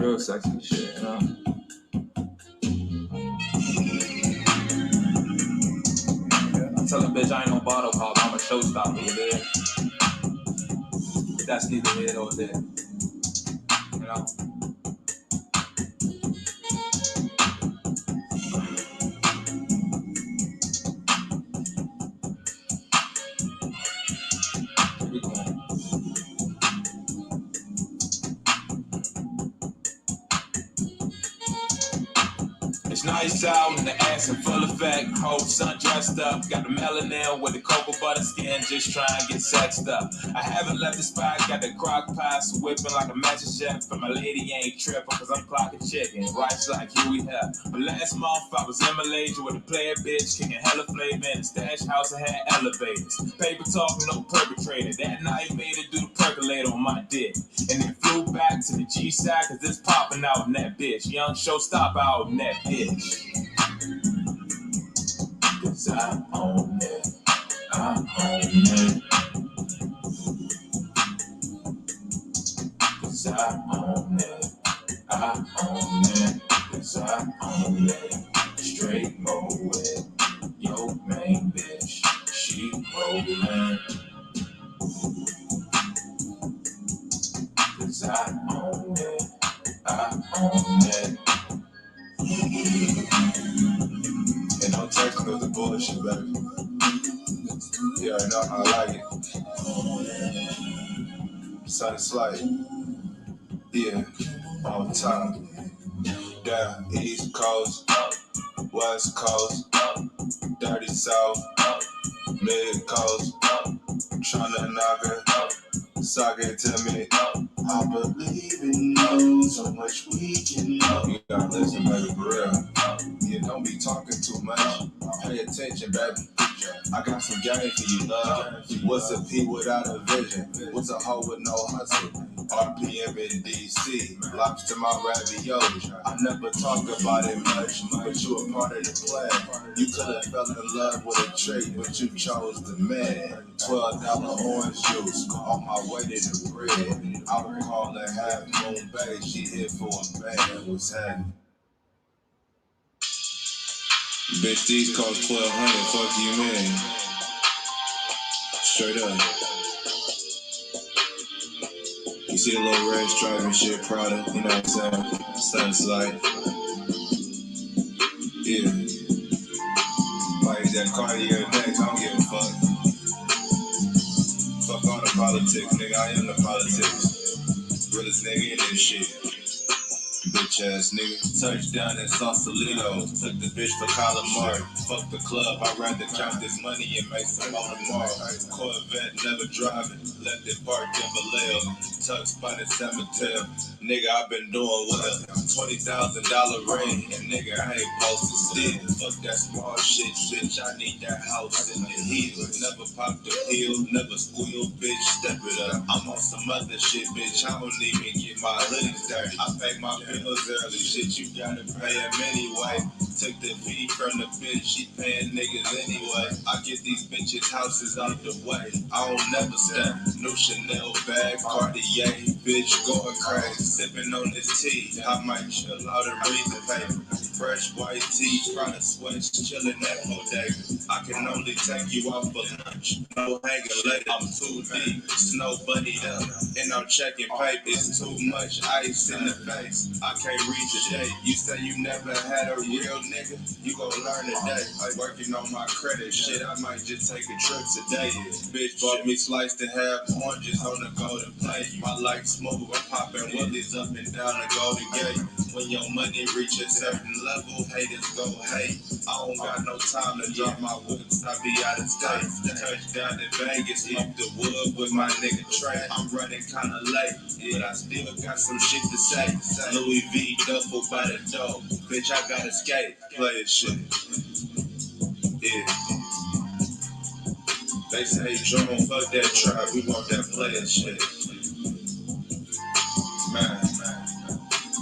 Real sexy shit, you know? I tell a bitch I ain't no bottle hog, I'm a showstopper, you there? But that's neither here nor there, you know? We going. It's nice out and the ass in full effect. Whole sun dressed up, got the melanin with the cocoa butter skin, just trying to get sexed up. I haven't left the spot, got the crock pot, so whipping like a magic chef. But my lady ain't tripping, cause I'm clocking chicken, rice like Huey Hell. But last month I was in Malaysia with a player bitch, kicking hella flavor in the stash house. I had elevators, paper talk, no perpetrator. That night made it do the percolator on my dick. And then flew back to the G-side, cause it's popping out in that bitch. Young showstopper out in that bitch. Cause I own it, I own it. Cause I own it, I own it. Cause I own it. Straight mow it, yo main bitch, she rollin'. Cause I own it, I own it. And don't text me with the bullshit, baby. You already know how I like it. Sunny Slight. Yeah, on top. Down, East Coast, West Coast, Dirty South, Mid Coast. Tryna knock her, suck it to me. I believe in you, so much we can know. You gotta listen, baby, for real. Yeah, don't be talking too much. Pay attention, baby. I got some game for you, love. What's a P without a vision? What's a hoe with no hustle? RPM in DC, lobster my ravioli. I never talk about it much, but you a part of the plan. You could've fell in love with a trick, but you chose the man. $12 orange juice, on my way to the bread. I would call her Half Moon Bay, she here for a band. What's happening? Bitch, these cost $1,200, fuck you, man. Straight up. You see the little red stripe and shit, Prada, you know what I'm saying? Sounds like, yeah. Might use that Cartier next, I don't give a fuck. Fuck all the politics, nigga, I am the politics. Realest nigga in this shit. Bitch ass nigga. Touchdown in Sausalito. Took the bitch for calamari. Fuck the club, I'd rather count this money and make some more tomorrow. Corvette never driving. Left it parked in Vallejo. Tucked by the cemetery. Nigga, I been doing well. $20,000 ring. And nigga, I ain't posted still. Fuck that small shit, bitch. I need that house in the hills. Never popped the pill, never squeal, bitch. Step it up. I'm on some other shit, bitch. I don't even get my hoodies dirty. I pay my bills early. Shit, you gotta pay them anyway. Took the fee from the bitch. She paying niggas anyway. I get these bitches houses out the way. I don't never step. New Chanel bag, Cartier, bitch going crazy. Sipping on this tea. I might chill out and read the paper. Fresh white tea, trying to sweat, chilling at bodega. I can only take you out for lunch. No hanging later, I'm too deep. Snow buddied up, and I'm checking pipe. It's too much ice in the face. I can't read today. You say you never had a real nigga, you gon' learn today. I'm working on my credit shit. I might just take a trip today. Bitch bought me sliced and half oranges on the golden plate. My life smooth, I'm popping willies up and down the Golden Gate. When your money reach a certain level, haters go hate. I don't got no time to drop my whips, I be out of state. Touchdown in Vegas, smoke the wood with my nigga Trey. I'm running kinda late, but I still got some shit to say. Louis V duffel by the door, bitch I gotta skate, play shit. Yeah. They say drum, fuck that trap, we want that player shit. Man,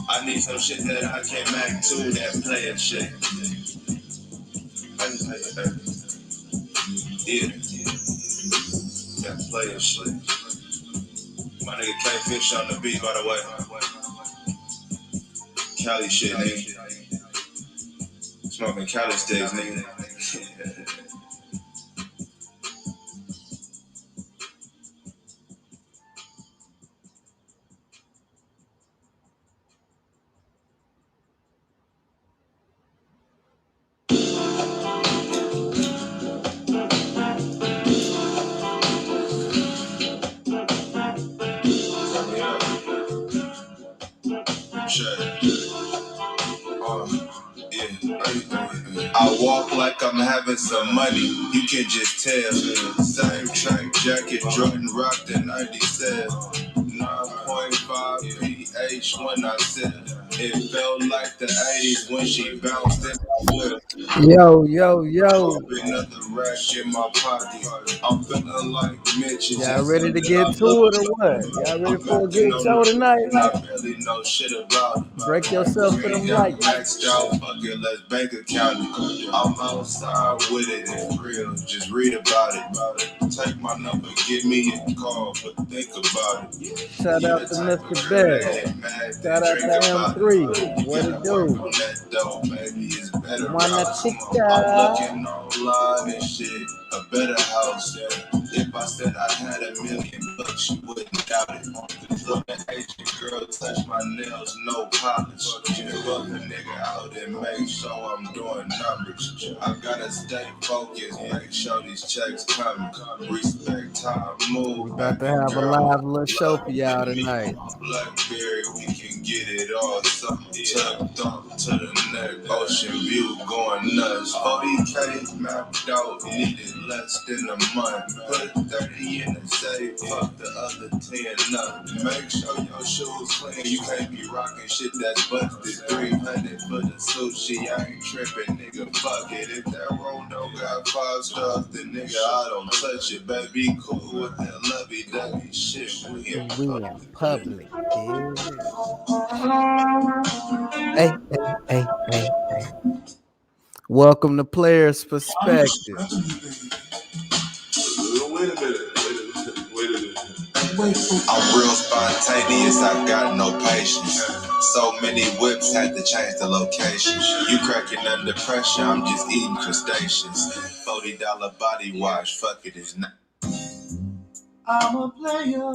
I need some shit that I can make to that player shit. Yeah, that player shit. My nigga K-Fish on the beat, by the way. Cali shit, nigga. Smoking Cali sticks, nigga. I walk like I'm having some money, you can just tell. Same track jacket, Jordan rocked in 97. 9.5 pH when I said it felt like the 80s when she bounced in my whip. Yo. Another rack in my pocket. I'm feeling like Mitch. Y'all ready to get to it or what? Y'all ready for a good show tonight? I barely know shit about it. Break yourself to them lights. Maxed out, fuck it, let's bank account it. I'm outside with it, it's real, just read about it. Take my number, give me a call, but think about it. Shout out to Mr. Bell. Shout out to M3. What it do? Wanna chica. I'm looking online and shit, a better house. If I said I had $1 million, you wouldn't doubt it. Look, an Asian girl touch my nails, no polish. Just fuck a nigga out and make sure I'm doing numbers. I gotta stay focused, make sure these checks coming. Respect how I move. We about to have a live little show for y'all tonight. Blackberry, we can get it all. Something tucked up to the neck. Ocean view going nuts. 40K mapped out, needed less than a month. Put 30 in the safe, fuck the other 10 up. Make sure your shoes clean, you can't be rocking shit that's busted. 300 for the sushi, I ain't tripping, nigga, fuck it. If that Rondo got 5 stars, then nigga, I don't touch it. Baby, cool with that lovey-dovey shit. We in public. Hey. Welcome to Players Perspective. Wait a minute. I'm real spontaneous, I got no patience. So many whips, had to change the location. You cracking under pressure, I'm just eating crustaceans. $40 body wash, fuck it, it's not. I'm a player.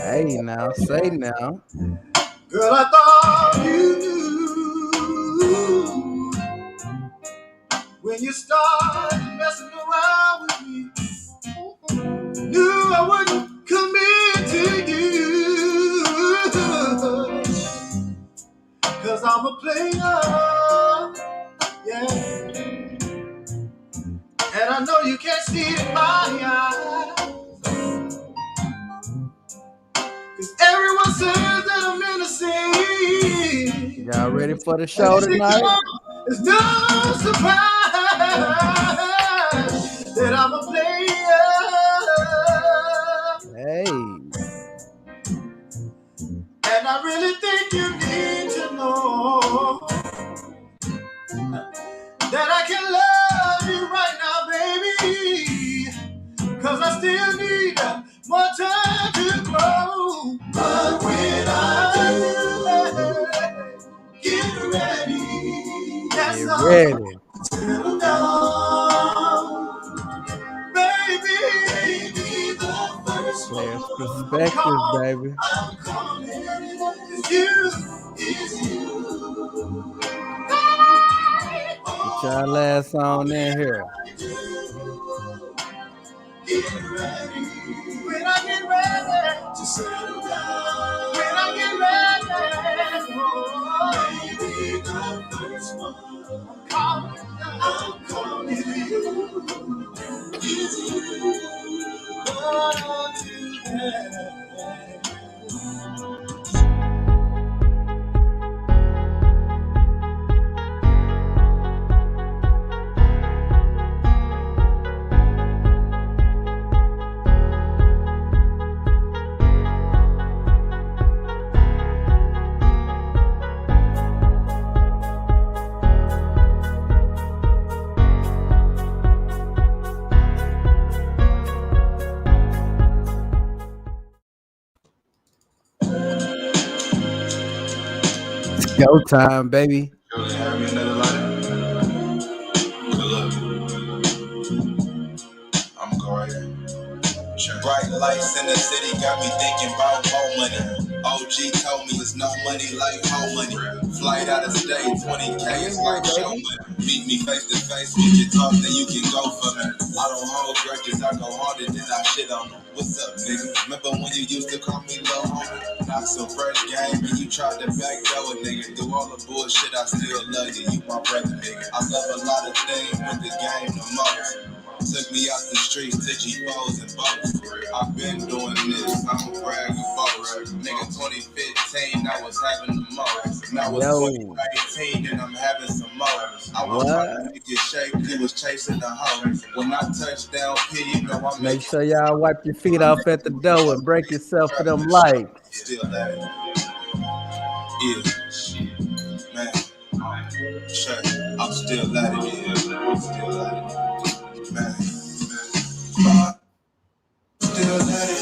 Hey, now, say now. Girl, I thought you knew when you started messing around with me. Knew I wouldn't commit to you, 'cause I'm a player, yeah. And I know you can't see it in my eyes, 'cause everyone says that I'm innocent. Y'all ready for the show tonight? It's no surprise that I'm a player. Hey. And I really think you need to know that I can love you right now, baby, 'cause I still need more time to grow. But when I do, get ready. Yes, Get ready. Settle down, baby, the first Players Perspective, baby. I'm calling is you. Get y'all last on in here. Get ready. When I get ready to settle down. When I get ready, baby, the first one I'm calling you. Is you. Oh, today. Go time, baby. Have me another lighter. Good luck. I'm going right here. Bright lights in the city got me thinking about more money. OG told me there's no money like home money. Flight out of state, 20K is like show money. Meet me face to face, we can talk, then you can go for me. I don't hold grudges, I go harder than I shit on them. What's up, nigga? Remember when you used to call me Lil Homie? Not some fresh game, and you tried to backdoor a nigga. Through all the bullshit, I still love you. You my brother, nigga. I love a lot of things, but the game the most. Took me out the streets to G4s and boats. I've been doing this, I'm bragging about. Nigga, 2015, I was having the most. Now it's 2019, and I'm having some more. I was trying to make it shake, he was chasing the hoe. When I touch down P, you know I'm Make sure y'all wipe your feet off at the door and break yourself for them likes. Still at it. Yeah. Man. Sure. I'm still at it, yeah. I'm still at it. Man. Still at it.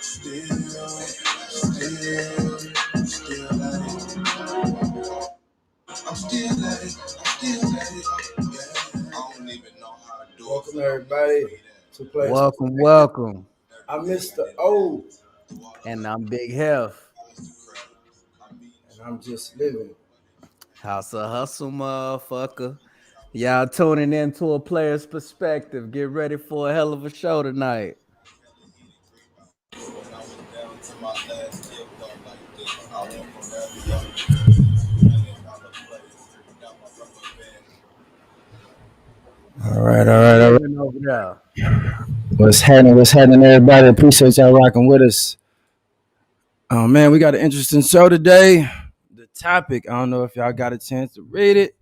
Still at it. I'm still at it. Yeah. I don't even know how to do it. Welcome everybody to Players. Welcome. I'm Mr.O. And I'm Big Health. And I'm just living. House of Hustle, motherfucker. Y'all tuning into a player's perspective. Get ready for a hell of a show tonight. All right. Over there. What's happening, everybody? Appreciate y'all rocking with us. Oh man, we got an interesting show today. The topic, I don't know if y'all got a chance to read it.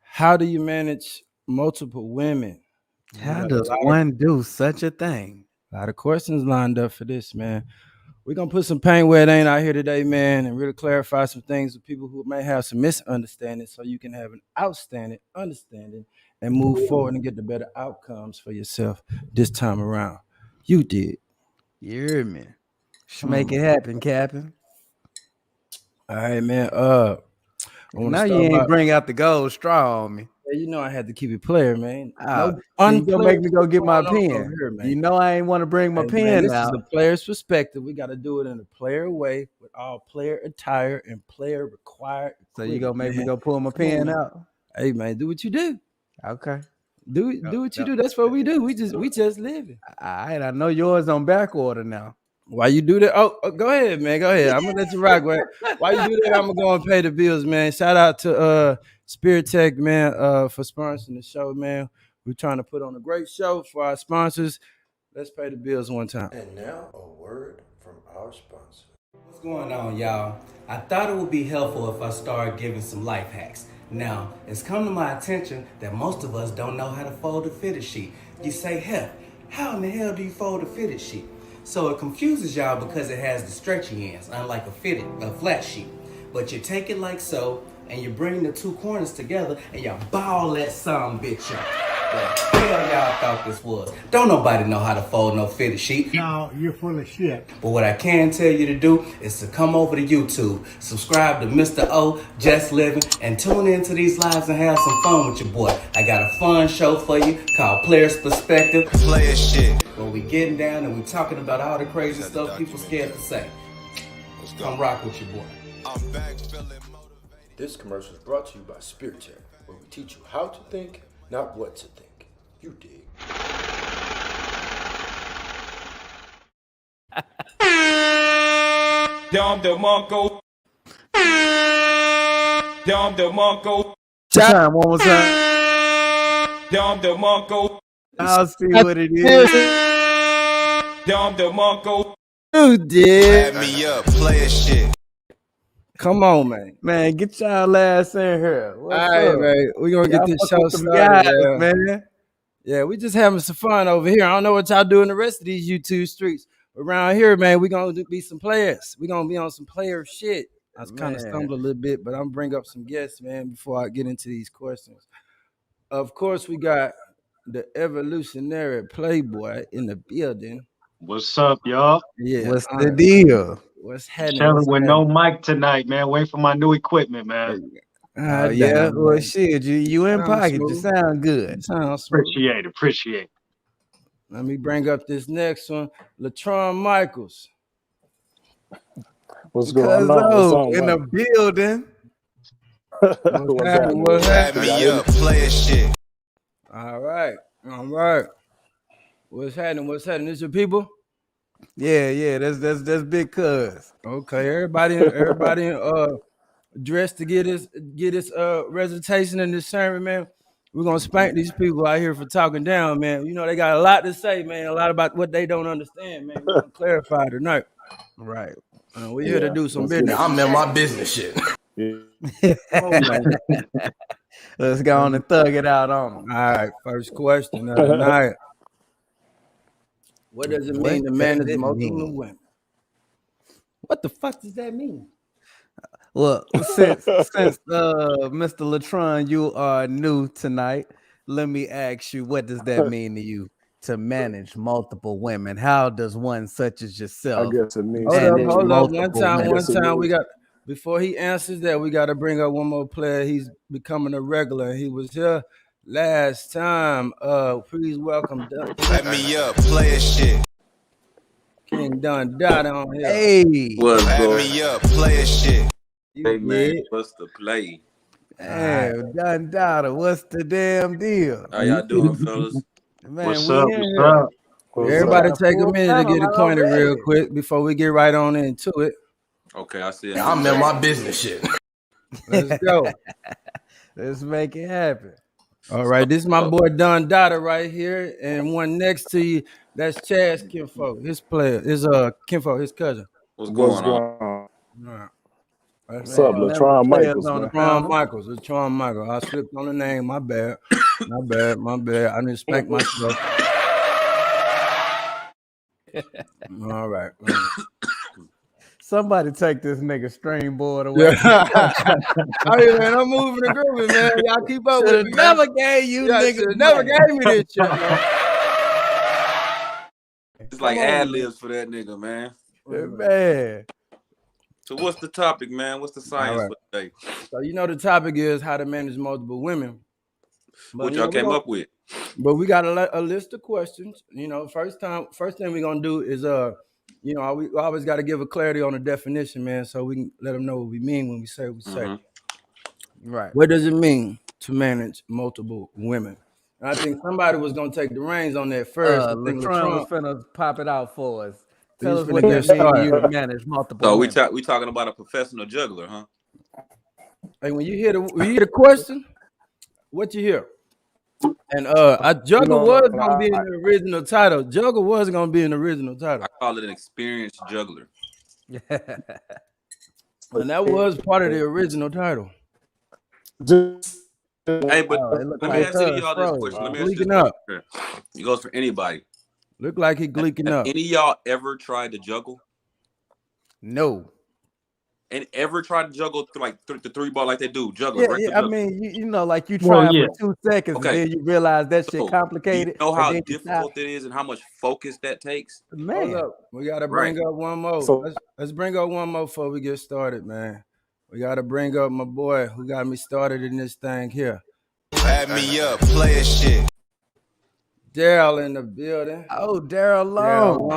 How do you manage multiple women? How does one do such a thing? A lot of questions lined up for this, man. We're going to put some paint where it ain't out here today, man, and really clarify some things with people who may have some misunderstandings so you can have an outstanding understanding and move forward and get the better outcomes for yourself this time around. You did. You hear me? Should make it happen, Captain. All right, man. Now you ain't bring out the gold straw on me. You know I had to keep it player, man. So you gonna make me go get my pen. Here, you know I ain't want to bring my pen this out. This is a player's perspective. We got to do it in a player way with all player attire and player required. So you gonna make me go pull my pen out? Hey, man, do what you do. Okay. Do what you do. That's what we do. We just living. All right. I know yours on back order now. Why you do that? Oh, go ahead, man. Go ahead. I'm gonna let you rock. Why you do that? I'm gonna go and pay the bills, man. Shout out to Spirit Tech, man, for sponsoring the show, man. We're trying to put on a great show for our sponsors. Let's pay the bills one time. And now a word from our sponsor. What's going on, y'all? I thought it would be helpful if I started giving some life hacks. Now, it's come to my attention that most of us don't know how to fold a fitted sheet. You say, "Hell, how in the hell do you fold a fitted sheet?" So it confuses y'all because it has the stretchy ends, unlike a flat sheet. But you take it like so, and you bring the two corners together, and you ball that some bitch up. What the hell y'all thought this was? Don't nobody know how to fold no fitted sheet. No, you're full of shit. But what I can tell you to do is to come over to YouTube, subscribe to Mr.O, Just Living, and tune into these lives and have some fun with your boy. I got a fun show for you called Players Perspective. Player shit. Where we getting down and we talking about all the crazy stuff people scared to say. Come rock with your boy. I'm back feeling motivated. This commercial is brought to you by Spirit Tech, where we teach you how to think, not what to think. You dig. Dom DeMarco. Dom DeMarco. Time, one more time. Dom DeMarco. I'll see what it is. Dom DeMarco. You did. Add me up, player shit. Come on, man. Man, get y'all ass in here. What's all right, up? man. We're going to get this show started, man. Yeah, we just having some fun over here. I don't know what y'all do in the rest of these YouTube streets. But around here, man, we're going to be some players. We're going to be on some player shit. I kind of stumbled a little bit, but I'm going to bring up some guests, man, before I get into these questions. Of course, we got the evolutionary playboy in the building. What's up, y'all? Yeah. What's the deal? What's happening? Chilling with no mic tonight, man. Wait for my new equipment, man. Yeah, well, shit, you in pocket. Smooth. You sound good. Sound smooth. Appreciate it. Let me bring up this next one, Latron Michaels. What's going on? In the building. What's happening? Add me up, play shit. All right. What's happening? This your people? Yeah. That's big cuz. Okay, everybody dressed to get his recitation and discernment, man. We're gonna spank these people out here for talking down, man. You know they got a lot to say, man. A lot about what they don't understand, man. We're gonna clarify tonight. Right. We're here to do some business. I'm in my business shit. Let's go on and thug it out on them. All right, first question of the night. What does it mean to manage multiple women? What the fuck does that mean? Well, since Mr. Latron, you are new tonight, let me ask you, what does that mean to you to manage multiple women? How does one such as yourself? I guess it means hold up. One time we got, before he answers that, we got to bring up one more player. He's becoming a regular. He was here last time. Please welcome Let me up, play shit. King Don Dada on here. Hey, What's Let going me up, play shit. Hey man, what's the play? Hey, Don Dada, what's the damn deal? How y'all doing, fellas? Man, What's up? Everybody take a minute to get acquainted real quick before we get right on into it. Okay, I see it. I'm in my business shit. Let's go. Let's make it happen. All right, this is my boy Don Dada right here, and one next to you, that's Chaz Kinfolk, his player, his Kinfolk, his cousin. What's going on? All right. What's up, Latron Michaels? Latron Michaels. I slipped on the name. My bad. I didn't spank myself. All right. Somebody take this nigga stream board away. Hey man, I'm moving and grooving, man. Y'all keep up with me. Never gave you niggas. Never gave me this shit, man. It's like ad-libs for that nigga, man. Man. So what's the topic, man? What's the science for today? So you know the topic is how to manage multiple women. What y'all came up with? But we got a list of questions. You know, first thing we're gonna do is we always got to give a clarity on the definition, man, so we can let them know what we mean when we say what we say. Right. What does it mean to manage multiple women? And I think somebody was gonna take the reins on that first. Latron was finna pop it out for us. Tell us what that means to you to manage multiple. So we talking about a professional juggler, huh? Hey, when you hear the question, what you hear? And Juggle was gonna be in the original title. Juggle was gonna be in the original title. I call it an experienced juggler. And that was part of the original title. Hey, but let me ask y'all this question. Let me ask you this question. It goes for anybody. Look like he gleeking up. Any of y'all ever tried to juggle? No. And ever tried to juggle the three ball like they do? Juggle. I mean, you know, like you try for 2 seconds, and then you realize that shit complicated. You know how difficult it is and how much focus that takes? Man. Hold up. We got to bring up one more. Let's bring up one more before we get started, man. We got to bring up my boy who got me started in this thing here. Add me up, play shit. Daryl in the building. Oh, Daryl Long.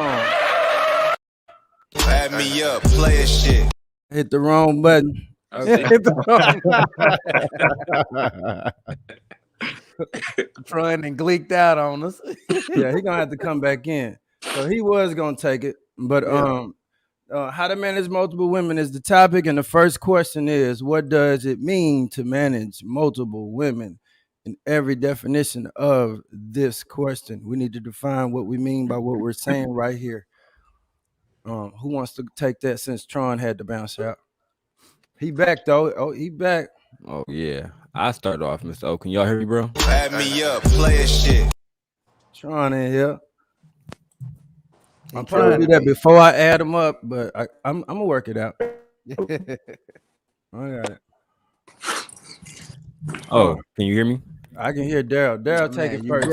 Add me up, play shit. Hit the wrong button. Trying and gleeked out on us. Yeah, he gonna have to come back in. So he was gonna take it, but how to manage multiple women is the topic, and the first question is, what does it mean to manage multiple women? In every definition of this question, we need to define what we mean by what we're saying right here. Who wants to take that since Tron had to bounce out? He back though. Oh, he back. Oh yeah. I start off, Mr.O. Can y'all hear me, bro? Add me up, play shit. Tron in here. I'm trying to do that before I add them up, but I'm gonna work it out. I got it. Oh, can you hear me? I can hear Daryl. Daryl, take it first.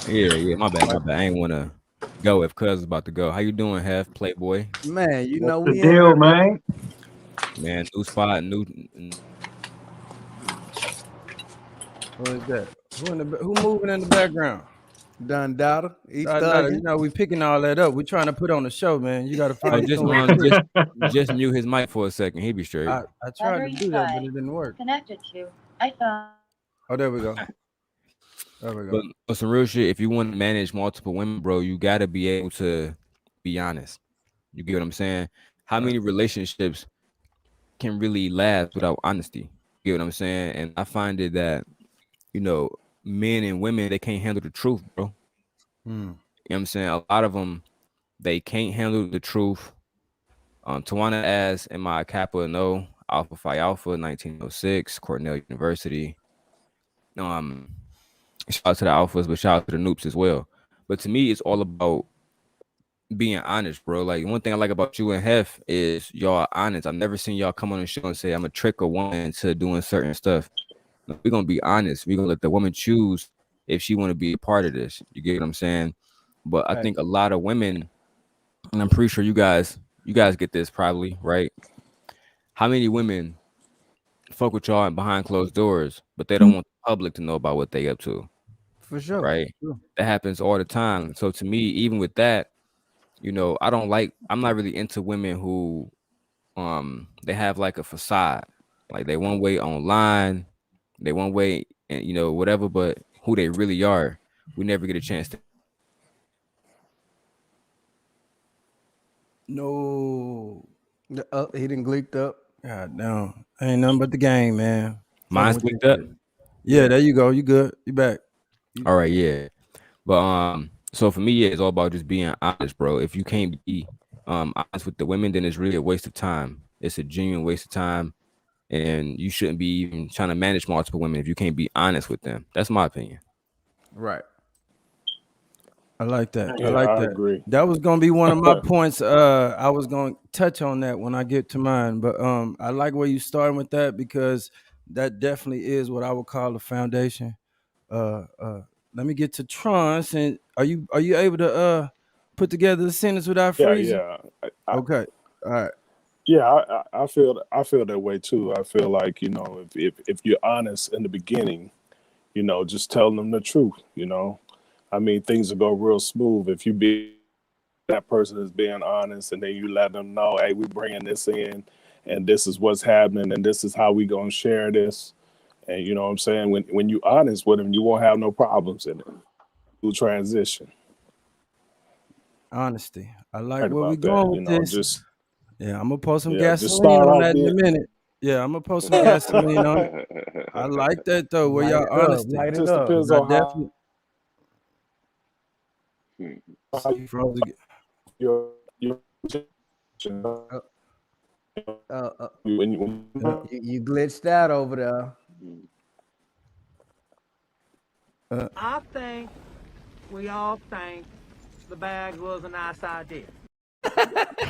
Yeah, my bad. I ain't wanna Go if Cuz is about to go. How you doing, Hef, Playboy? Man, you What's know the we in deal, here. man? Man, new spot, new. Who is that? Who moving in the background? Done daughter. Each You thugging. know, we picking all that up. We trying to put on the show, man. You got to Oh, find somewhere. just mute his mic for a second. He be straight. I tried to do that, but it didn't work. Connected to iPhone. Oh, there we go. There we go. But some real shit. If you want to manage multiple women, bro, you gotta be able to be honest. You get what I'm saying? How many relationships can really last without honesty? You get what I'm saying? And I find it that, you know, men and women, they can't handle the truth, bro. You know what I'm saying? A lot of them, they can't handle the truth. Tawana asks, am I a Kappa? No. Alpha Phi Alpha, 1906, Cornell University. Shout out to the alphas, but shout out to the noobs as well. But to me, it's all about being honest, bro. Like, one thing I like about you and Hef is y'all are honest. I've never seen y'all come on the show and say I'm gonna trick a woman into doing certain stuff. We're gonna be honest. We're gonna let the woman choose if she want to be a part of this. You get what I'm saying? But I think a lot of women, and I'm pretty sure you guys get this probably, right? How many women fuck with y'all behind closed doors, but they don't want the public to know about what they up to? For sure. Right? Sure. That happens all the time. So to me, even with that, you know, I'm not really into women who they have like a facade. Like they one way online, they one way and you know, whatever, but who they really are, we never get a chance to. No. He didn't gleeked up. God damn. Ain't nothing but the game, man. Mine's gleeked up. Yeah, there you go. You good. You back. All right, yeah. But so for me, yeah, it's all about just being honest, bro. If you can't be honest with the women, then it's really a waste of time. It's a genuine waste of time. And you shouldn't be even trying to manage multiple women if you can't be honest with them. That's my opinion. Right. I like that. Yeah, I like I that. agree. That was gonna be one of my points. I was gonna touch on that when I get to mine, but I like where you starting with that because that definitely is what I would call the foundation. Let me get to Tron. And are you able to put together the sentence without freezing? Yeah. Okay. All right. Yeah, I feel that way too. I feel like, you know, if you're honest in the beginning, you know, just tell them the truth, you know. I mean, things will go real smooth if you be that person is being honest, and then you let them know, hey, we bringing this in, and this is what's happening, and this is how we gonna share this, and you know what I'm saying. When you honest with them, you won't have no problems in it. We'll transition. Honesty. I like Right where we about that, going you with know. this. Just Yeah, I'm gonna pour some just gasoline start on off that in a being. minute. Yeah, I'm gonna pour some gasoline on it. I like that though, where Light y'all it up, honesty. light it Just up. depends I on how definitely froze again. your when You glitched out over there. I think we all think the bag was a nice idea.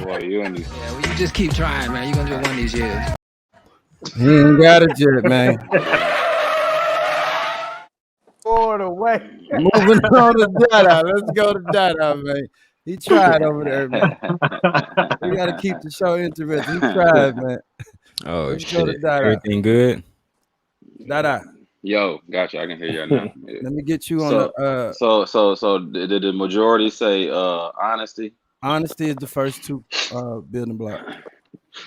Boy, you and Yeah, well, you just keep trying, man. You're gonna do it one of these years. He ain't got it yet, man. Forward away. Moving on to Dada. Let's go to Dada, man. He tried over there, man. We gotta keep the show interesting. He tried, man. Oh Let's go to shit! Dada. Everything good? Dada. Yo, gotcha. I can hear you now. Yeah. Let me get you on the So did the majority say honesty? Honesty is the first two building block.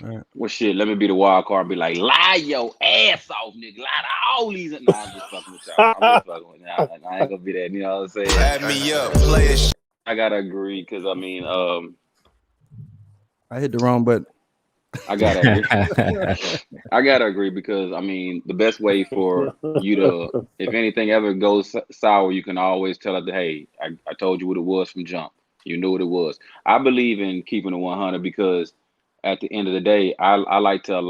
All right. Well, shit, let me be the wild card and be like, lie your ass off, nigga. Lie to all these. Nah, I'm just fucking with y'all. I'm just fucking with y'all. I ain't gonna be that. You know what I'm saying? Add me up, play it. I gotta agree because I mean, I hit the wrong button. I gotta agree because I mean, the best way for you to, if anything ever goes sour, you can always tell her that, hey, I told you what it was from jump. You knew what it was. I believe in keeping it 100 because at the end of the day, I like to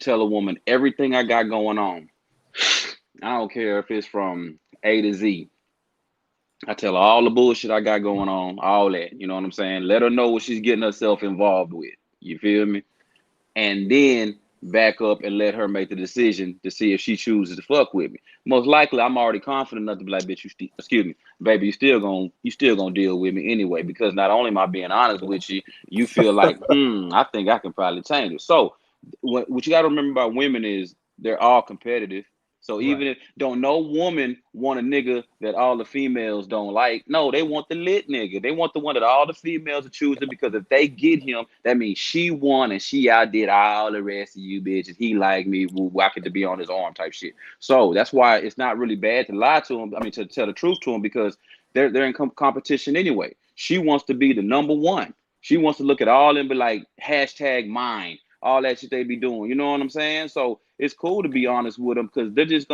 tell a woman everything I got going on. I don't care if it's from A to Z. I tell her all the bullshit I got going on, all that. You know what I'm saying? Let her know what she's getting herself involved with. You feel me? And then back up and let her make the decision to see if she chooses to fuck with me. Most likely, I'm already confident enough to be like, bitch, excuse me, baby, you still gonna deal with me anyway, because not only am I being honest with you, you feel like, I think I can probably change it. So what you got to remember about women is they're all competitive. So even if don't no woman want a nigga that all the females don't like. No, they want the lit nigga. They want the one that all the females are choosing, because if they get him, that means she won and she outdid all the rest of you bitches. He like me, I get to be on his arm type shit. So that's why it's not really bad to lie to him. I mean, to tell the truth to him, because they're in competition anyway. She wants to be the number one. She wants to look at all and be like, #mine. All that shit they be doing, you know what I'm saying? So it's cool to be honest with them, because they're just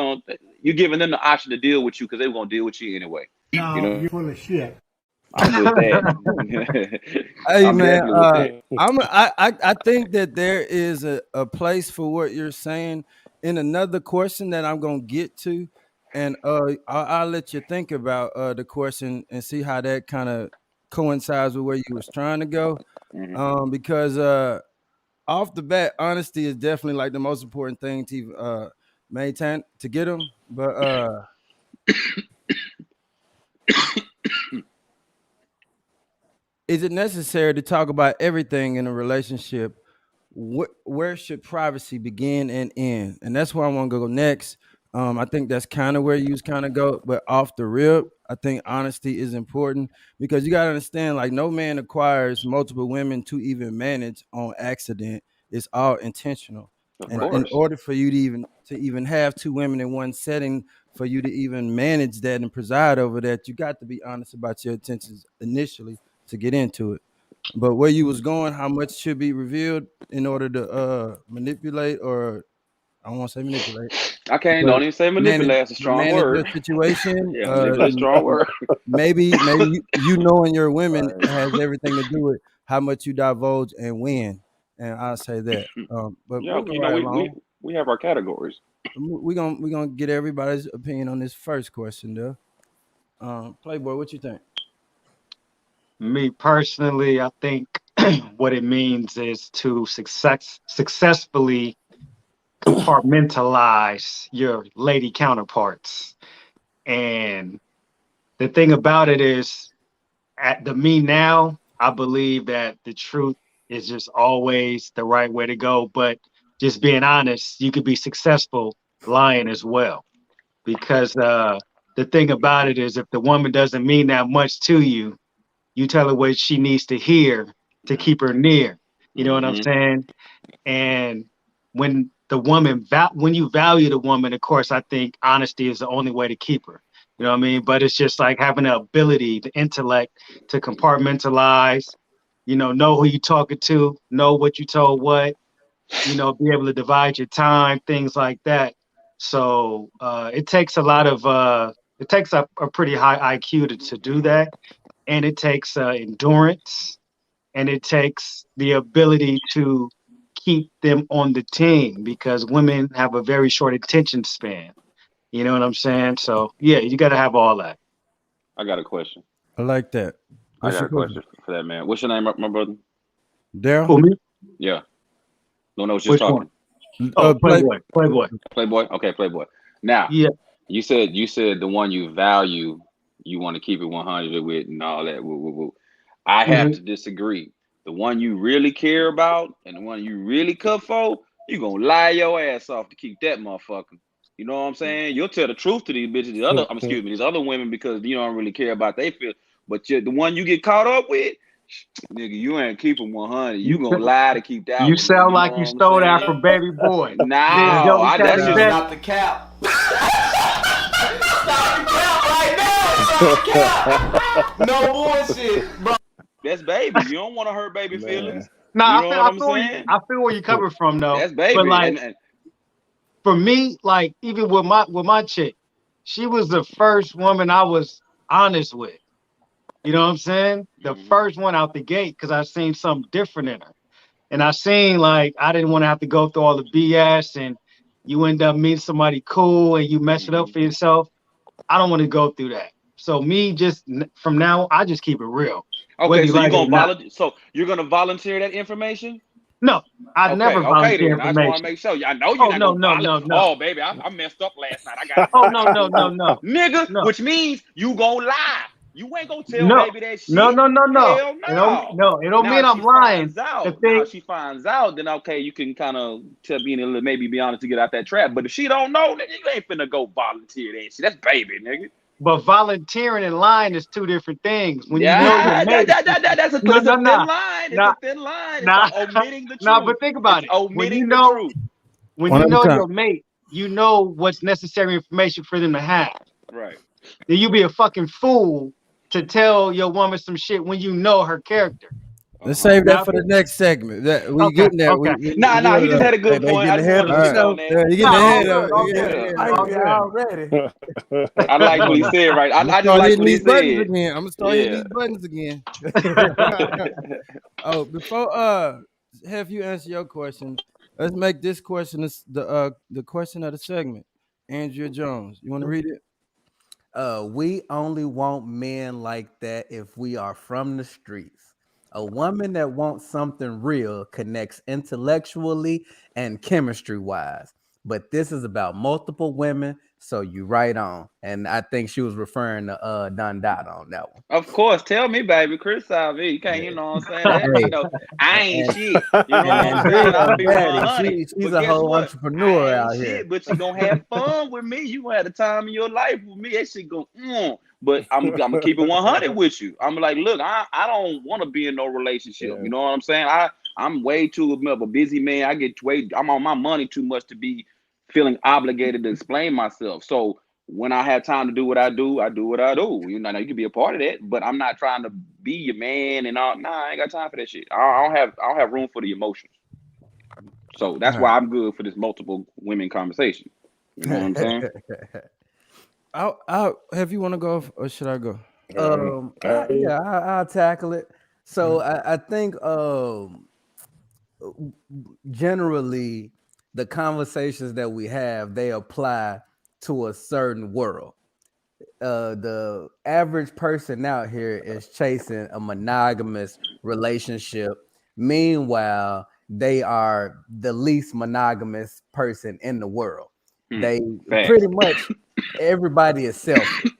you're giving them the option to deal with you, because they're gonna deal with you anyway. No, you know, you're full of shit. I'm with that. Hey I'm man, definitely with that. I think that there is a place for what you're saying in another question that I'm gonna get to, and I'll let you think about the question and see how that kind of coincides with where you was trying to go, because off the bat, honesty is definitely like the most important thing to maintain to get them. But is it necessary to talk about everything in a relationship? Where should privacy begin and end? And that's where I want to go next. I think that's kind of where you kind of go, but off the rip, I think honesty is important, because you got to understand, like, no man acquires multiple women to even manage on accident. It's all intentional. And in order for you to even have two women in one setting, for you to even manage that and preside over that, you got to be honest about your intentions initially to get into it. But where you was going, how much should be revealed in order to manipulate, or I don't want to say manipulate. Don't even say manipulate. That's a strong word. The situation. Yeah, manipulate, strong word. maybe you knowing your women has everything to do with how much you divulge and when. And I'll say that. But yeah, moving right along, we have our categories. We're gonna get everybody's opinion on this first question, though. Playboy, what you think? Me personally, I think what it means is to successfully compartmentalize your lady counterparts. And the thing about it is, at the me now, I believe that the truth is just always the right way to go. But just being honest, you could be successful lying as well. Because the thing about it is, if the woman doesn't mean that much to you, you tell her what she needs to hear to keep her near. You know what I'm saying? And when when you value the woman, of course, I think honesty is the only way to keep her. You know what I mean? But it's just like having the ability, the intellect to compartmentalize, know who you're talking to, know what you told what, be able to divide your time, things like that. So it takes it takes a pretty high IQ to do that. And it takes endurance, and it takes the ability to keep them on the team, because women have a very short attention span. You know what I'm saying? So yeah, you got to have all that. I got a question. I like that. I got a question for that man. What's your name, my brother? Daryl. Who, me? Yeah. No, was just talking. Playboy. Playboy. Okay, Playboy. Now, yeah, you said the one you value, you want to keep it 100 with and all that. I have to disagree. The one you really care about and the one you really cut for, you gonna lie your ass off to keep that motherfucker. You know what I'm saying? You'll tell the truth to these bitches, these other women, because you don't really care about they feel. But the one you get caught up with, nigga, you ain't keeping 100. You gonna lie to keep that. You sound like you stole that from Baby Boy. No, that's just Stop the cap. Stop the cap right now. Stop the cap. No bullshit, bro. That's Baby. You don't want to hurt Baby feelings. Nah, you know I feel where you're coming from, though. That's Baby. But like, for me, like, even with my chick, she was the first woman I was honest with. You know what I'm saying? The first one out the gate, because I seen something different in her. And I seen, like, I didn't want to have to go through all the BS, and you end up meeting somebody cool and you mess it up for yourself. I don't want to go through that. So me, just from now, I just keep it real. Okay, so you're gonna volunteer. So you're gonna volunteer that information? No, I never volunteer then. I just want to information. make sure. I know you're not gonna volunteer. No. Oh, baby, I messed up last night. I got. Oh no. Nigga, No. which means you gonna lie. You ain't gonna tell No. baby that shit. No. Hell No. It don't mean I'm lying. Now she finds out, then okay, you can kind of maybe be honest to get out that trap. But if she don't know, nigga, you ain't finna go volunteer that shit. That's baby, nigga. But volunteering and lying is two different things. When that's a thin line. It's a thin line. It's omitting the truth. No, but think about it. When you know your mate, you know what's necessary information for them to have. Right. Then you be a fucking fool to tell your woman some shit when you know her character. Let's save that for the next segment. We getting there. Okay. Nah, he just had a good point. I just wanted to on that. He getting ahead of it. Already. I like what he said, right? I just like what he said. I'm gonna start hitting these buttons again. Oh, before have you answer your question, let's make this question the question of the segment. Andrea Jones, you want to read it? We only want men like that if we are from the streets. A woman that wants something real connects intellectually and chemistry wise. But this is about multiple women, so you right on. And I think she was referring to Don Dada on that one. Of course, tell me, baby, criticize me. You can't, you know what I'm saying? You know, I ain't shit. You know what I'm saying? I'll be 100. She's a whole entrepreneur out here. Shit, but you gonna have fun with me. You gonna have the time of your life with me. That shit go. But I'm gonna keep it 100 with you. I'm like, look, I don't want to be in no relationship. You know what I'm saying? I'm way too of a busy man. I'm on my money too much to be feeling obligated to explain myself. So when I have time to do what I do, I do what I do. You know, you can be a part of that, but I'm not trying to be your man and all. Nah, I ain't got time for that shit. I don't have room for the emotions. So that's why I'm good for this multiple women conversation. You know what I'm saying? Have you want to go or should I go? I'll tackle it. So I think generally the conversations that we have, they apply to a certain world. The average person out here is chasing a monogamous relationship. Meanwhile, they are the least monogamous person in the world. They pretty much everybody is selfish.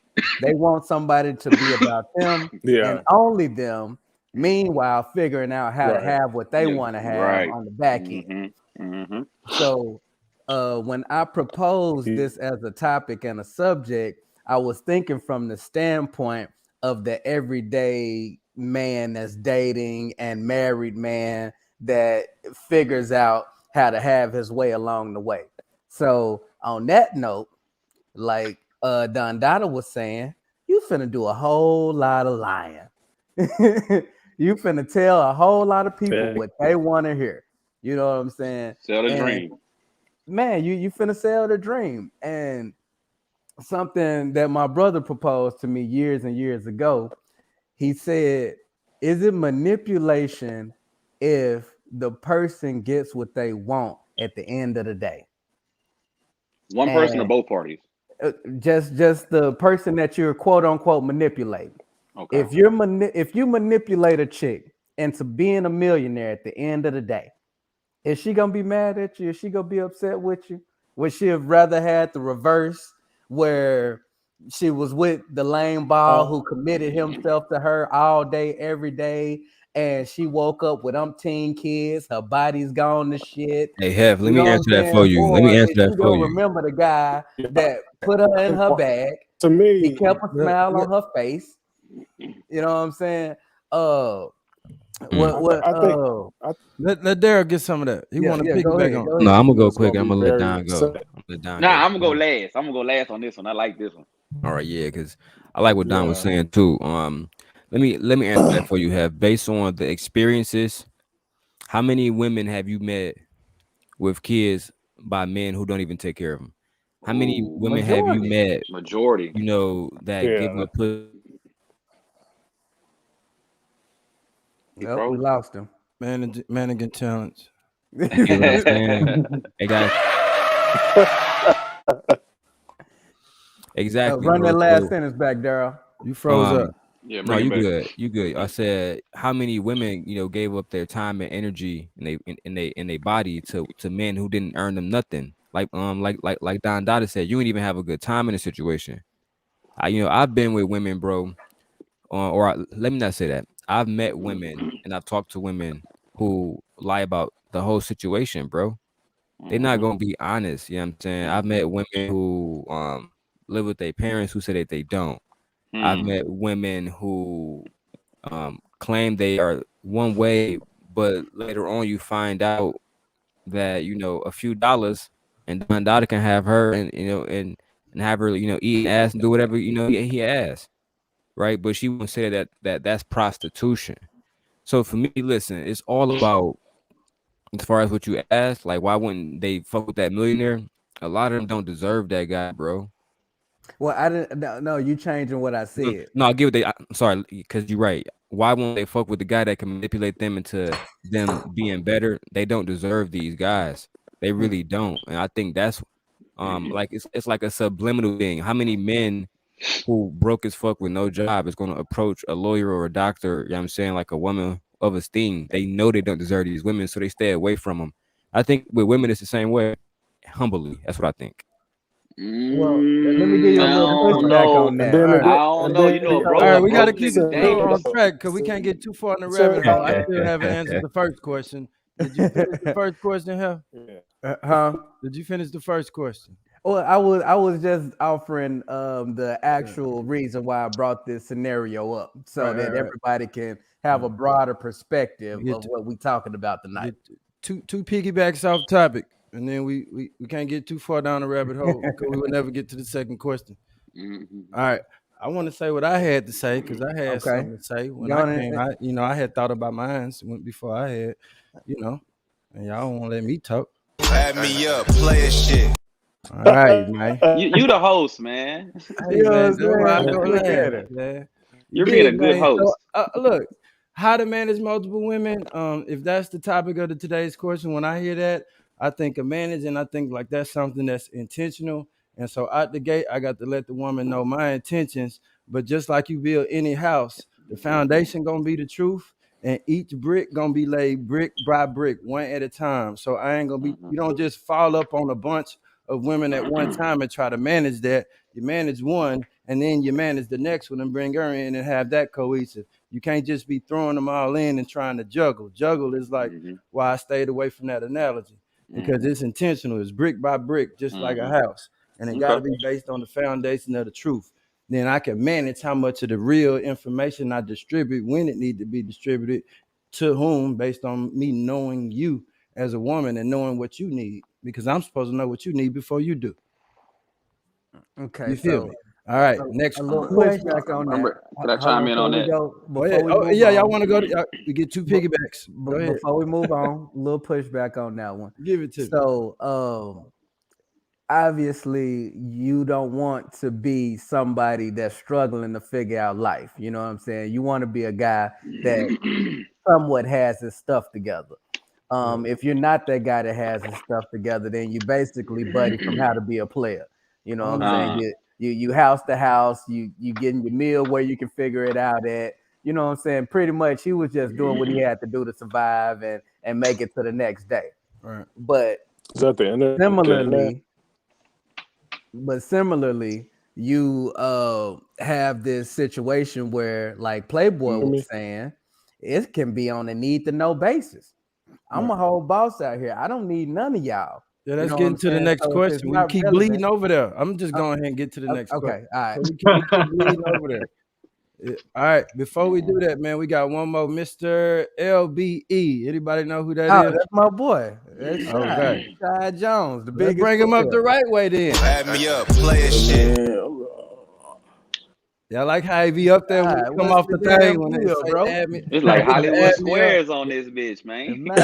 They want somebody to be about them and only them. Meanwhile, figuring out how to have what they want to have on the back end. So when I proposed this as a topic and a subject, I was thinking from the standpoint of the everyday man that's dating and married man that figures out how to have his way along the way. So on that note, like Don Dada was saying, you finna do a whole lot of lying. You finna tell a whole lot of people what they want to hear. You know what I'm saying? Sell the dream. Man, you finna sell the dream. And something that my brother proposed to me years and years ago, he said, is it manipulation if the person gets what they want at the end of the day? One person or both parties? Just the person that you're quote unquote manipulating. Okay. If you manipulate a chick into being a millionaire at the end of the day, is she gonna be mad at you? Is she gonna be upset with you? Would she have rather had the reverse, where she was with the lame ball who committed himself to her all day, every day, and she woke up with umpteen kids, her body's gone to shit? Hey, Hef, let me answer that for you. Let me answer that for you. Remember the guy that put her in her bag. To me, he kept a smile on her face. You know what I'm saying? Let Daryl get some of that. He want to piggyback on. No, I'm gonna go quick. I'm gonna let Don go. I'm gonna go last. I'm gonna go last on this one. I like this one. All right, yeah, because I like what Don was saying too. Let me answer that for you. Have based on the experiences, how many women have you met with kids by men who don't even take care of them? How many women have you met? Majority. You know that give a put. Yep, we lost him. Mannequin challenge. You know what I'm saying? Hey guys. Exactly. Run that last sentence back, Daryl. You froze up. Yeah, No, bring it you back. good. You good. I said how many women, gave up their time and energy and they body to men who didn't earn them nothing. Like Don Dada said, you ain't even have a good time in a situation. I've been with women, bro. Let me not say that. I've met women and I've talked to women who lie about the whole situation, bro. They're not gonna be honest. You know what I'm saying? I've met women who live with their parents who say that they don't. I've met women who claim they are one way, but later on you find out that a few dollars and Don Dada can have her and have her eat ass and do whatever he asks, right? But she won't say that's prostitution. So for me, listen, it's all about as far as what you asked, like why wouldn't they fuck with that millionaire? A lot of them don't deserve that guy, bro. Well, I didn't. No, you changing what I said. No, I give it. I'm sorry, because you're right. Why won't they fuck with the guy that can manipulate them into them being better? They don't deserve these guys. They really don't. And I think that's like it's like a subliminal thing. How many men who broke as fuck with no job is going to approach a lawyer or a doctor? You know what I'm saying, like a woman of esteem. They know they don't deserve these women, so they stay away from them. I think with women it's the same way. Humbly, that's what I think. Well, let me give you a I little don't pushback know. on And that. then, All right. I don't know. You know, a All right, we got to broke keep it nigga on dangerous. track because we can't get too far in the rabbit hole. I still haven't answered the first question. Did you finish the first question, Hell? Huh? Did you finish the first question? Well, I was just offering the actual reason why I brought this scenario up, so that everybody can have a broader perspective of what we're talking about tonight. Two piggybacks off topic, and then we can't get too far down the rabbit hole because we would never get to the second question. All right. I want to say what I had to say because I had Okay. something to say when I came. I had thought about mine before I had, and y'all don't want to let me talk. Add me up, play a shit. All right, man. You the host, man. Hey, man, that's why I saying? go Look laugh, at it. man. You're being a good host. So, look, how to manage multiple women. If that's the topic of today's question, when I hear that, I think of managing. I think like that's something that's intentional. And so out the gate, I got to let the woman know my intentions. But just like you build any house, the foundation gonna be the truth, and each brick gonna be laid brick by brick, one at a time. So I ain't gonna be. You don't just fall up on a bunch of women at one time and try to manage that. You manage one, and then you manage the next one and bring her in and have that cohesive. You can't just be throwing them all in and trying to juggle. Juggle is like why I stayed away from that analogy because it's intentional. It's brick by brick, just like a house, and it got to be based on the foundation of the truth. Then I can manage how much of the real information I distribute when it needs to be distributed to whom, based on me knowing you as a woman and knowing what you need, because I'm supposed to know what you need before you do. Okay, You feel so me? All right, next a little question. pushback on that. Can I chime in on that? Y'all want to go? We get two piggybacks. Go ahead. Before we move on, a little pushback on that one. Give it to me. So, obviously, you don't want to be somebody that's struggling to figure out life. You know what I'm saying? You want to be a guy that somewhat has his stuff together. If you're not that guy that has his stuff together, then you basically buddy from how to be a player. You know what I'm saying? You house to house, you getting your meal where you can figure it out at. You know what I'm saying? Pretty much he was just doing what he had to do to survive and make it to the next day. Right. But is that the end? Similarly, you have this situation where, like Playboy was saying, it can be on a need to know basis. I'm a whole boss out here. I don't need none of y'all. Yeah, let's get into the next question. We keep bleeding over there. I'm just going ahead and get to the next question. Okay, all right. So we keep bleeding over there. All right, before we do that, man, we got one more, Mr. LBE. Anybody know who that is? That's my boy. That's okay. Shy Jones, the Let's biggest. bring him up the right way then. Add me up, play a shit. Y'all like how he be up there when he come off the thing when they say, bro? It's like Hollywood Squares on this bitch, man. Y'all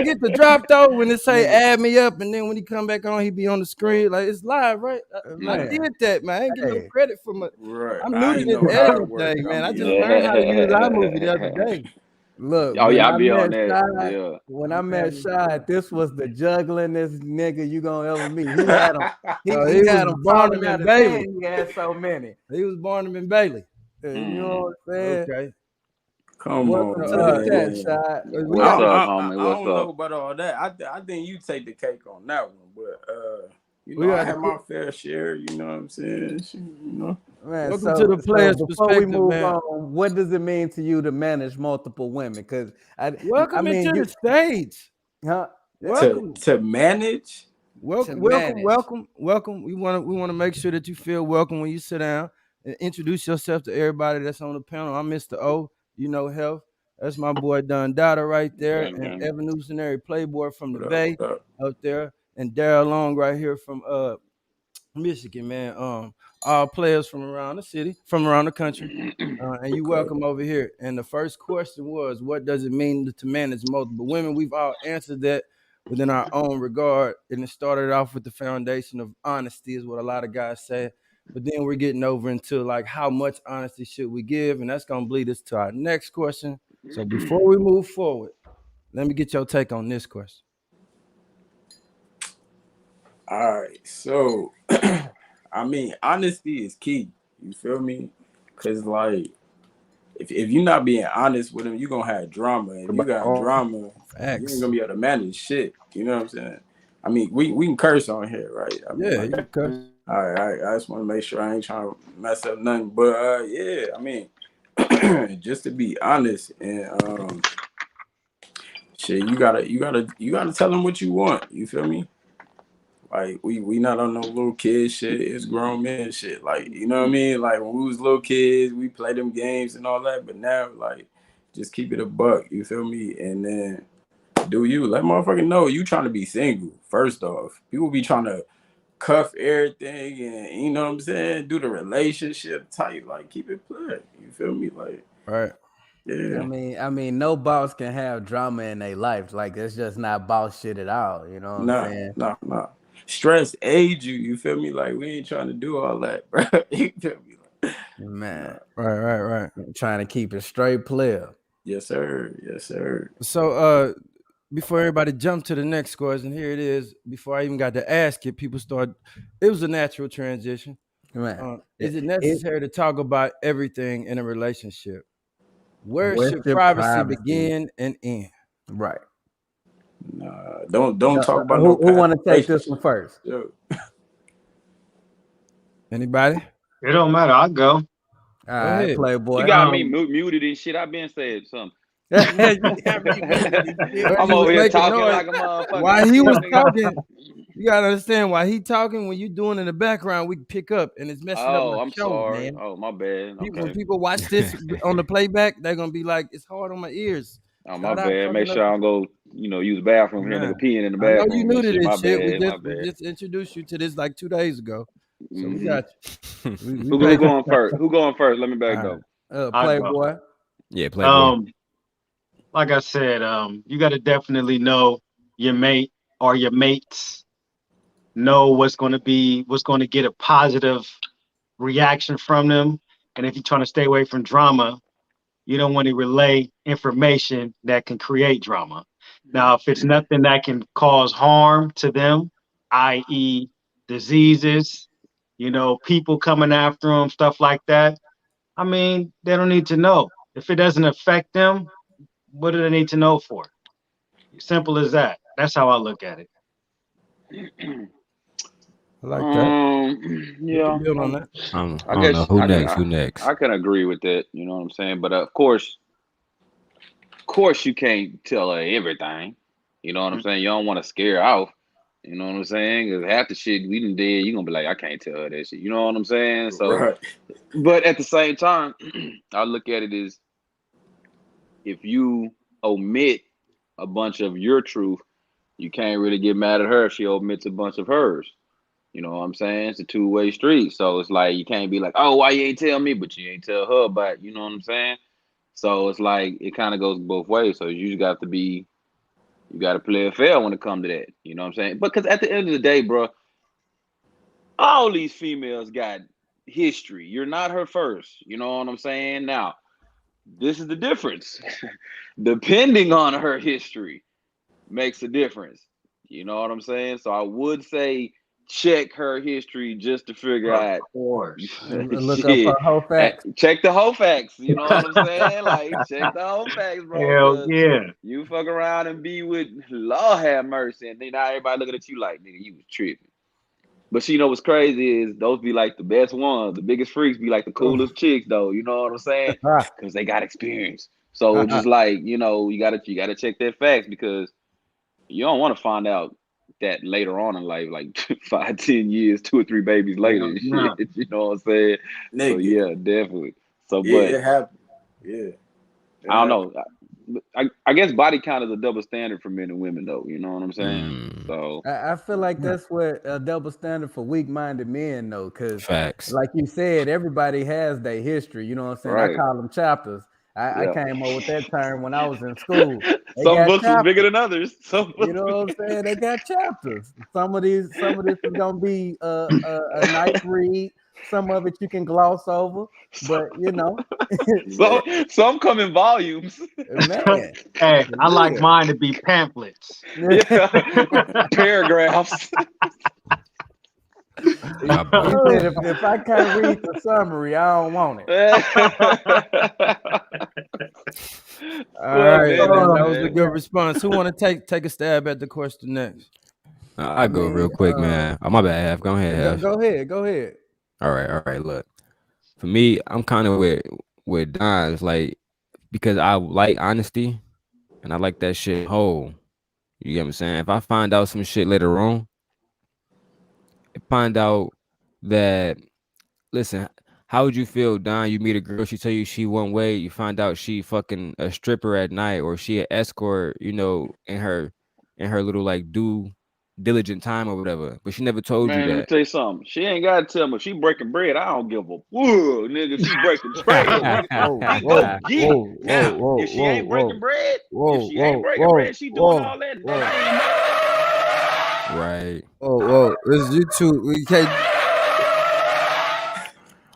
get the drop though when it say add me up, and then when he come back on, he be on the screen like it's live, right? I did that, man. I ain't get no credit for my. Right. I'm new to this everything, man. I just learned how to use iMovie the other day. Look, Oh when yeah, I I be on met that. Shy, Yeah. when I met Shy, this was the jugglingest nigga you gonna ever meet. He had him, he He was had him falling Barnum out and his Bailey. hand. He had so many. He was Barnum and Bailey. You know what I'm saying? Okay. Come Welcome on, to the chat, man. Shy. We What's got up, I homie? What's don't know up? about all that. I think you take the cake on that one, but you We know, I got had the- my fair share. You know what I'm saying? You know. Man, Welcome to the player's before we perspective, move man. on, what does it mean to you to manage multiple women? Because I Welcome mean, into the stage. huh? Welcome. To manage. Welcome, To manage. welcome. We want to make sure that you feel welcome when you sit down and introduce yourself to everybody that's on the panel. I'm Mr.O. You know health. That's my boy Don Dada right there, Okay, and okay. evolutionary playboy from the What Bay up? out there, and Daryl Long right here from Michigan, man. All players from around the city, from around the country, and you welcome over here. And the first question was, what does it mean to manage multiple women? We've all answered that within our own regard, and it started off with the foundation of honesty, is what a lot of guys say. But then we're getting over into like how much honesty should we give, and that's gonna lead us to our next question. So before we move forward, let me get your take on this question. All right. So, I mean, honesty is key. You feel me? Cause like, if you're not being honest with them, you're gonna have drama. If you got drama, you ain't gonna be able to manage shit. You know what I'm saying? I mean, we can curse on here, right? I mean, Yeah, like, you can curse. all right. I just want to make sure I ain't trying to mess up nothing. But yeah, I mean, just to be honest, and shit, you gotta tell them what you want. You feel me? Like we not on no little kid shit. It's grown men shit. Like, you know what I mean? Like when we was little kids, we play them games and all that. But now, like, just keep it a buck. You feel me? And then do you let motherfucker know you trying to be single? First off, people be trying to cuff everything and you know what I'm saying? Do the relationship type. Like keep it playing. You feel me? Like right. Yeah. I mean, no boss can have drama in their life. Like it's just not boss shit at all. You know what I'm saying? Nah. Stress age you. You feel me? Like we ain't trying to do all that, bro. You feel me? Man. Right. I'm trying to keep it straight player. Yes, sir. So before everybody jump to the next question, here it is. Before I even got to ask it, people start. It was a natural transition. Man. Is it necessary to talk about everything in a relationship? Where Where's should your privacy begin and end? Right. Nah, don't talk about who no past want to take this relationship. one first? Anybody? It don't matter. I'll go. All right, Playboy. You got me muted and shit. I've been said something. You got me muted and shit. I'm He was over here making talking noise. like a motherfucker. While he was talking, you gotta understand. While he talking, when you doing in the background, we pick up, and it's messing up my I'm show, sorry. man. Oh, my bad. When Okay. people watch this on the playback, they're gonna be like, "It's hard on my ears." Oh, my bad. Make sure I don't go, use the bathroom here, nigga peeing in the I know you bathroom new and to shit. My this shit. bad. My We bad. just introduced you to this like 2 days ago, so we got you. We Who going first? Who going first? Let me back All up. Playboy. Yeah, Playboy. Like I said, you got to definitely know your mate or your mates. Know what's going to get a positive reaction from them. And if you're trying to stay away from drama, you don't want to relay information that can create drama. Now, if it's nothing that can cause harm to them, i.e., diseases, people coming after them, stuff like that, I mean, they don't need to know. If it doesn't affect them, what do they need to know for? Simple as that. That's how I look at it. I like that. Yeah. Build on that. I don't know. Who next? I can agree with that. You know what I'm saying? But of course, you can't tell her everything. You know what I'm saying? You don't want to scare her off. You know what I'm saying? Because half the shit we done did, you're going to be like, I can't tell her that shit. You know what I'm saying? So, Right. But at the same time, I look at it as if you omit a bunch of your truth, you can't really get mad at her if she omits a bunch of hers. You know what I'm saying? It's a two-way street. So it's like you can't be like, oh, why you ain't tell me, but you ain't tell her about, you know what I'm saying? So it's like it kind of goes both ways. So you got to play it fair when it comes to that. You know what I'm saying? Because at the end of the day, bro, all these females got history. You're not her first. You know what I'm saying? Now, this is the difference. Depending on her history makes a difference. You know what I'm saying? So I would say check her history just to figure out. Of course. Look up her Shit. whole facts. Check the whole facts. You know what I'm saying? Like, check the whole facts, bro. Hell 'Cause yeah. you fuck around and be with Lord have mercy, and then now everybody looking at you like, nigga, you was tripping. But she know what's crazy is those be like the best ones. The biggest freaks be like the coolest chicks, though. You know what I'm saying? Because they got experience. So just like, you know, you gotta check their facts, because you don't want to find out that later on in life, like 5, 10 years, 2 or 3 babies later, and Yeah. shit. You know what I'm saying? Nigga. So yeah, definitely. So, Yeah, but it happened. Yeah. I don't know. I guess body count is a double standard for men and women, though. You know what I'm saying? So I feel like that's what a double standard for weak-minded men, though, because Facts. like you said, everybody has their history. You know what I'm saying? I right, call them chapters. I yeah. came up with that term when I was in school. They Some got books was bigger chapters. than others. Some You books know what I'm saying? They got chapters. Some of this is gonna be a nice read. Some of it you can gloss over, but you know, some come in volumes. man, Hey, I like yeah. mine to be pamphlets. Yeah, paragraphs. He said, if I can't read the summary, I don't want it. All right, man. That was a good response. Who want to take a stab at the question next? I go real quick, man. Oh, my bad, Half. Go ahead, Half. Go ahead. All right. Look, for me, I'm kind of with Don. It's like, because I like honesty and I like that shit whole. You get what I'm saying? If I find out some shit later on, find out that, listen, how would you feel, Don? You meet a girl, she tell you she one way, you find out she fucking a stripper at night, or she an escort, you know, in her little like due diligent time or whatever, but she never told you Man, let me that. tell you something. She ain't got to tell me. If she breaking bread, I don't give a whoa, nigga. If she breaking bread, nigga, we go get it. Now, if she ain't breaking bread, she doing all that. Right. Whoa. It's you two. We can't.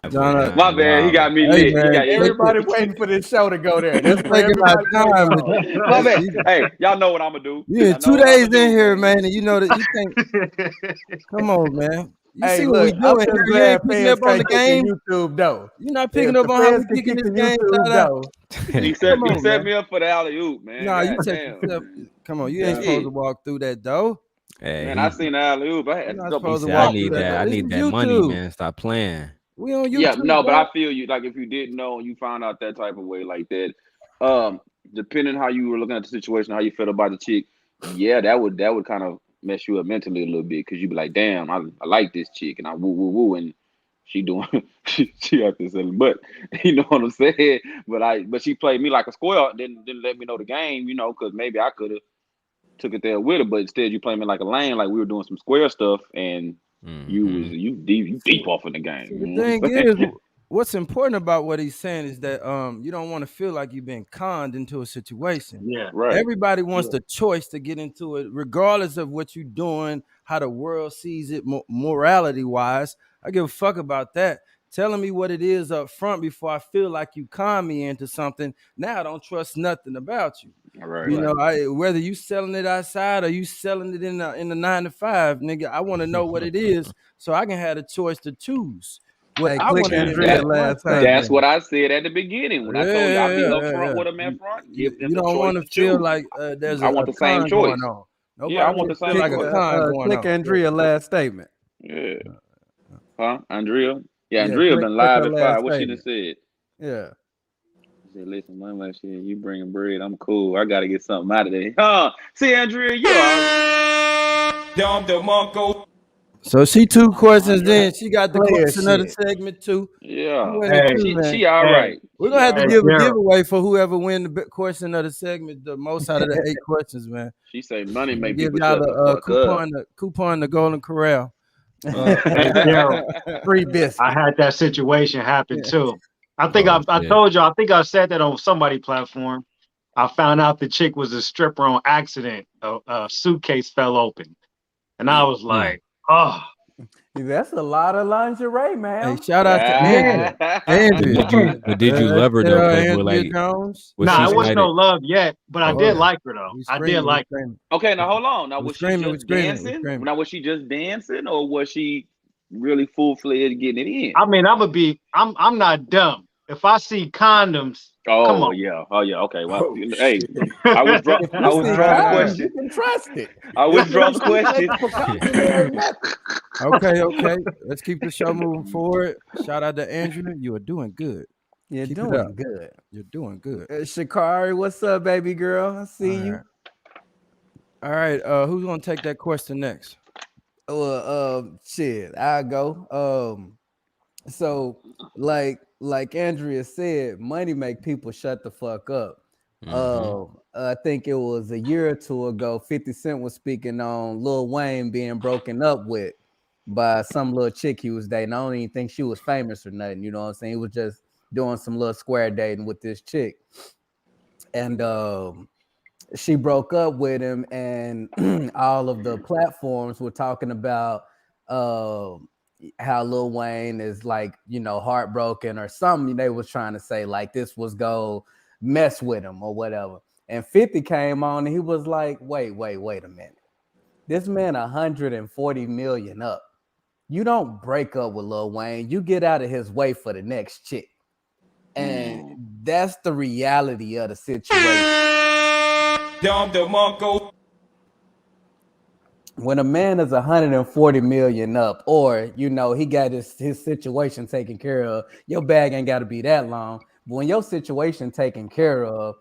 John, my bad, he got me lit. Man, He got everybody waiting for this show to go there. That's where taking our everybody's time. My bad. Hey, y'all know what I'm gonna do. You in 2 days in here, man, and you know that you can't. Come on, man. You Hey, see look, what we I'm doing just here? You glad ain't picking fans up on can't the kick in game. YouTube though. You're not picking If up the on how fans we can kicking kick this in game. YouTube though. You set me up for the alley oop, man. Nah, you God take damn. yourself. Come on, you ain't supposed to walk through that door. Hey, man, I seen the alley oop. I had You're to not double. supposed to I walk need through that. that. I This need is that money, YouTube. man. Stop playing. We on YouTube. Yeah, no, but bro. I feel you. Like, if you didn't know and you found out that type of way like that, depending how you were looking at the situation, how you felt about the chick, yeah, that would kind of mess you up mentally a little bit, because you'd be like, damn, I like this chick, and I woo, and she doing she out there selling, but you know what I'm saying. But she played me like a square, didn't let me know the game, you know, because maybe I could have took it there with her, but instead you played me like a lane, like we were doing some square stuff, and you deep off in the game. See, You the know what I'm thing saying? is, what's important about what he's saying is that you don't want to feel like you've been conned into a situation. Yeah. Right. Everybody wants the choice to get into it, regardless of what you're doing, how the world sees it, morality wise. I give a fuck about that. Telling me what it is up front before I feel like you con me into something. Now I don't trust nothing about you. Right. You know, whether you selling it outside or you selling it in the 9 to 5, nigga, I want to know what it is so I can have the choice to choose. What Hey, I click want to Andrea invest last my time. That's what I said at the beginning when I told you I'll be upfront with them at front. Give them You the don't choice want to to feel choose. like there's I a want the same con going choice. on. Yeah, I Nobody want the should same feel like choice. a con going Click on. Andrea last statement. Yeah. Huh? Andrea? Yeah, Yeah, Andrea been click live her at last 5. What she done statement. said? Yeah. She said, listen, my like shit, you bringing bread, I'm cool. I gotta get something out of there. Huh? See, Andrea, you already. Dom DeMarco. So she 2 questions in. She got the question of the shit. segment too. Yeah. You winning too, man. She all right. We're gonna have to Hey, give a Gerald. giveaway for whoever win the question of the segment the most out of the 8 questions, man. She say money I'm make give people y'all shut the a fuck up. coupon the Golden Corral. Hey, Gerald. Free biscuit. I had that situation happen too. I think Oh, I shit. told you, I think I said that on somebody platform. I found out the chick was a stripper on accident. A suitcase fell open. And I was like, oh. That's a lot of lingerie, man. Hey, shout out to Andrea. Andrea. But did you love her though, Playboy? Andrea Like, Jones. was Nah, she it wasn't no slighted? love yet, but I did like her though. We I did screaming, like her. Okay, now hold on. Now we was she screaming, just dancing? screaming. Now was she just dancing, or was she really full fledged getting it in? I mean, I'm not dumb. If I see condoms, come Oh on. yeah, okay. Well, Oh, hey, shit. I withdraw. If I you see withdraw the condoms, question. you can trust it. I withdraw the She's making question. precautionary methods. Okay. Let's keep the show moving forward. Shout out to Andrea. You are doing good. You're Keep it up. doing good. You're doing good. Shakari, what's up, baby girl? I see you. All right. Who's gonna take that question next? Well, shit, I go. So like Andrea said, money make people shut the fuck up. I think it was a year or two ago, 50 Cent was speaking on Lil Wayne being broken up with by some little chick he was dating. I don't even think she was famous or nothing, you know what I'm saying? He was just doing some little square dating with this chick. And she broke up with him, and all of the platforms were talking about how Lil Wayne is like, heartbroken or something. They was trying to say like this was go mess with him or whatever. And 50 came on and he was like, wait a minute. This man 140 million up. You don't break up with Lil Wayne. You get out of his way for the next chick. And that's the reality of the situation. When a man is 140 million up, or he got his situation taken care of, your bag ain't got to be that long. But when your situation taken care of,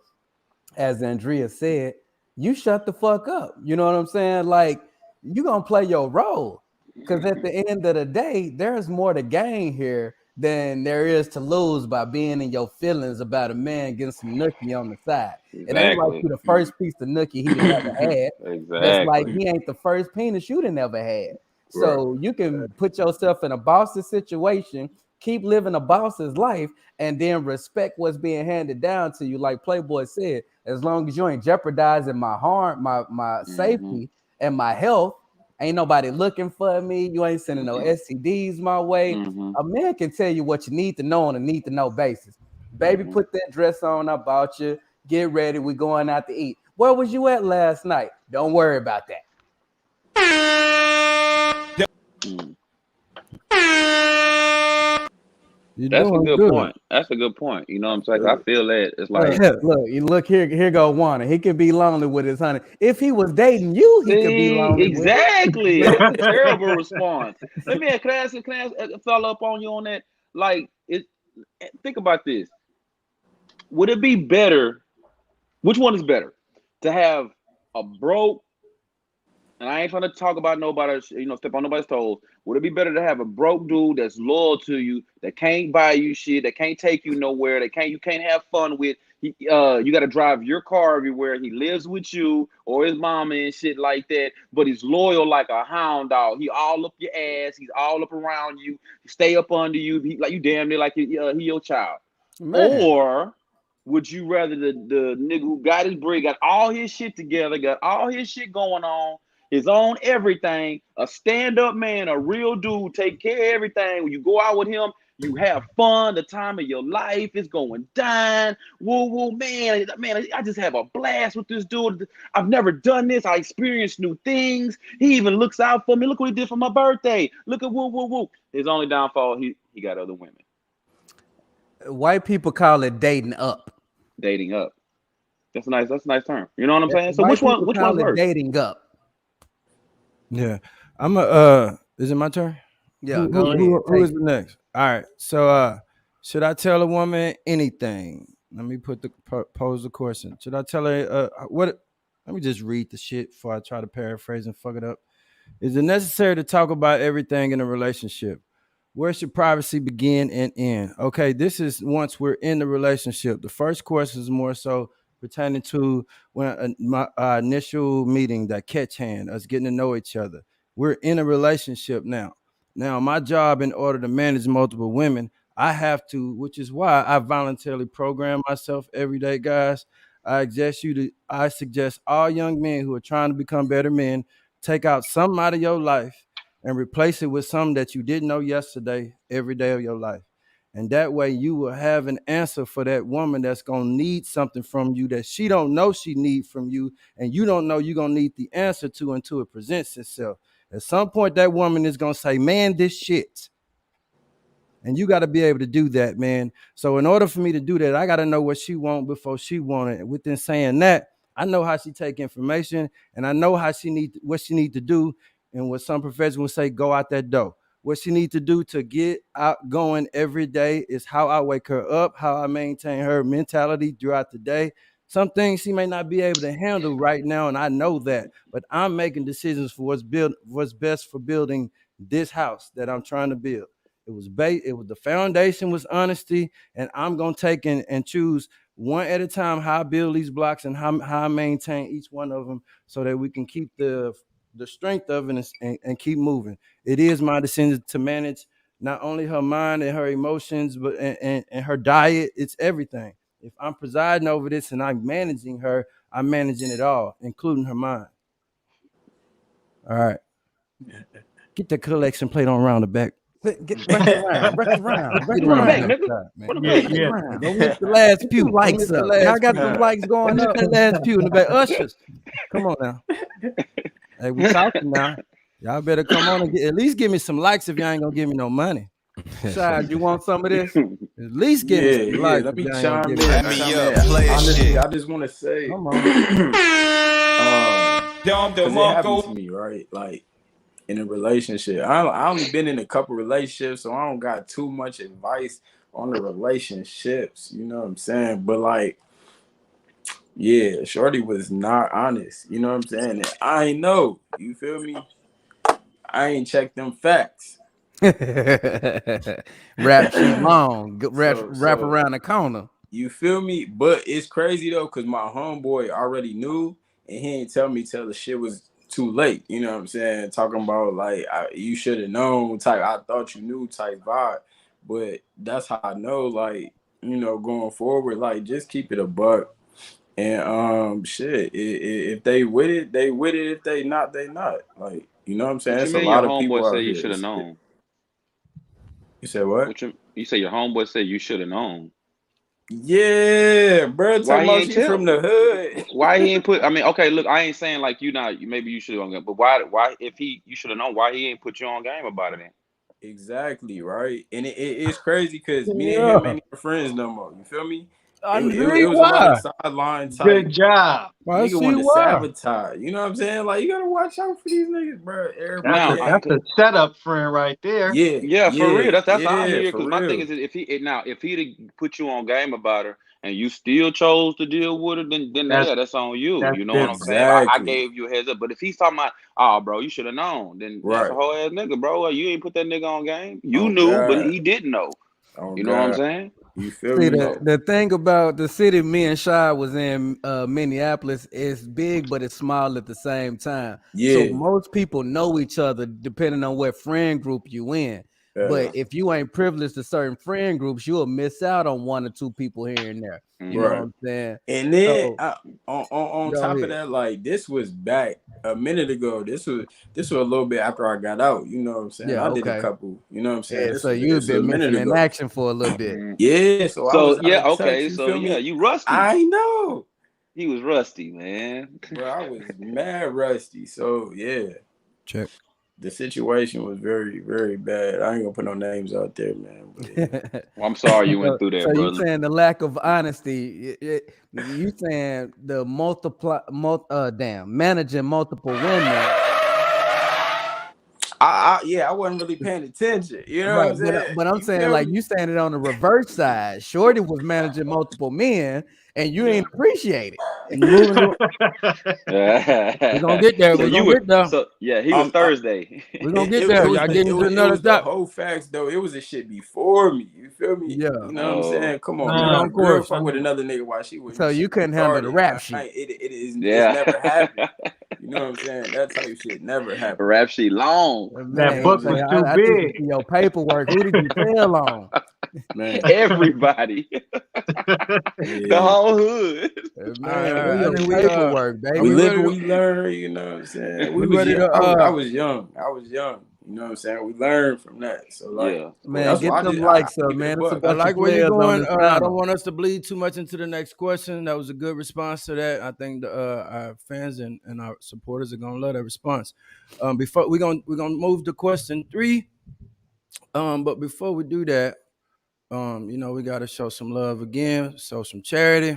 as Andrea said, you shut the fuck up. You know what I'm saying? Like, you gonna play your role, because at the end of the day, there's more to gain here than there is to lose by being in your feelings about a man getting some nookie on the side. It ain't like you the first piece of nookie he done ever had. Just like he ain't the first penis you done ever had. So you can put yourself in a boss's situation, keep living a boss's life, and then respect what's being handed down to you. Like Playboy said, as long as you ain't jeopardizing my harm, my safety and my health, ain't nobody looking for me. You ain't sending no STDs my way. A man can tell you what you need to know on a need to know basis. Baby, put that dress on I bought you. Get ready. We going out to eat. Where was you at last night? Don't worry about that. That's a good point. That's a good point. You know what I'm saying? I feel that it's like, look here go Warner. He could be lonely with his honey. If he was dating you, he could be lonely. Exactly. That's a terrible response. Can I follow up on you on that? Like, think about this. Would it be better? Which one is better? To have a broke, and I ain't trying to talk about nobody, step on nobody's toes. Would it be better to have a broke dude that's loyal to you, that can't buy you shit, that can't take you nowhere, you can't have fun with? You got to drive your car everywhere. He lives with you or his mama and shit like that, but he's loyal like a hound dog. He all up your ass. He's all up around you. He stay up under you. Like you damn near like he your child. Man. Or would you rather the nigga who got his bread, got all his shit together, got all his shit going on, his own everything, a stand-up man, a real dude, take care of everything. When you go out with him, you have fun, the time of your life is going down. Woo, man, I just have a blast with this dude. I've never done this. I experienced new things. He even looks out for me. Look what he did for my birthday. Look at woo. His only downfall, he got other women. White people call it dating up. Dating up. That's a nice term. You know what I'm saying? So which one's worse? Dating up. Yeah. Is it my turn? Yeah, go ahead. Who is the next? All right. So should I tell a woman anything? Let me pose the question. Should I tell her what? Let me just read the shit before I try to paraphrase and fuck it up. Is it necessary to talk about everything in a relationship? Where should privacy begin and end? Okay, this is once we're in the relationship. The first question is more so pertaining to when my initial meeting, that catch hand, us getting to know each other. We're in a relationship now. Now, my job, in order to manage multiple women, I have to, which is why I voluntarily program myself every day, guys. I suggest all young men who are trying to become better men, take out something out of your life and replace it with something that you didn't know yesterday every day of your life. And that way you will have an answer for that woman that's going to need something from you that she don't know she need from you, and you don't know you're going to need the answer to until it presents itself. At some point, that woman is going to say, man, this shit. And you got to be able to do that, man. So in order for me to do that, I got to know what she want before she want it. And within saying that, I know how she take information, and I know how what she need to do. And what some professors will say, go out that door. What she need to do to get out going every day is how I wake her up, how I maintain her mentality throughout the day. Some things she may not be able to handle right now, and I know that. But I'm making decisions for what's best for building this house that I'm trying to build. It was the foundation was honesty, and I'm gonna take and choose one at a time how I build these blocks and how I maintain each one of them so that we can keep the strength of it and keep moving. It is my decision to manage not only her mind and her emotions, but and her diet. It's everything. If I'm presiding over this and I'm managing her, I'm managing it all, including her mind. All right. Get the collection plate on around the back. Wreck it around. Put it back, nigga. Put it back. Yeah. Don't miss the last pew. Likes up. I got the likes going up. The last pew in the back. Ushers, come on now. Hey, we talking now. Y'all better come on and at least give me some likes if y'all ain't gonna give me no money. Shad, you want some of this? At least give me some likes. Let me chime in. Honestly, I just want to say, come on. It happened to me, right? Like in a relationship. I only been in a couple relationships, so I don't got too much advice on the relationships. You know what I'm saying? But like, yeah, shorty was not honest. You know what I'm saying? And I ain't know. You feel me? I ain't checked them facts. Rap sheet long, wrap around the corner. You feel me? But it's crazy though, cause my homeboy already knew, and he ain't tell me till the shit was too late. You know what I'm saying? Talking about like you should have known type. I thought you knew type vibe. But that's how I know, like, you know, going forward, like just keep it a buck. And shit, if they with it, they with it. If they not, they not. Like, you know what I'm saying? What you mean your homeboy said you should have known? You said what? You say your homeboy said you should have known. Yeah, bro. Talking about you from the hood. Why he ain't put? I mean, okay, look, I ain't saying like you not. Maybe you should have on game, but why? If you should have known, why he ain't put you on game about it then? Exactly, right. And it's crazy because me and him ain't friends no more. You feel me? It was a lot of sideline type. Good job. Nigga want to sabotage. You know what I'm saying? Like, you gotta watch out for these niggas, bro. That's a setup friend right there. Yeah, for real. That's how I hear. Because my thing is, if he'd put you on game about her and you still chose to deal with her, then that's on you. You know what I'm saying? I gave you a heads up. But if he's talking about, oh, bro, you should have known, then that's a whole ass nigga, bro. You ain't put that nigga on game. You knew, but he didn't know. You know what I'm saying? You feel me? See, the thing about the city me and Shy was in, Minneapolis, is big, but it's small at the same time. Yeah. So most people know each other depending on what friend group you in. But if you ain't privileged to certain friend groups, you'll miss out on one or two people here and there. You know what I'm saying? And then on top of that, like this was back a minute ago. This was a little bit after I got out. You know what I'm saying? I did a couple. You know what I'm saying? Yeah, so you've been missing in action for a little bit. Yeah. So you rusty. I know. He was rusty, man. Bro, I was mad rusty. So yeah. Check. The situation was very, very bad. I ain't gonna put no names out there, man. But, well, I'm sorry you went through that, so brother. You saying the lack of honesty? You saying the managing multiple women? I wasn't really paying attention. You know what I'm saying? But I'm saying like you saying it on the reverse side. Shorty was managing multiple men, and you ain't appreciate it. We're gonna get there. We're gonna get there. So yeah, he was Thursday. We're gonna get there. Y'all getting to another the whole facts though. It was a shit before me. You feel me? Yeah. You know what I'm saying? Come on, man. Of course. Fuck with another nigga while she was. So you couldn't handle the rap sheet. It's never happened. You know what I'm saying? That type of shit never happened. Rap sheet long. That book was too big. Your paperwork. Who did you tell on? Man. Everybody. The whole hood. Man, paperwork, baby. We live and we learn, you know what I'm saying? I was young. You You know what I'm saying? We learn from that. So like, man, that's get why them I likes up, keep it a man. It's buck. a I bunch of like where you're players on going. this I don't panel. want us to bleed too much into the next question. That was a good response to that. I think our fans and our supporters are gonna love that response. Before we're gonna move to question 3. But before we do that, you know, we gotta show some love again, show some charity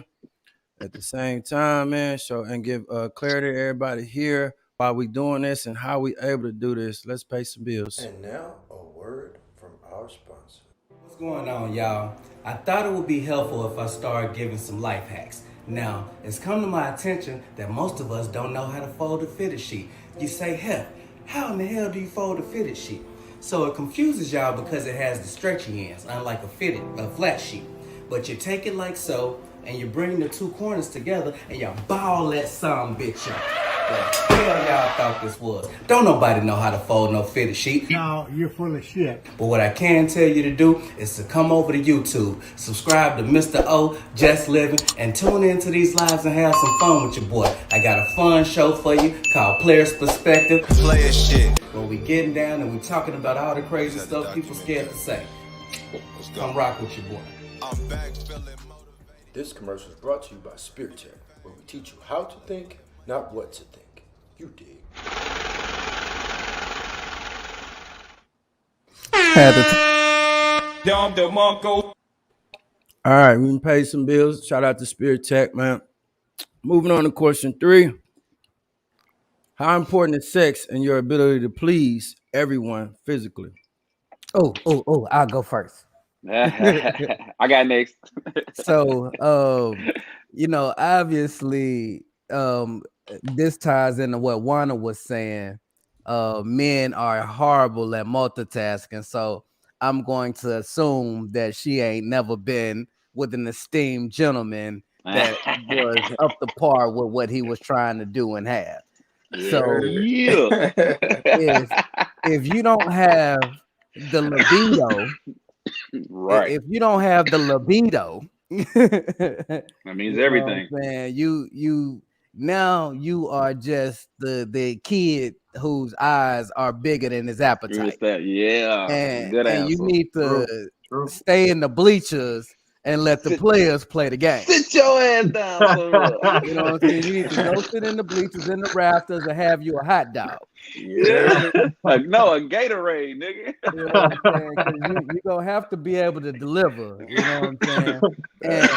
at the same time, man. Show and give clarity to everybody here why we doing this and how we able to do this. Let's pay some bills. And now, a word from our sponsor. What's going on, y'all? I thought it would be helpful if I started giving some life hacks. Now, it's come to my attention that most of us don't know how to fold a fitted sheet. You say, "Hell, how in the hell do you fold a fitted sheet?" So it confuses y'all because it has the stretchy ends, unlike a flat sheet. But you take it like so, and you bring the two corners together, and you ball that some bitch up. The hell y'all thought this was? Don't nobody know how to fold no fitted sheet. No, you're full of shit. But what I can tell you to do is to come over to YouTube, subscribe to Mr.O, Just Living, and tune into these lives and have some fun with your boy. I got a fun show for you called Player's Perspective. Player shit. Where we getting down and we talking about all the crazy stuff people scared to say. Come rock with your boy. I'm back feeling motivated. This commercial is brought to you by Spirit Tech, where we teach you how to think, not what to think. You dig. Dom DeMarco. All right, we can pay some bills. Shout out to Spirit Tech, man. Moving on to question 3. How important is sex and your ability to please everyone physically? Oh, I'll go first. I got next. So, you know, obviously, this ties into what Warner was saying. Men are horrible at multitasking, so I'm going to assume that she ain't never been with an esteemed gentleman that was up to par with what he was trying to do and have. So if you don't have the libido, right? If you don't have the libido, that means everything. Man, you now you are just the kid whose eyes are bigger than his appetite. Yeah, and you need to stay in the bleachers and let the players play the game. Sit your ass down. You know what I'm saying? You need to go sit in the bleachers in the rafters and have you a hot dog. Yeah. No, a Gatorade, nigga. You know what I'm saying? 'Cause you're gonna have to be able to deliver. You know what I'm saying? And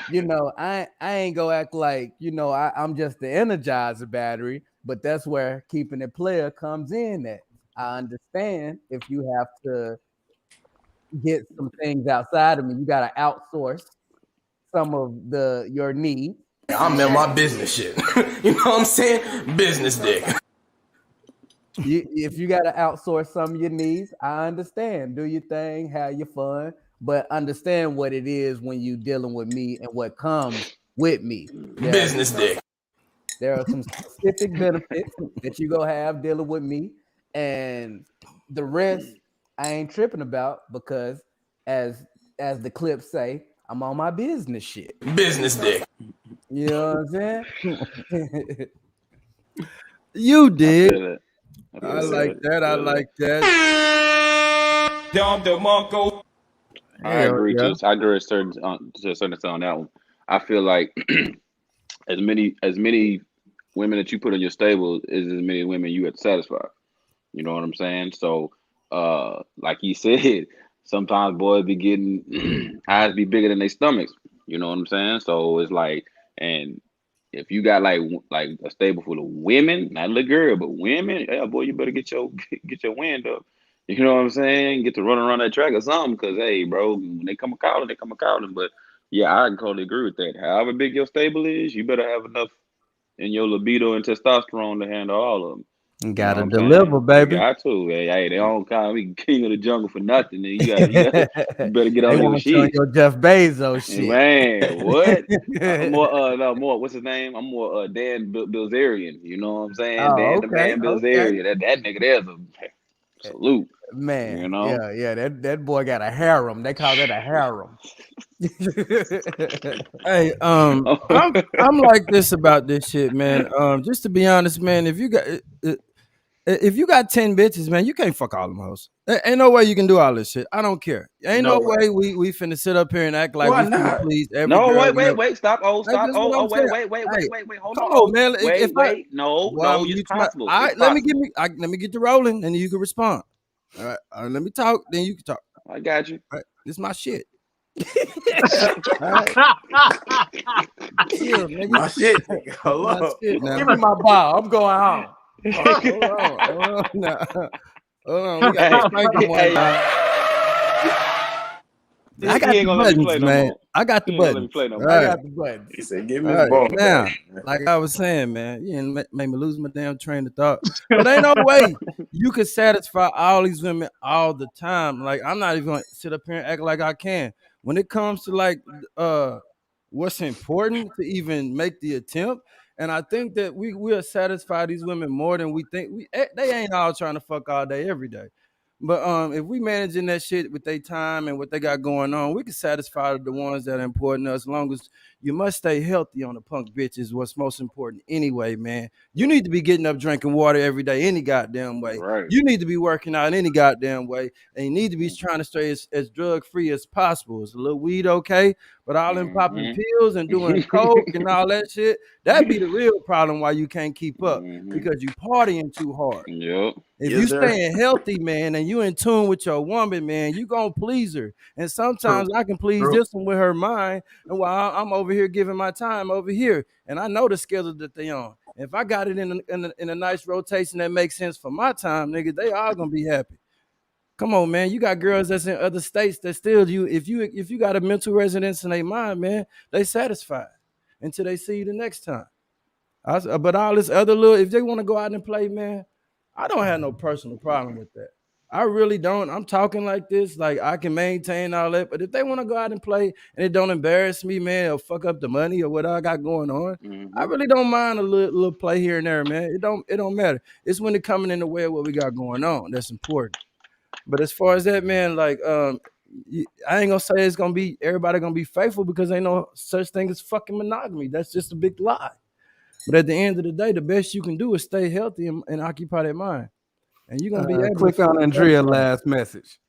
you know, I ain't gonna act like, you know, I'm just the energizer battery, but that's where keeping it player comes in at. I understand if you have to get some things outside of me, you gotta outsource some of your needs. I'm in my business shit. You know what I'm saying? Business dick. If you gotta outsource some of your needs, I understand. Do your thing, have your fun, but understand what it is when you dealing with me and what comes with me. Business dick. There are some specific benefits that you gonna have dealing with me, and the rest I ain't tripping about because as the clips say, I'm on my business shit. Business dick. You know what I'm saying? You did. I like that. I like that. Dom DeMarco. I agree. I agree to a certain extent on that one. I feel like as many women that you put in your stable is as many women you have to satisfy. You know what I'm saying? So, like he said, sometimes boys be getting eyes be bigger than their stomachs. You know what I'm saying? So it's like, and if you got like a stable full of women, not little girl, but women, yeah, boy, you better get your wind up. You know what I'm saying? Get to run around that track or something, because hey, bro, when they come a calling, they come a calling. But yeah, I can totally agree with that. However big your stable is, you better have enough in your libido and testosterone to handle all of them. You gotta deliver, baby. You got to. Hey, they don't call me king of the jungle for nothing. You better get on your shit. Your Jeff Bezos shit. Man, what? More. What's his name? I'm more Dan Bilzerian. You know what I'm saying? Oh, Dan the man Bilzerian. That nigga there's a salute. Man, you know? Yeah. That boy got a harem. They call that a harem. Hey, I'm like this about this shit, man. Just to be honest, man, if you got If you got 10 bitches, man, you can't fuck all them hoes. Ain't no way you can do all this shit. I don't care. Ain't no way we finna sit up here and act like Why we finna not? please every No, girl. wait. Stop. Oh, That's stop. just what Oh, I'm saying. wait. Hold Come on. on, man. Wait. No, it's possible. All right, It's possible. let me get to rolling, and then you can respond. All right, let me talk, then you can talk. I got you. All right, this is my shit. My shit, nigga. Hold on. Give me my ball. I'm going home. Hold on. Nah. Hold on. We got to spank him one time. I got the buttons, man. I got the buttons. I got the buttons. He said, "Give me the ball." Now, like I was saying, man, you didn't make me lose my damn train of thought. But ain't no way you could satisfy all these women all the time. Like, I'm not even going to sit up here and act like I can. When it comes to like what's important to even make the attempt, and I think that we'll satisfy these women more than we think. They ain't all trying to fuck all day every day. But if we managing that shit with their time and what they got going on, we can satisfy the ones that are important to us. As long as you must stay healthy on the punk bitch is what's most important anyway, man. You need to be getting up drinking water every day any goddamn way. Right. You need to be working out any goddamn way. And you need to be trying to stay as drug-free as possible. Is a little weed okay? But all them popping pills and doing coke and all that shit, that be the real problem why you can't keep up. Because you partying too hard. Yep. If you staying healthy, man, and you in tune with your woman, man, you gonna please her. And sometimes I can please this one with her mind, and while I'm over here giving my time over here, and I know the schedule that they on. If I got it in a nice rotation that makes sense for my time, nigga, they all gonna be happy. Come on, man. You got girls that's in other states that still if you got a mental residence in their mind, man, they satisfied until they see you the next time. But all this other little, if they want to go out and play, man, I don't have no personal problem with that. I really don't. I'm talking like this, like I can maintain all that. But if they want to go out and play and it don't embarrass me, man, or fuck up the money or what I got going on, I really don't mind a little play here and there, man. It don't matter. It's when it coming in the way of what we got going on that's important. But as far as that, man, like I ain't gonna say it's gonna be everybody gonna be faithful because ain't no such thing as fucking monogamy. That's just a big lie. But at the end of the day, the best you can do is stay healthy and occupy that mind. And you're gonna be able click to on Andrea's last message.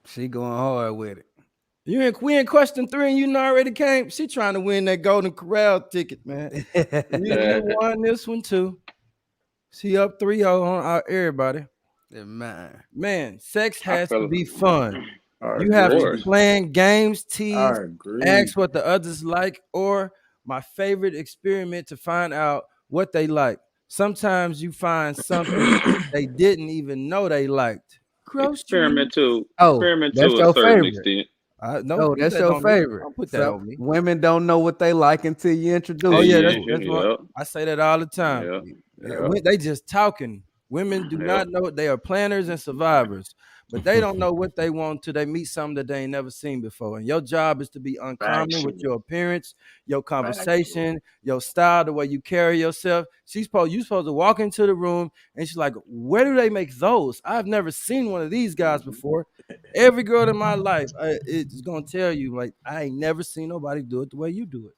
She going hard with it. We in question 3 and you already came. She trying to win that Golden Corral ticket, man. You won this one too. She up 3-0 on everybody. Man, sex has to be fun. You have to be playing games, tease, ask what the others like, or my favorite experiment to find out what they like. Sometimes you find something they didn't even know they liked. Experiment to that's a your certain favorite. extent. No, that's your favorite. Don't put that on me. Women don't know what they like until you introduce. Oh yeah, that's what I say that all the time. Yep. They just talking. Women do not know. They are planners and survivors, but they don't know what they want till they meet something that they ain't never seen before. And your job is to be uncommon with your appearance, your conversation, your style, the way you carry yourself. You supposed to walk into the room and she's like, where do they make those? I've never seen one of these guys before. Every girl in my life is gonna tell you, like, I ain't never seen nobody do it the way you do it.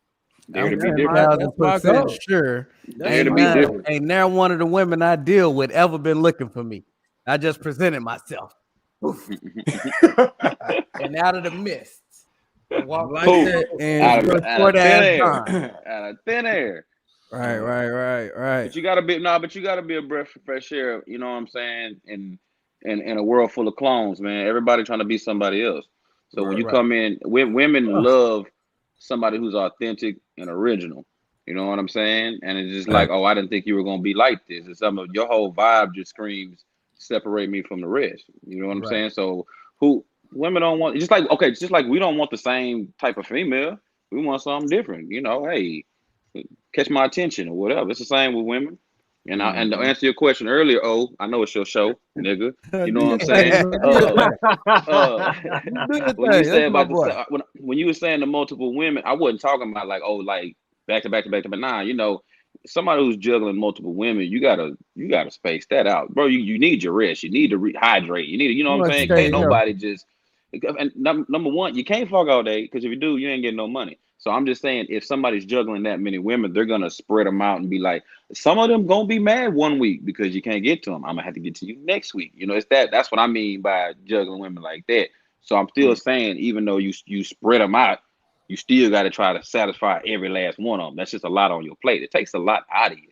Dare to be different. 1,000% sure. Ain't now one of the women I deal with ever been looking for me. I just presented myself. And out of the mist. Walk like that and out of thin air. Right. But you gotta be a breath of fresh air, you know what I'm saying? In a world full of clones, man. Everybody trying to be somebody else. So when you come in, women love somebody who's authentic and original. You know what I'm saying? And it's just like, oh, I didn't think you were gonna be like this. And some of your whole vibe just screams, separate me from the rest. You know what I'm saying? So women don't want, just like we don't want the same type of female. We want something different. You know, hey, catch my attention or whatever. It's the same with women. And and to answer your question earlier, I know it's your show, nigga. You know what I'm saying? When you were saying the multiple women, I wasn't talking about like back to back. Nah, you know, somebody who's juggling multiple women, you gotta space that out, bro. You need your rest. You need to rehydrate. You need, you know what I'm saying? Can't nobody just. And number one, you can't fuck all day because if you do, you ain't getting no money. So I'm just saying, if somebody's juggling that many women, they're gonna spread them out and be like, some of them gonna be mad one week because you can't get to them. I'm gonna have to get to you next week. You know, it's that's what I mean by juggling women like that. So I'm still saying, even though you spread them out, you still got to try to satisfy every last one of them. That's just a lot on your plate. It takes a lot out of you.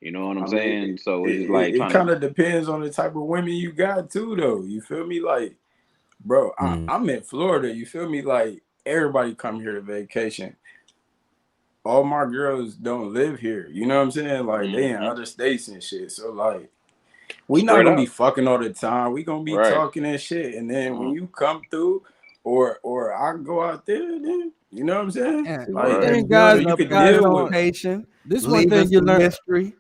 You know what I'm saying? So it's like it kind of depends on the type of women you got too, though. You feel me? Like, bro, I'm in Florida. You feel me? Like, everybody come here to vacation. All my girls don't live here. You know what I'm saying? Like, they in other states and shit. So, like, we not gonna be fucking all the time. We gonna be talking and shit. And then when you come through, or I go out there, then you know what I'm saying? And, Like, and building you up could deal with patient. This one leaving thing you some learn. mystery.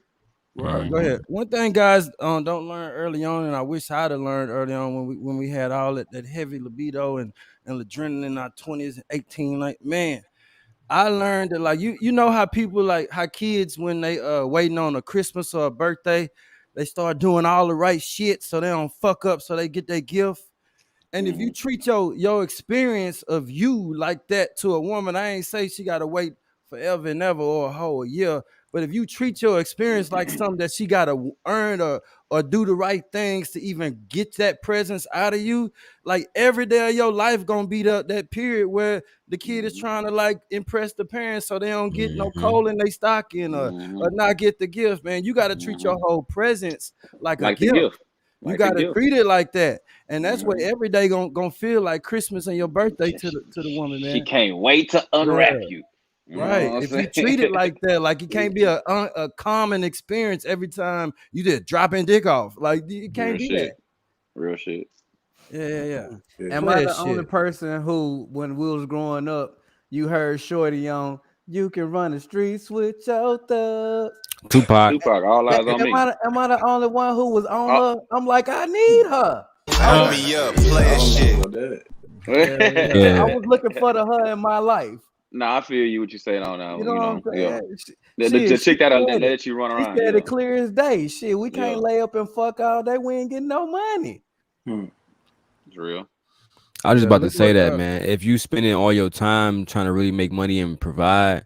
Right. Go ahead. One thing guys don't learn early on, and I wish I'd have learned early on when we had all that heavy libido and adrenaline in our 20s and 18. Like, man, I learned that, like, you know how people, like, how kids, when they waiting on a Christmas or a birthday, they start doing all the right shit so they don't fuck up, so they get their gift. And if you treat your experience of you like that to a woman, I ain't say she gotta wait forever and ever or a whole year. But if you treat your experience like something that she gotta earn or do the right things to even get that presence out of you, like, every day of your life gonna be that period where the kid is trying to, like, impress the parents so they don't get no coal in their stocking or not get the gift. Man, you gotta treat your whole presence like a like the gift. gift. You Like the gotta gift. treat it like that, and that's what every day gonna feel like Christmas and your birthday to the woman, man. She can't wait to unwrap you. Right. If you treat it like that, like, it can't be a common experience every time you just dropping dick off. Like, you can't be that. Real shit. Yeah. Am I the only person who, when we was growing up, you heard Shorty on "You Can Run the Streets with Your Thug"? Tupac, all eyes on me. Am I the only one who was on her? I'm like, I need her. Hold me up, play shit. I was looking for her in my life. Nah, I feel you what you saying on that. You know what I'm saying? The chick that'll let you run She around. said it clear as day. Shit, we can't lay up and fuck all day. We ain't getting no money. It's real. I was just about to say that, man. If you spending all your time trying to really make money and provide,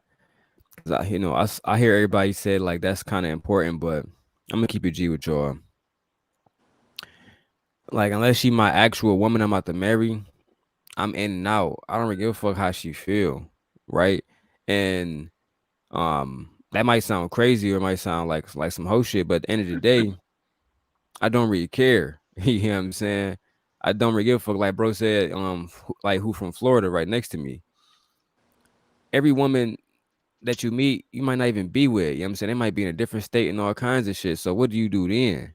because I hear everybody say, like, that's kind of important, but I'm gonna keep it G with y'all. Like, unless she my actual woman I'm about to marry, I'm in and out. I don't really give a fuck how she feel, right? And that might sound crazy or it might sound like some hoe shit, but at the end of the day, I don't really care. You know what I'm saying? I don't really give a fuck. Like bro said, like, who from Florida right next to me. Every woman that you meet, you might not even be with. You know what I'm saying? They might be in a different state and all kinds of shit. So what do you do then?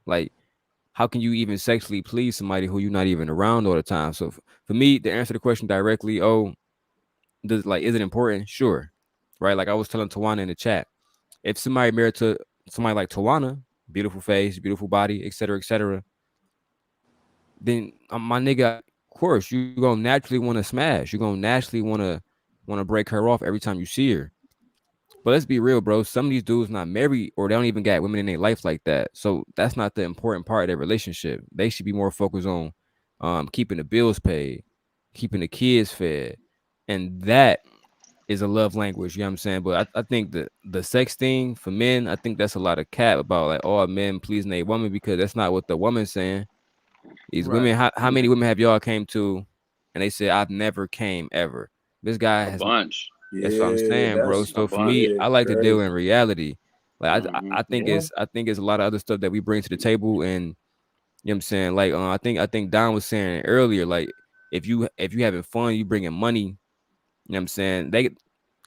Like, how can you even sexually please somebody who you're not even around all the time? So for me, to answer the question directly, is it important? Sure. Right? Like I was telling Tawana in the chat, if somebody married to somebody like Tawana, beautiful face, beautiful body, etc., then my nigga, of course, you're gonna naturally want to smash. You're gonna naturally want to break her off every time you see her. But let's be real, bro. Some of these dudes not married or they don't even got women in their life like that. So that's not the important part of their relationship. They should be more focused on keeping the bills paid, keeping the kids fed. And that is a love language, you know what I'm saying? But I think the sex thing for men, I think that's a lot of cap about, like, all men pleasing a woman, because that's not what the woman's saying. These women, how many women have y'all came to and they said, I've never came ever? This guy has a bunch. That's what I'm saying, bro. So for me, I like to deal in reality. Like I think it's a lot of other stuff that we bring to the table, and you know what I'm saying. Like I think Don was saying earlier, like if you having fun, you bringing money. You know what I'm saying?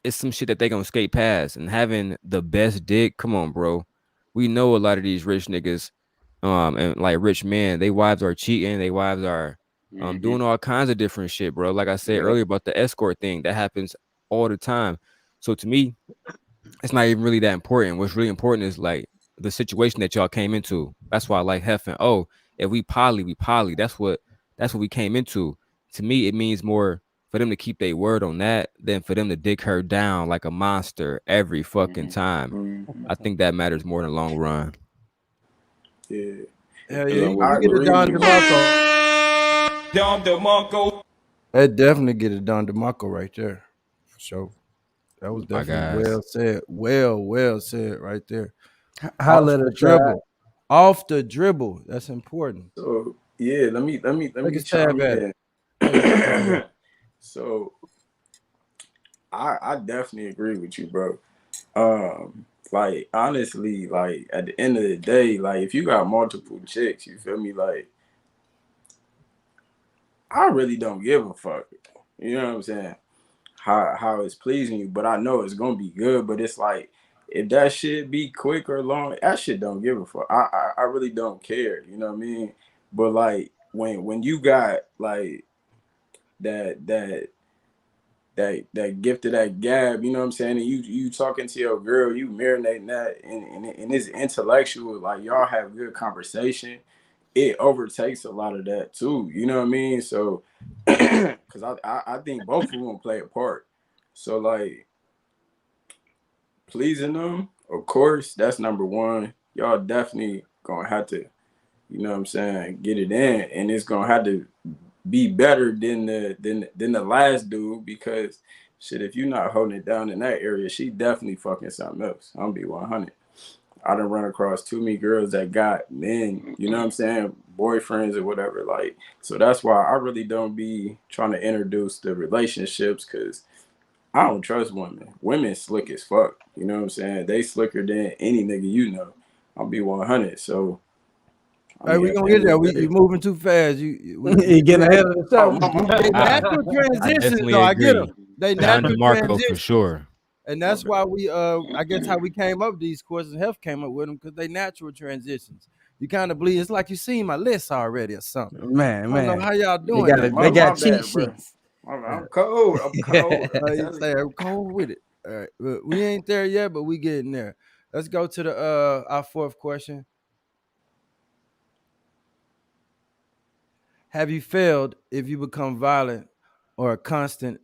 It's some shit that they gonna skate past, and having the best dick. Come on, bro. We know a lot of these rich niggas, and like rich men, they wives are cheating. They wives are doing all kinds of different shit, bro. Like I said earlier about the escort thing, that happens all the time. So to me, it's not even really that important. What's really important is, like, the situation that y'all came into. That's why I like Hef and O. If we poly, we poly. That's what we came into. To me, it means more for them to keep their word on that than for them to dick her down like a monster every fucking time. I think that matters more in the long run. Yeah. Hell yeah, you get it Don DeMarco. Don DeMarco. That definitely get it Don DeMarco right there. For sure. That was My definitely guys. well said. Well said right there. Holla at Off the a tribe. dribble. Off the dribble. That's important. So yeah, let me Take a chime stab at it. in. So I definitely agree with you, bro. Like honestly, like at the end of the day, like if you got multiple chicks, you feel me? Like I really don't give a fuck. You know what I'm saying? How it's pleasing you, but I know it's gonna be good. But it's like if that shit be quick or long, that shit don't give a fuck. I really don't care. You know what I mean? But like when you got like that gift of that gab, you know what I'm saying? And you talking to your girl, you marinating that, and it's intellectual. Like y'all have good conversation. It overtakes a lot of that too. You know what I mean? So, because I think both of them play a part. So like pleasing them, of course, that's number one. Y'all definitely gonna have to, you know what I'm saying, get it in, and it's gonna have to be better than the last dude because shit, if you're not holding it down in that area, she definitely fucking something else. I'm be 100. I done run across too many girls that got men, you know what I'm saying, boyfriends or whatever. Like, so that's why I really don't be trying to introduce the relationships because I don't trust women. Women slick as fuck. You know what I'm saying? They slicker than any nigga you know. I'll be 100. So I Hey, mean, we at gonna the get end there. of the You day, moving too fast. You getting ahead of the show. They I natural transitions, definitely though. I get them. agree. They Don natural DeMarco for transitions, sure. and that's why we I guess how we came up with these questions. Health came up with them because they natural transitions. You kind of believe it's like you seen my list already or something. I don't know how y'all doing that. They my got cheat bad, bro. sheets. I'm cold. I'm cold. I'm You telling say you. I'm cold with it. All right, but we ain't there yet, but we getting there. Let's go to the our fourth question. Have you failed if you become violent or a constant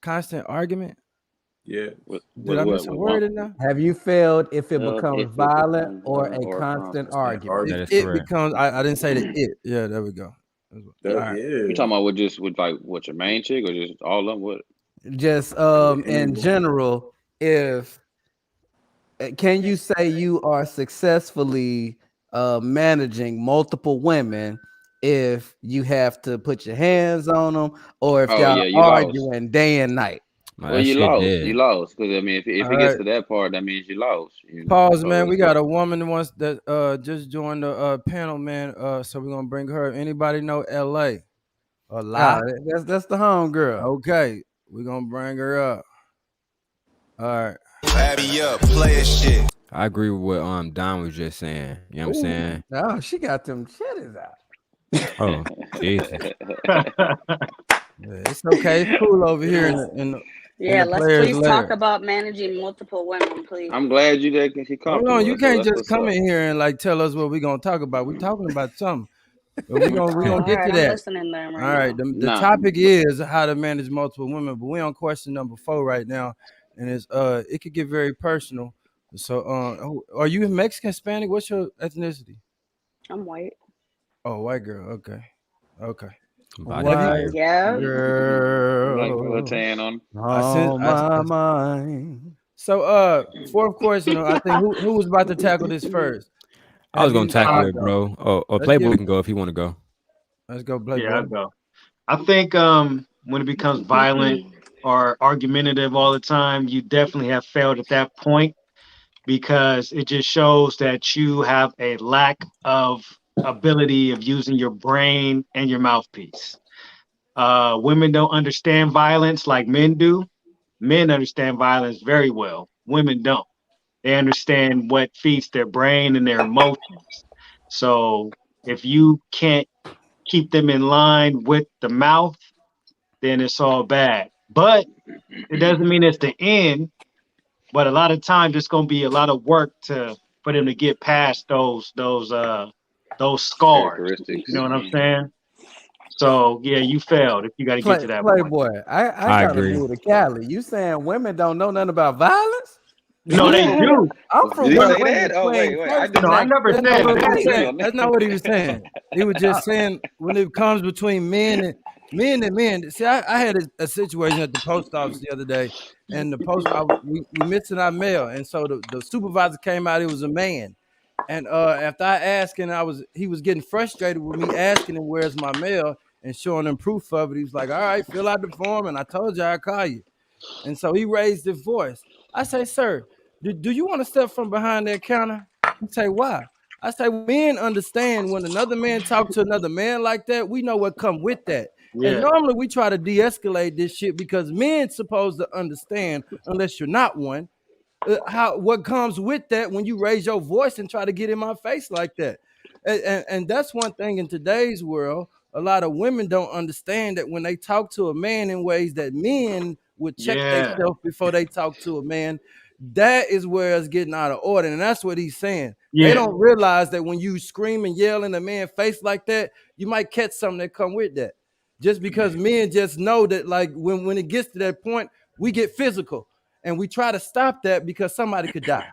constant argument? Yeah. Did I miss a word in there? Have you failed if it If becomes it violent becomes or violent a or constant constant. argument? If That is it correct. becomes, I didn't say the it. Yeah, there we go. All right. You talking about with like what your main chick or just all of them? What? Just in general, if can you say you are successfully managing multiple women if you have to put your hands on them or if Oh y'all yeah, you lost. arguing day and night? Man, Well, that you shit lost. You dead. lost because I mean, if All it gets right. to that part, that means you lost. You know. Pause, So man. We it's got what. a woman that wants that just joined the panel, man. So we're gonna bring her. Anybody know LA? A Ah, lot. that's the home girl. Okay, we're gonna bring her up. All right. Abby up, player shit. I agree with what Don was just saying. You know what I'm saying? Oh, she got them chitties out. Oh, Jesus. Yeah, it's okay. It's cool over here in Yeah, the let's players' please talk lair. about managing multiple women, please. I'm glad you there because she Hold on, comfortable. you So can't that's just what's come up. in here and like tell us what we're gonna talk about. We're talking about something, but we're Oh, gonna all get right, to I'm that. listening then All right right, now. the Nah, topic is how to manage multiple women, but we're on question number 4 right now, and it's it could get very personal. So, are you Mexican, Hispanic? What's your ethnicity? I'm white. Oh, white girl. Okay, okay. Body Have you? White fire. Yeah. like a little girl tan on. I sent. on my mind. So, fourth question. I think who was about to tackle this first? I was Have gonna you? tackle I'll it, go. bro. Or Let's Playboy give. can go if he want to go. Let's go, Yeah, Playboy. I'll go. I think when it becomes violent or argumentative all the time, you definitely have failed at that point because it just shows that you have a lack of ability of using your brain and your mouthpiece. Women don't understand violence like men do. Men understand violence very well. Women don't. They understand what feeds their brain and their emotions. So if you can't keep them in line with the mouth, then it's all bad. But it doesn't mean it's the end. But a lot of times it's gonna be a lot of work for them to get past those scars. You Characteristics. know what I'm saying? So yeah, you failed if you got to get to that point. Playboy, I I gotta agree. move to Cali. You saying women don't know nothing about violence? No, they do. I'm Did from he where say women that? Oh clean wait, I first did and No, I not. they never That's clean not said what he that. was He was saying. later. on That's that. not what he was saying. He was just saying when it comes between men Men. See, I had a situation at the post office the other day, and we missing our mail, and so the supervisor came out. It was a man, and after I asked, and he was getting frustrated with me asking him where's my mail and showing him proof of it. He was like, "All right, fill out the form," and I told you I'd call you. And so he raised his voice. I say, "Sir, do you want to step from behind that counter?" He say, "Why?" I say, "Men understand when another man talk to another man like that, we know what come with that. And Yeah. normally we try to de-escalate this shit because men supposed to understand, unless you're not one, what comes with that when you raise your voice and try to get in my face like that." And that's one thing in today's world. A lot of women don't understand that when they talk to a man in ways that men would check Yeah. themselves before they talk to a man, that is where it's getting out of order. And that's what he's saying. They Yeah. don't realize that when you scream and yell in a man's face like that, you might catch something that come with that. Just because men just know that, like, when it gets to that point, we get physical. And we try to stop that because somebody could die.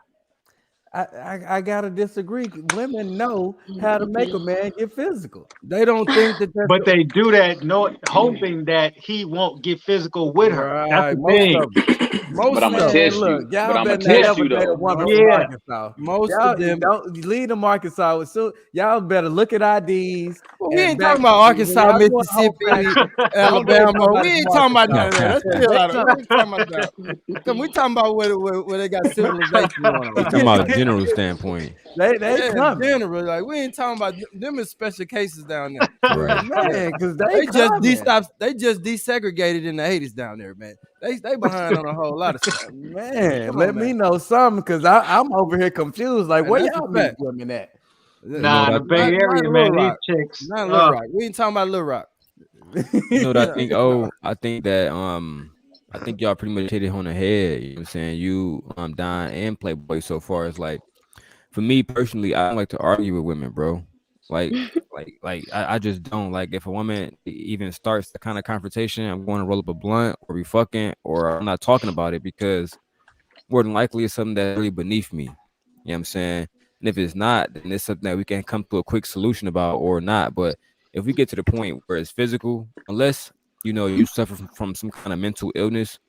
I gotta disagree. Women know how to make a man get physical. They don't think that that's But they do that hoping that he won't get physical with her. That's right. the Most thing. of them. Most But I'm gonna of them. test Look, you. y'all But I'm better gonna not test ever you date a though. woman from Yeah. Arkansas. Most Y'all of them. don't leave them Arkansas. So y'all better look at IDs Well, we and ain't back talking about when Arkansas, y'all go in the whole Mississippi, factory. Don't really talk Alabama. about We it from ain't talking about none Arkansas. of that. Let's Cause chill they out. come, We ain't talking about that. Come, we talking about where they got civilization going We on. talking about a general standpoint. they Yeah, in coming. general, like we ain't talking about them as special cases down there. Right. Man, because they They just coming. they just desegregated in the 80s down there, man. They behind on a whole lot of stuff. Man, Come let on, me man. know something because I'm over here confused. Like, And where that's a y'all meet fact. women at? You know Nah, in what the Bay Not Area, Little man, these Rock. chicks. Not Little Rock. We ain't talking about Little Rock. you know what I Yeah, think? no. I think that I think y'all pretty much hit it on the head. You know what I'm saying? You Don and Playboy so far as like for me personally, I don't like to argue with women, bro. Like I just don't like if a woman even starts the kind of confrontation, I'm going to roll up a blunt or be fucking or I'm not talking about it because more than likely it's something that's really beneath me. You know what I'm saying? And if it's not, then it's something that we can come to a quick solution about or not. But if we get to the point where it's physical, unless you suffer from some kind of mental illness,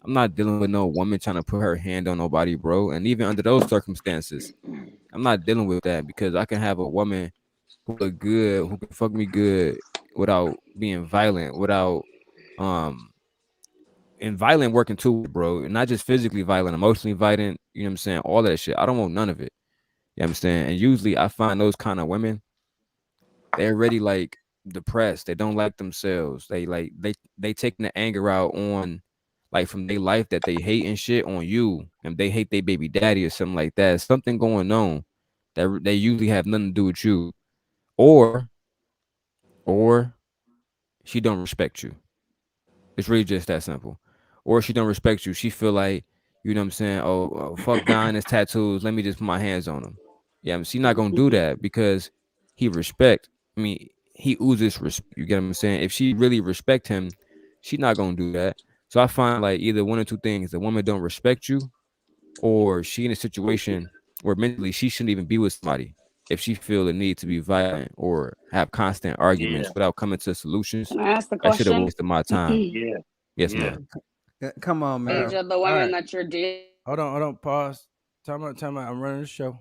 I'm not dealing with no woman trying to put her hand on nobody, bro. And even under those circumstances, I'm not dealing with that because I can have a woman who look good, who can fuck me good without being violent, without um and violent working too, bro. And not just physically violent, emotionally violent, you know what I'm saying? All that shit. I don't want none of it. You know what I'm saying? And usually I find those kind of women, they're already like depressed. They don't like themselves. They taking the anger out on like from their life that they hate and shit on you. And they hate their baby daddy or something like that. Something going on that they usually have nothing to do with you. Or she don't respect you. It's really just that simple. Or she don't respect you. She feel like, you know what I'm saying? Oh, fuck Don, his tattoos. Let me just put my hands on him. Yeah, she's not gonna do that because he respect. I mean, he oozes respect. You get what I'm saying? If she really respect him, she's not gonna do that. So I find like either one or two things: the woman don't respect you, or she in a situation where mentally she shouldn't even be with somebody if she feel the need to be violent or have constant arguments Yeah. without coming to solutions. Can I ask the That should have question? wasted my time. Yeah. Yes, Yeah. ma'am. Come on, Age man. of the All women right. that you're dating. Hold on. Pause. Time out. I'm running the show.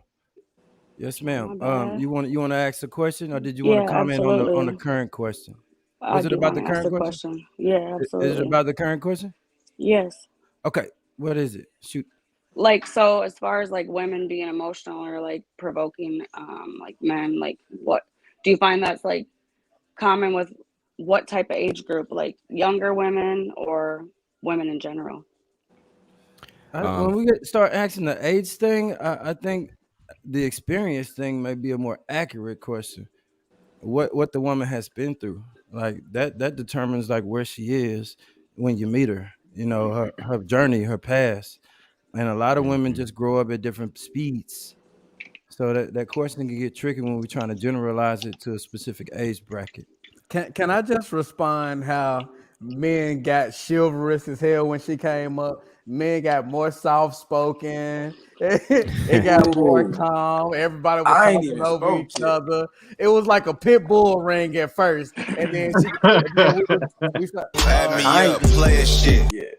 Yes, My ma'am. bad. You want to ask a question, or did you want to Yeah, comment on the absolutely. current question? I Was it do about want the to ask current the question? question. Yeah, Is it absolutely. about the current question? Yes. Okay. What is it? Shoot. Like, so as far as like women being emotional or like provoking like men, like what do you find that's like common with what type of age group? Like younger women or women in general? When we start asking the age thing, I think the experience thing may be a more accurate question. What the woman has been through, like that determines like where she is when you meet her. Her journey, her past, and a lot of women just grow up at different speeds. So that question can get tricky when we're trying to generalize it to a specific age bracket. Can I just respond how men got chivalrous as hell when she came up? Men got more soft spoken. It got more calm. Everybody was I ain't talking even over spoke each yet. other. It was like a pit bull ring at first, and then we I ain't even shit yet.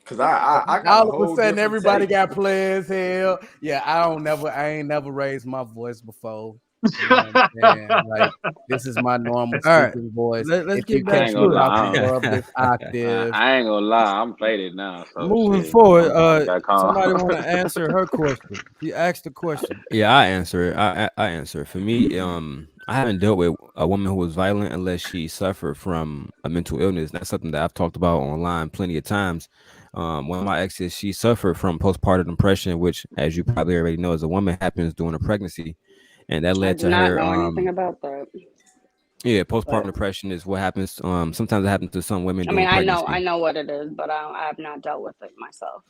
Cause I got a all of a whole sudden different everybody take. got play as hell. Yeah, I ain't never raised my voice before. You know what I'm saying? Like, this is my normal All right, speaking voice. let's If you get I back catch ain't me gonna to it. talking lie. above this octave, I ain't gonna lie. I'm faded now. So Moving shit. forward, I got somebody calm. want to answer her question. She asked the question. Yeah, I answer it. I answer it. For me, I haven't dealt with a woman who was violent unless she suffered from a mental illness. That's something that I've talked about online plenty of times. One of my exes, she suffered from postpartum depression, which, as you probably already know, as a woman happens during a pregnancy, and that I led do to not her. know anything about that. Yeah, postpartum But depression is what happens. Sometimes it happens to some women I mean, during I pregnancy. know what it is, but I have not dealt with it myself.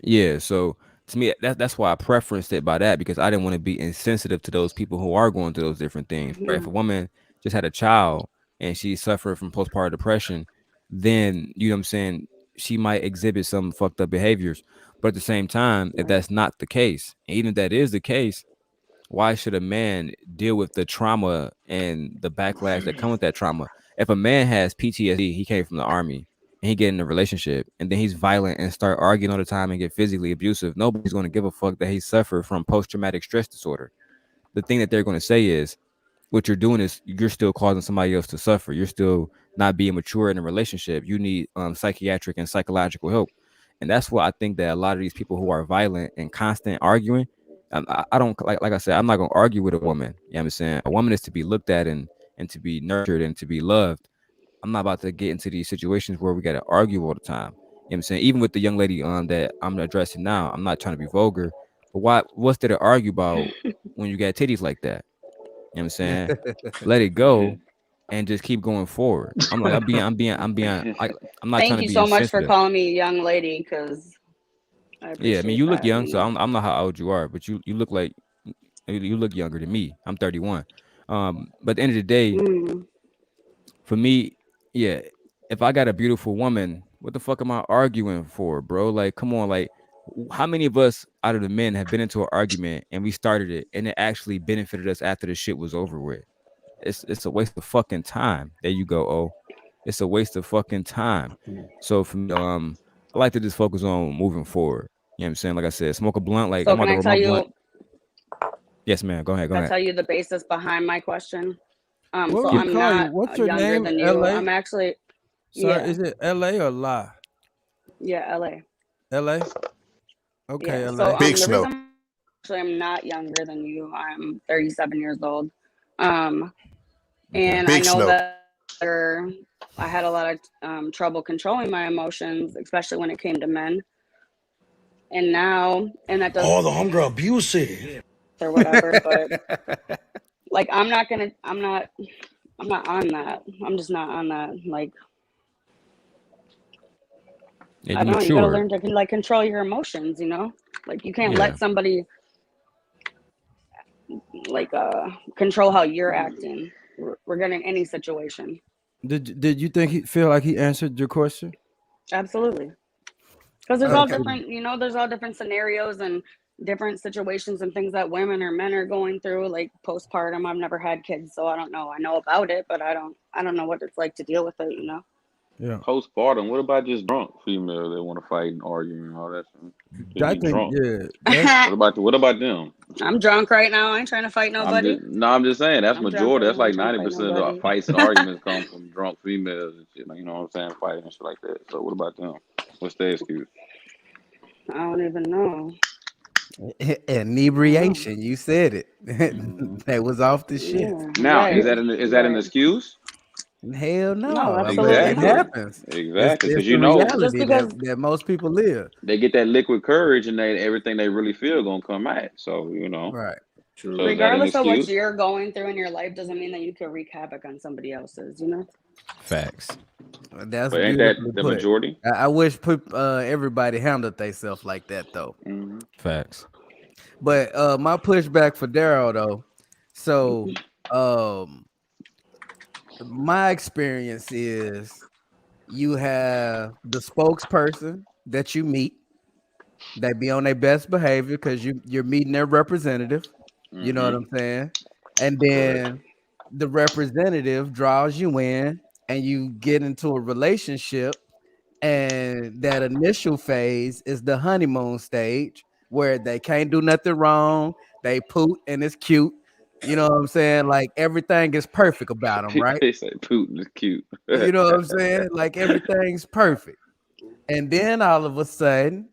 Yeah, so to me, that's why I preferenced it by that, because I didn't want to be insensitive to those people who are going through those different things. Right? If a Mhm. woman just had a child and she suffered from postpartum depression, then you know what I'm saying, she might exhibit some fucked up behaviors. But at the same time, if Right. that's not the case, and even if that is the case, why should a man deal with the trauma and the backlash that come with that trauma? If a man has PTSD, he came from the army, and he get in a relationship, and then he's violent and start arguing all the time and get physically abusive, nobody's going to give a fuck that he suffered from post-traumatic stress disorder. The thing that they're going to say is, what you're doing is you're still causing somebody else to suffer. You're still not being mature in a relationship. You need psychiatric and psychological help. And that's why I think that a lot of these people who are violent and constant arguing, I don't like I said, I'm not gonna argue with a woman. You know what I'm saying? A woman is to be looked at and to be nurtured and to be loved. I'm not about to get into these situations where we gotta argue all the time. You know what I'm saying? Even with the young lady that I'm addressing now, I'm not trying to be vulgar, but what's there to argue about when you got titties like that? You know what I'm saying? Let it go and just keep going forward. I'm not trying Thank to you be so much for insensitive. calling me a young lady, because I Yeah, I mean, appreciate you look that. young, You so know. I'm not how old you are, but you look like you look younger than me. I'm 31. But at the end of the day, Mm. for me, yeah, if I got a beautiful woman, what the fuck am I arguing for, bro? Like, come on, like, how many of us out of the men have been into an argument and we started it and it actually benefited us after the shit was over with? It's a waste of fucking time. There you go. Oh, it's a waste of fucking time. So for me, I like to just focus on moving forward. You know what I'm saying? Like I said, smoke a blunt. Like, So I'm about can to I roll tell my blunt. you? Yes, ma'am. Go ahead. Go Can I ahead. tell you the basis behind my question? What So we Yep. I'm call you? not What's your younger name? than you. L.A. I'm actually, Sorry, yeah, is it L.A. or La? yeah, LA. L.A. Okay, Yeah. So L.A. the reason actually I'm not younger than you. I'm 37 years old. Um, Okay. and I know that I had a lot of trouble controlling my emotions, especially when it came to men. And now, and that doesn't Oh, the homegirl abusive. or whatever, but like I'm not on that. I'm just not on that. Like, Yeah, I you don't know, you got to mature. learn to like control your emotions, you know? Like you can't Yeah. let somebody like control how you're acting regarding any situation. Did you think he feel like he answered your question? Absolutely. Because there's all Okay. different, there's all different scenarios and different situations and things that women or men are going through, like postpartum. I've never had kids, so I don't know. I know about it, but I don't know what it's like to deal with it, you know? Yeah. Postpartum. What about just drunk females that want to fight and argue and all that stuff? Just I be think drunk. that's What about them? I'm drunk right now. I ain't trying to fight nobody. I'm just saying that's I'm drunk majority. right That's now. I like ain't trying to fight 90% of the nobody. fights and arguments come from drunk females and shit. Like, you know what I'm saying, fighting and shit like that. So what about them? What's their excuse? I don't even know. inebriation. You said it. Mm-hmm. That was off the shit. Yeah, Now, right, is that an right. excuse? Hell No, no. But absolutely it Exactly, not. happens. exactly. It's Because the Just reality because, that most people live. they get that liquid courage and everything they really feel gonna come out. So Right. So True. is that an regardless of what excuse? you're going through in your life, doesn't mean that you can wreak havoc on somebody else's, you know? Facts. That's But ain't that beautifully the put. majority? I wish everybody handled themselves like that though. Mm-hmm. Facts. But my pushback for Daryl though. So my experience is you have the spokesperson that you meet. They be on their best behavior because you're meeting their representative. You know what I'm saying? And then the representative draws you in and you get into a relationship. And that initial phase is the honeymoon stage where they can't do nothing wrong. They poot and it's cute. You know what I'm saying? Like everything is perfect about them, right? They say Putin is cute. You know what I'm saying? Like everything's perfect. And then all of a sudden,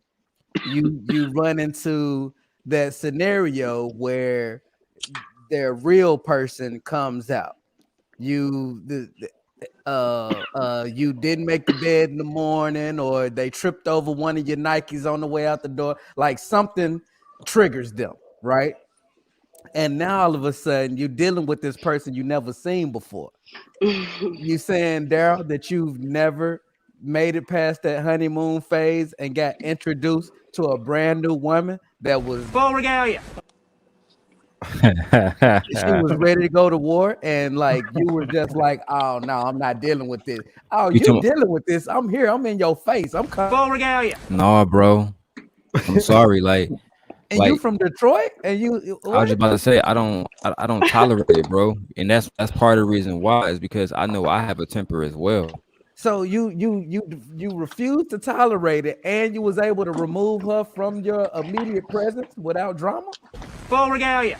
you run into that scenario where their real person comes out. You you didn't make the bed in the morning, or they tripped over one of your Nikes on the way out the door. Like something triggers them, right? And now all of a sudden you're dealing with this person you never seen before. You saying, Daryl, that you've never made it past that honeymoon phase and got introduced to a brand new woman that was Full regalia. she was ready to go to war, and like you were just like, oh no, I'm not dealing with this. Oh, You you talking- dealing with this? I'm here. I'm in your face. I'm coming. Full regalia. No, bro. I'm sorry. Like, And you from Detroit, and you. I was just about to say I don't tolerate it, bro. And that's part of the reason why is because I know I have a temper as well. So you refused to tolerate it, and you was able to remove her from your immediate presence without drama. Full regalia.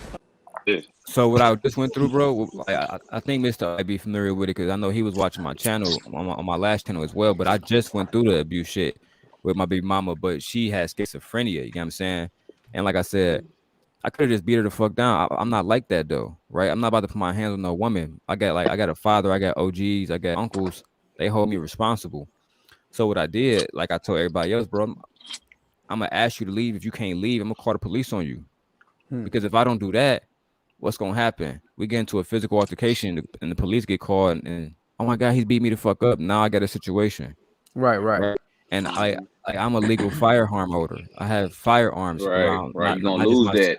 So what I just went through, bro, I think Mr. might be familiar with it because I know he was watching my channel on my last channel as well. But I just went through the abuse shit with my big mama, but she has schizophrenia. You get what I'm saying? And like I said, I could have just beat her the fuck down. I'm not like that though, right? I'm not about to put my hands on no woman. I got a father, I got OGs, I got uncles. They hold me responsible. So what I did, like I told everybody else, bro, I'm gonna ask you to leave. If you can't leave, I'm gonna call the police on you. Because if I don't do that, what's gonna happen? We get into a physical altercation and the police get called and oh my God, he's beat me the fuck up. Now I got a situation. Right. And I'm a legal firearm holder. I have firearms around. Right. You're gonna lose that.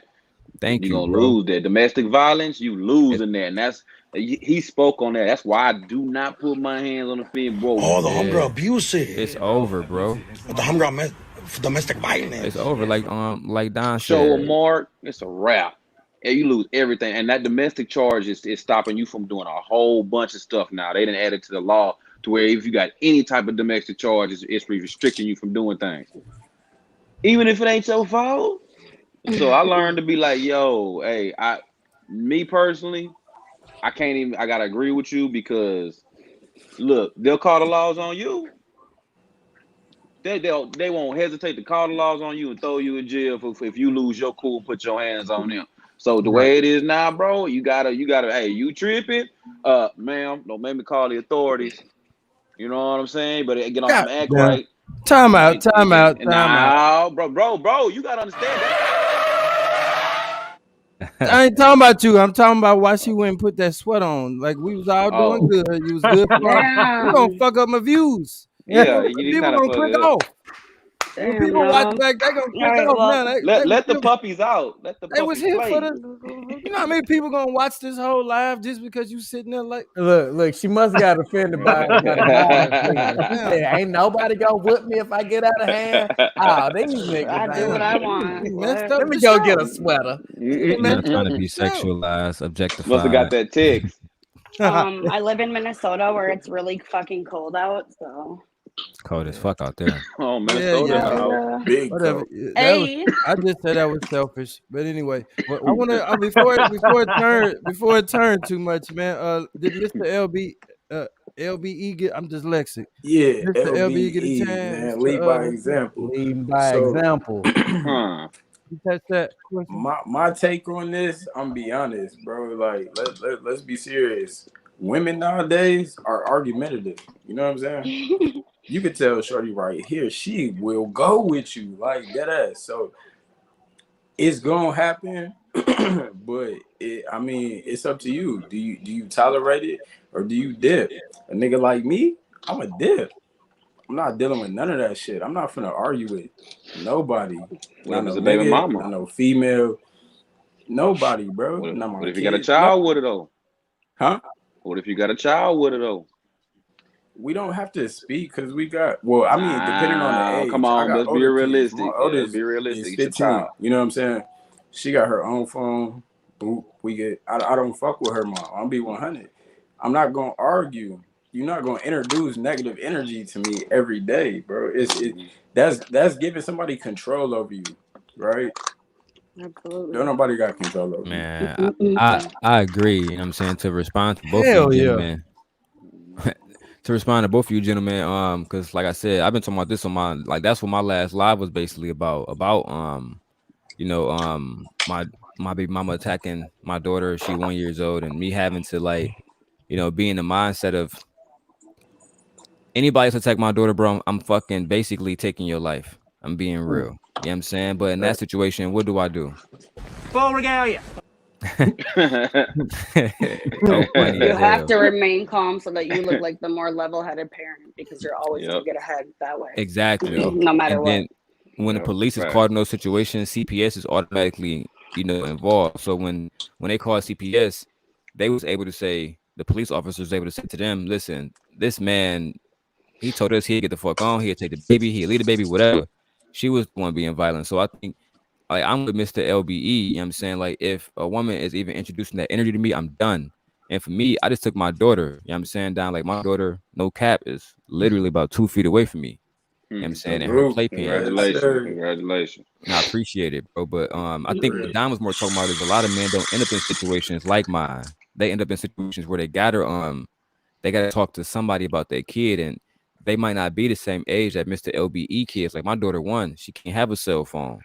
Thank you, You're gonna bro. lose that. Domestic violence, you losing that. And that's he spoke on that. That's why I do not put my hands on the film, bro. Oh, the hunger abusive. It's over, bro. The hunger domestic violence. It's over. Like Don Show a said. mark, it's a wrap. And you lose everything. And that domestic charge is stopping you from doing a whole bunch of stuff now. They didn't add it to the law to where if you got any type of domestic charge, it's restricting you from doing things. Even if it ain't your fault. So I learned to be like, yo, hey, me personally, I gotta agree with you because look, they'll call the laws on you. They won't hesitate to call the laws on you and throw you in jail if you lose your cool and put your hands on them. So the way it is now, bro, you gotta, hey, you tripping? Ma'am, don't make me call the authorities. You know what I'm saying? But get on some act right. Time out. Now, bro, you gotta understand that. I ain't talking about you. I'm talking about why she went and put that sweat on. Like we was all doing good. You was good for You gonna fuck up my views. Yeah, people gonna click off. When people watch back, they gonna click off. Man, let the puppies out. Let the they was puppies here play. for the. You know how many people gonna watch this whole live just because you sitting there like? Look, she must got offended by the She said, ain't nobody gonna whip me if I get out of hand. Oh, these niggas. I do what I want. Let me go get a sweater. I'm not trying to be sexualized, objectified. Must have got that text. I live in Minnesota where it's really fucking cold out, so. It's cold as fuck out there. Oh, Minnesota. Big Whatever. Hey. I just said that was selfish, but anyway, I want to before it turned too much, man. Did Mr. LBE get? I'm dyslexic. Yeah, Mr. LBE get a LBE, chance. man. Lead by example. Lead by example. You touch that question? My take on this, I'm gonna be honest, bro. Like, let's be serious. Women nowadays are argumentative. You know what I'm saying? You could tell shorty right here, she will go with you like that ass. So it's gonna happen, but it's up to you. Do you tolerate it or do you dip? A nigga like me, I'm a dip. I'm not dealing with none of that shit. I'm not finna argue with nobody. Not no a baby nigga, mama. not no female. Nobody, bro. What if you got a child with her though? Huh? What if you got a child with her though? we don't have to speak because we got. Well, I mean, depending on the Come age, I on, got let's be older kids. My realistic. Yeah, let's oldest be is realistic. It's a 15. child. You know what I'm saying? She got her own phone. Boop. We get. I don't fuck with her mom. I'll be 100. I'm not gonna argue. You're not gonna introduce negative energy to me every day, bro. That's giving somebody control over you, right? Absolutely. Don't nobody got control over you. Man, I agree. You know what I'm saying? To respond to both of you Hell yeah. gentlemen. To respond to both of you gentlemen, because like I said, I've been talking about this on my that's what my last live was basically about. My big mama attacking my daughter, she 1 year old, and me having to be in the mindset of anybody to attack my daughter, bro, I'm fucking basically taking your life. I'm being real. You know what I'm saying? But in that situation, what do I do? Full regalia. Oh, funny You as have hell. to remain calm so that you look like the more level-headed parent because you're always going to get ahead that way. Exactly. No matter and what. then when the police is called in those situations, CPS is automatically, involved. So when they called CPS, they was able to say, the police officer was able to say to them, listen, this man, he told us he'd get the fuck on, he'd take the baby, he'd leave the baby, whatever. She was the one being violent. So I think I'm with Mr. LBE, you know what I'm saying? Like, if a woman is even introducing that energy to me, I'm done. And for me, I just took my daughter, you know what I'm saying, down. Like, my daughter, no cap, is literally about 2 feet away from me. You know what I'm saying? In her playpen. Congratulations. And I appreciate it, bro. But I think what Don was more talking about is a lot of men don't end up in situations like mine. They end up in situations where they gotta talk to somebody about their kid, and they might not be the same age that Mr. LBE kids. Like, my daughter, she can't have a cell phone.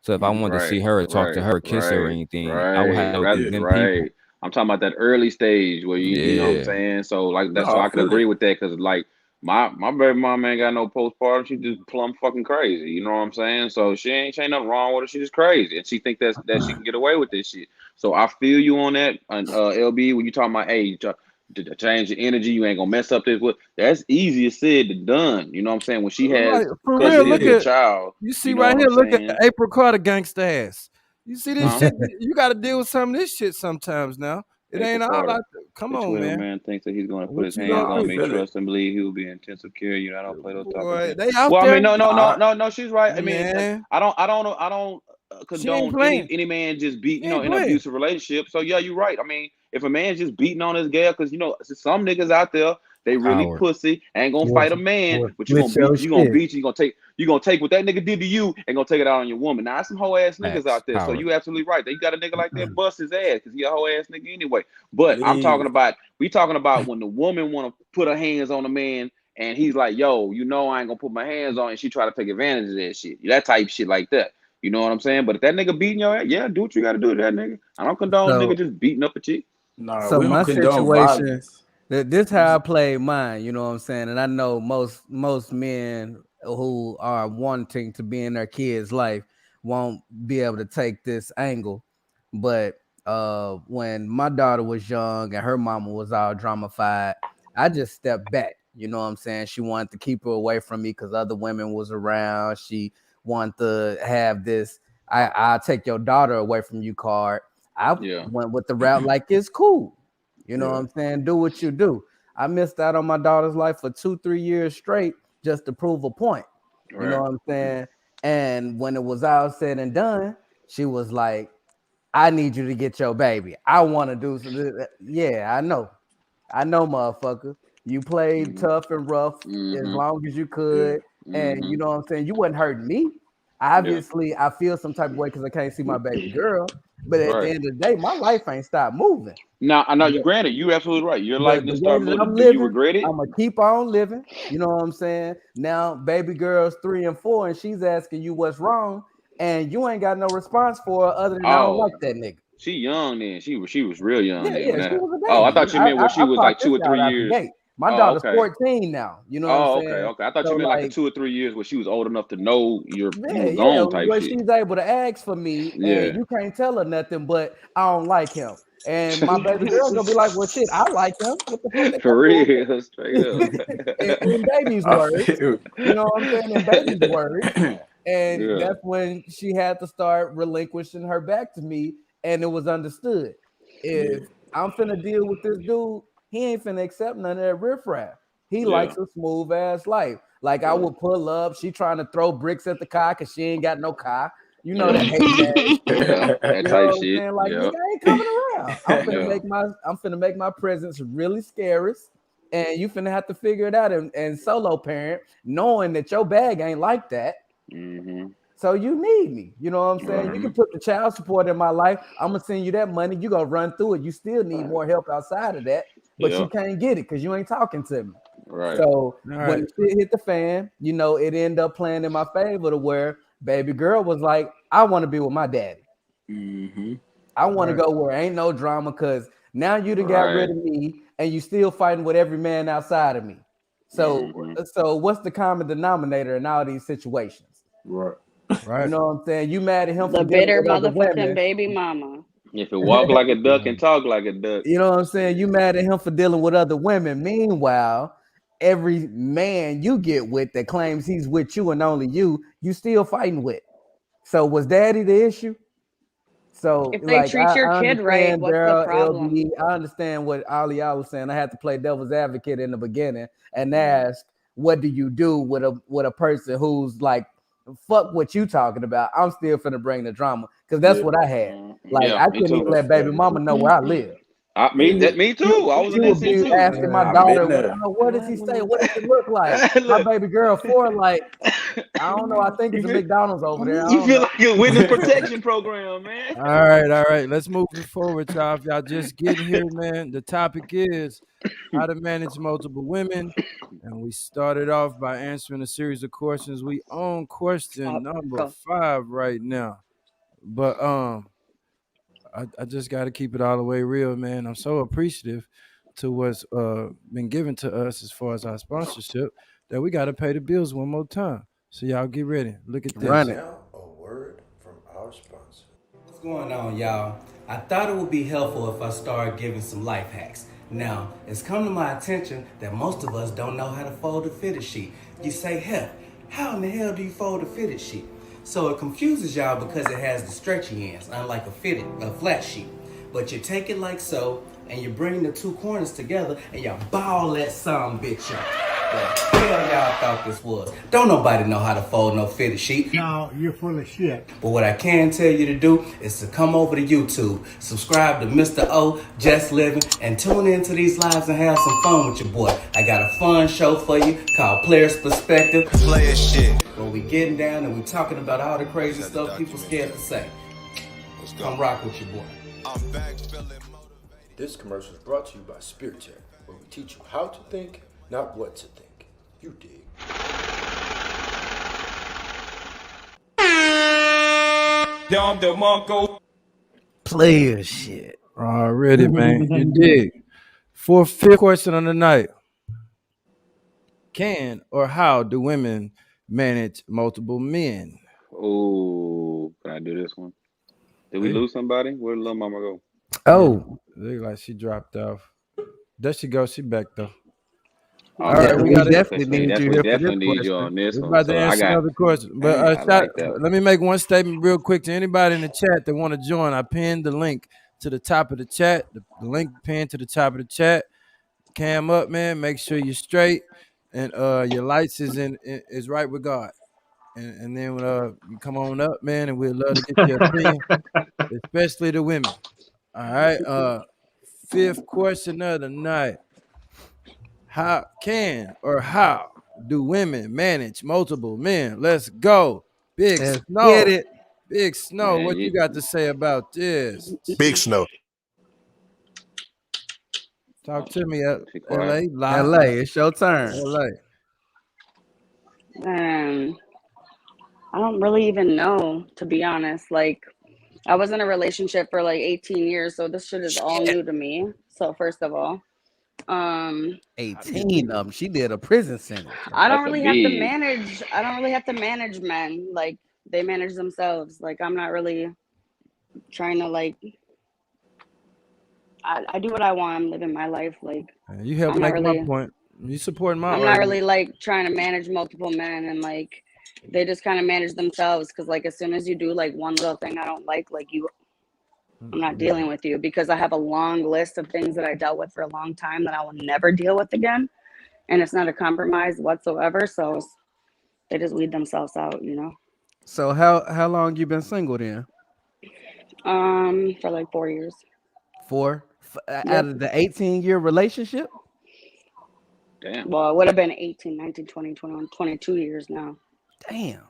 So if I wanted to see her or talk to her, kiss her or anything, I would have to go through them people. I'm talking about that early stage where you know what I'm saying. So so I can agree with that because my baby mom ain't got no postpartum. She just plumb fucking crazy. You know what I'm saying? So she ain't nothing wrong with her. She just crazy, and she think that she can get away with this shit. So I feel you on that, LB. When you talking about to change your energy, you ain't gonna mess up this. That's easier said than done. You know what I'm saying? When she has For real, custody of look the at child, you see you know right what here. I'm Look saying? at April Carter gangsta ass. You see this shit? You got to deal with some of this shit sometimes. Now it April ain't all Carter. out there. Come The on, 12 man. man thinks that he's going to put What his you hands gonna on do? me, trust and believe he will be in intensive care. You know, I don't play those type of Boy, games. they out Well, I there. mean, no. She's right. I mean, Man. I don't She ain't condone playing. any man just beat, She ain't in an playing. abusive relationship. So yeah, you're right. I mean, if a man's just beating on his gal, because some niggas out there, they really Howard. pussy, ain't gonna fight a man, but you With gonna your beat, you gonna take what that nigga did to you and gonna take it out on your woman. Now, there's some hoe ass niggas out there, so Howard. you absolutely right. They got a nigga like that, bust his ass because he a hoe ass nigga anyway. But we talking about when the woman want to put her hands on a man and he's like, yo, I ain't gonna put my hands on, and she try to take advantage of that shit. That type shit like that. You know what I'm saying? But if that nigga beating your ass, yeah, do what you gotta do to that nigga. I don't condone nigga just beating up a chick. Nah, So we don't my condone situation, violence. this how I play mine, you know what I'm saying? And I know most men who are wanting to be in their kids' life won't be able to take this angle. But when my daughter was young and her mama was all dramified, I just stepped back. You know what I'm saying? She wanted to keep her away from me because other women was around. She wanted to have this I'll take your daughter away from you card. I went with the route like it's cool. You know what I'm saying? Do what you do. I missed out on my daughter's life for 2-3 years straight just to prove a point. You know what I'm saying? And when it was all said and done, she was like, I need you to get your baby. I want to do something. Yeah, I know, motherfucker. You played tough and rough as long as you could. And you know what I'm saying? You wasn't hurting me. Obviously, I feel some type of way because I can't see my baby girl. But at the end of the day, my life ain't stopped moving. Now, I know you granted, you're absolutely right. Your life The didn't way start that I'm moving. Do you living, regret it? I'm gonna keep on living. You know what I'm saying? Now, baby girl's 3 and 4, and she's asking you what's wrong, and you ain't got no response for her other than I don't like that nigga. She young then. She was real young then. Yeah, she was a baby. Oh, I thought you meant when she I was popped like this 2 or 3 out the years. gate. My Oh, daughter's okay. 14 now. You know what I'm saying? Okay. I thought you meant like the 2 or 3 years where she was old enough to know you were Yeah, gone type where shit. she's able to ask for me, and you can't tell her nothing, but I don't like him. And my baby girl gonna be like, well, shit, I like him. What the fuck? For real, straight up. in baby's words, you know what I'm saying? In baby's words. And that's when she had to start relinquishing her back to me, and it was understood. If I'm finna deal with this dude, he ain't finna accept none of that riffraff. He likes a smooth ass life. Like I would pull up, she trying to throw bricks at the car because she ain't got no car. You know that hate ass. that You know type what I'm shit. saying? Like nigga, I ain't coming around. I'm finna make my presence really scarce, and you finna have to figure it out and solo parent, knowing that your bag ain't like that. So you need me. You know what I'm saying? You can put the child support in my life. I'm gonna send you that money. You gonna run through it. You still need more help outside of that, but you can't get it because you ain't talking to me. Right. So when shit hit the fan, you know, it ended up playing in my favor to where baby girl was like, I want to be with my daddy. I want to go where ain't no drama because now you done got rid of me and you still fighting with every man outside of me. So so what's the common denominator in all these situations? Right. You know what I'm saying? You mad at him The for dealing bitter with other motherfucking women. baby mama. If it walk like a duck and talk like a duck. You know what I'm saying? You mad at him for dealing with other women. Meanwhile, every man you get with that claims he's with you and only you still fighting with. So was daddy the issue? So If they like treat your I kid right, understand what's the Daryl problem? LB. I understand what Ali was saying. I had to play devil's advocate in the beginning and ask, what do you do with a person who's like, fuck what you talking about? I'm still finna bring the drama because that's what I had. Like I couldn't even let baby mama know where I live. Me too. I was She in that would seat be too. asking my I've daughter, been there. what does he say? What does it look like? My baby girl 4, like, I don't know. I think it's a McDonald's over there. I You don't feel know. like a witness protection program, man. All right. Let's move it forward, y'all. If y'all just getting here, man, the topic is how to manage multiple women. And we started off by answering a series of questions. We on question number 5 right now. But I just got to keep it all the way real, man. I'm so appreciative to what's been given to us as far as our sponsorship that we got to pay the bills one more time. So y'all get ready. Look at this. Run it. Now, a word from our sponsor. What's going on, y'all? I thought it would be helpful if I started giving some life hacks. Now, it's come to my attention that most of us don't know how to fold a fitted sheet. You say, hell, how in the hell do you fold a fitted sheet? So it confuses y'all because it has the stretchy ends, unlike a flat sheet. But you take it like so, and you bring the two corners together, and you ball that some bitch up. The hell y'all thought this was? Don't nobody know how to fold no fitted sheet. No, you're full of shit. But what I can tell you to do is to come over to YouTube, subscribe to Mr.O, Just Living, and tune into these lives and have some fun with your boy. I got a fun show for you called Player's Perspective. Player shit. Where we getting down and we talking about all the crazy stuff people scared to say. Come rock with your boy. I'm back feeling motivated. This commercial is brought to you by Spirit Check, where we teach you how to think, not what to think. You dig. Dom DeMarco. Player shit. Already, man. You dig. Fifth question of the night. Can or how do women manage multiple men? Oh, can I do this one? Did we lose somebody? Where did little mama go? Oh, look like she dropped off. There she goes. She back though. Oh, All right, we definitely need you here for definitely this need question. you on this We're one. about So to I answer got another question. But I like that. let me make one statement real quick to anybody in the chat that want to join. I pinned the link to the top of the chat. The link pinned to the top of the chat. Cam up, man. Make sure you're straight and your lights is right with God. And then you come on up, man, and we'd love to get your opinion, especially the women. All right. Fifth question of the night. How do women manage multiple men? Let's go. Big Let's Snow. get it. Big Snow, Man, what you got to say about this? Big Snow. Talk to me, Be quiet. LA. LA, it's your turn. LA. I don't really even know, to be honest. Like, I was in a relationship for like 18 years, so this shit is all new to me. So first of all, 18 of them. She did a prison sentence. I don't That's a really have to big. manage. I don't really have to manage men. Like, they manage themselves. Like, I'm not really trying to like. I do what I want. I'm living my life. Like, You help I'm not make my really. point. You support my I'm not argument. really like trying to manage multiple men, and like they just kind of manage themselves. Because like as soon as you do like one little thing I don't like you, I'm not dealing with you, because I have a long list of things that I dealt with for a long time that I will never deal with again. and it's not a compromise whatsoever. So they just weed themselves out, you know. So how long you been single then? For like 4 years. Out of the 18-year relationship? Damn. Well, it would have been 18, 19, 20, 21, 22 years now. Damn.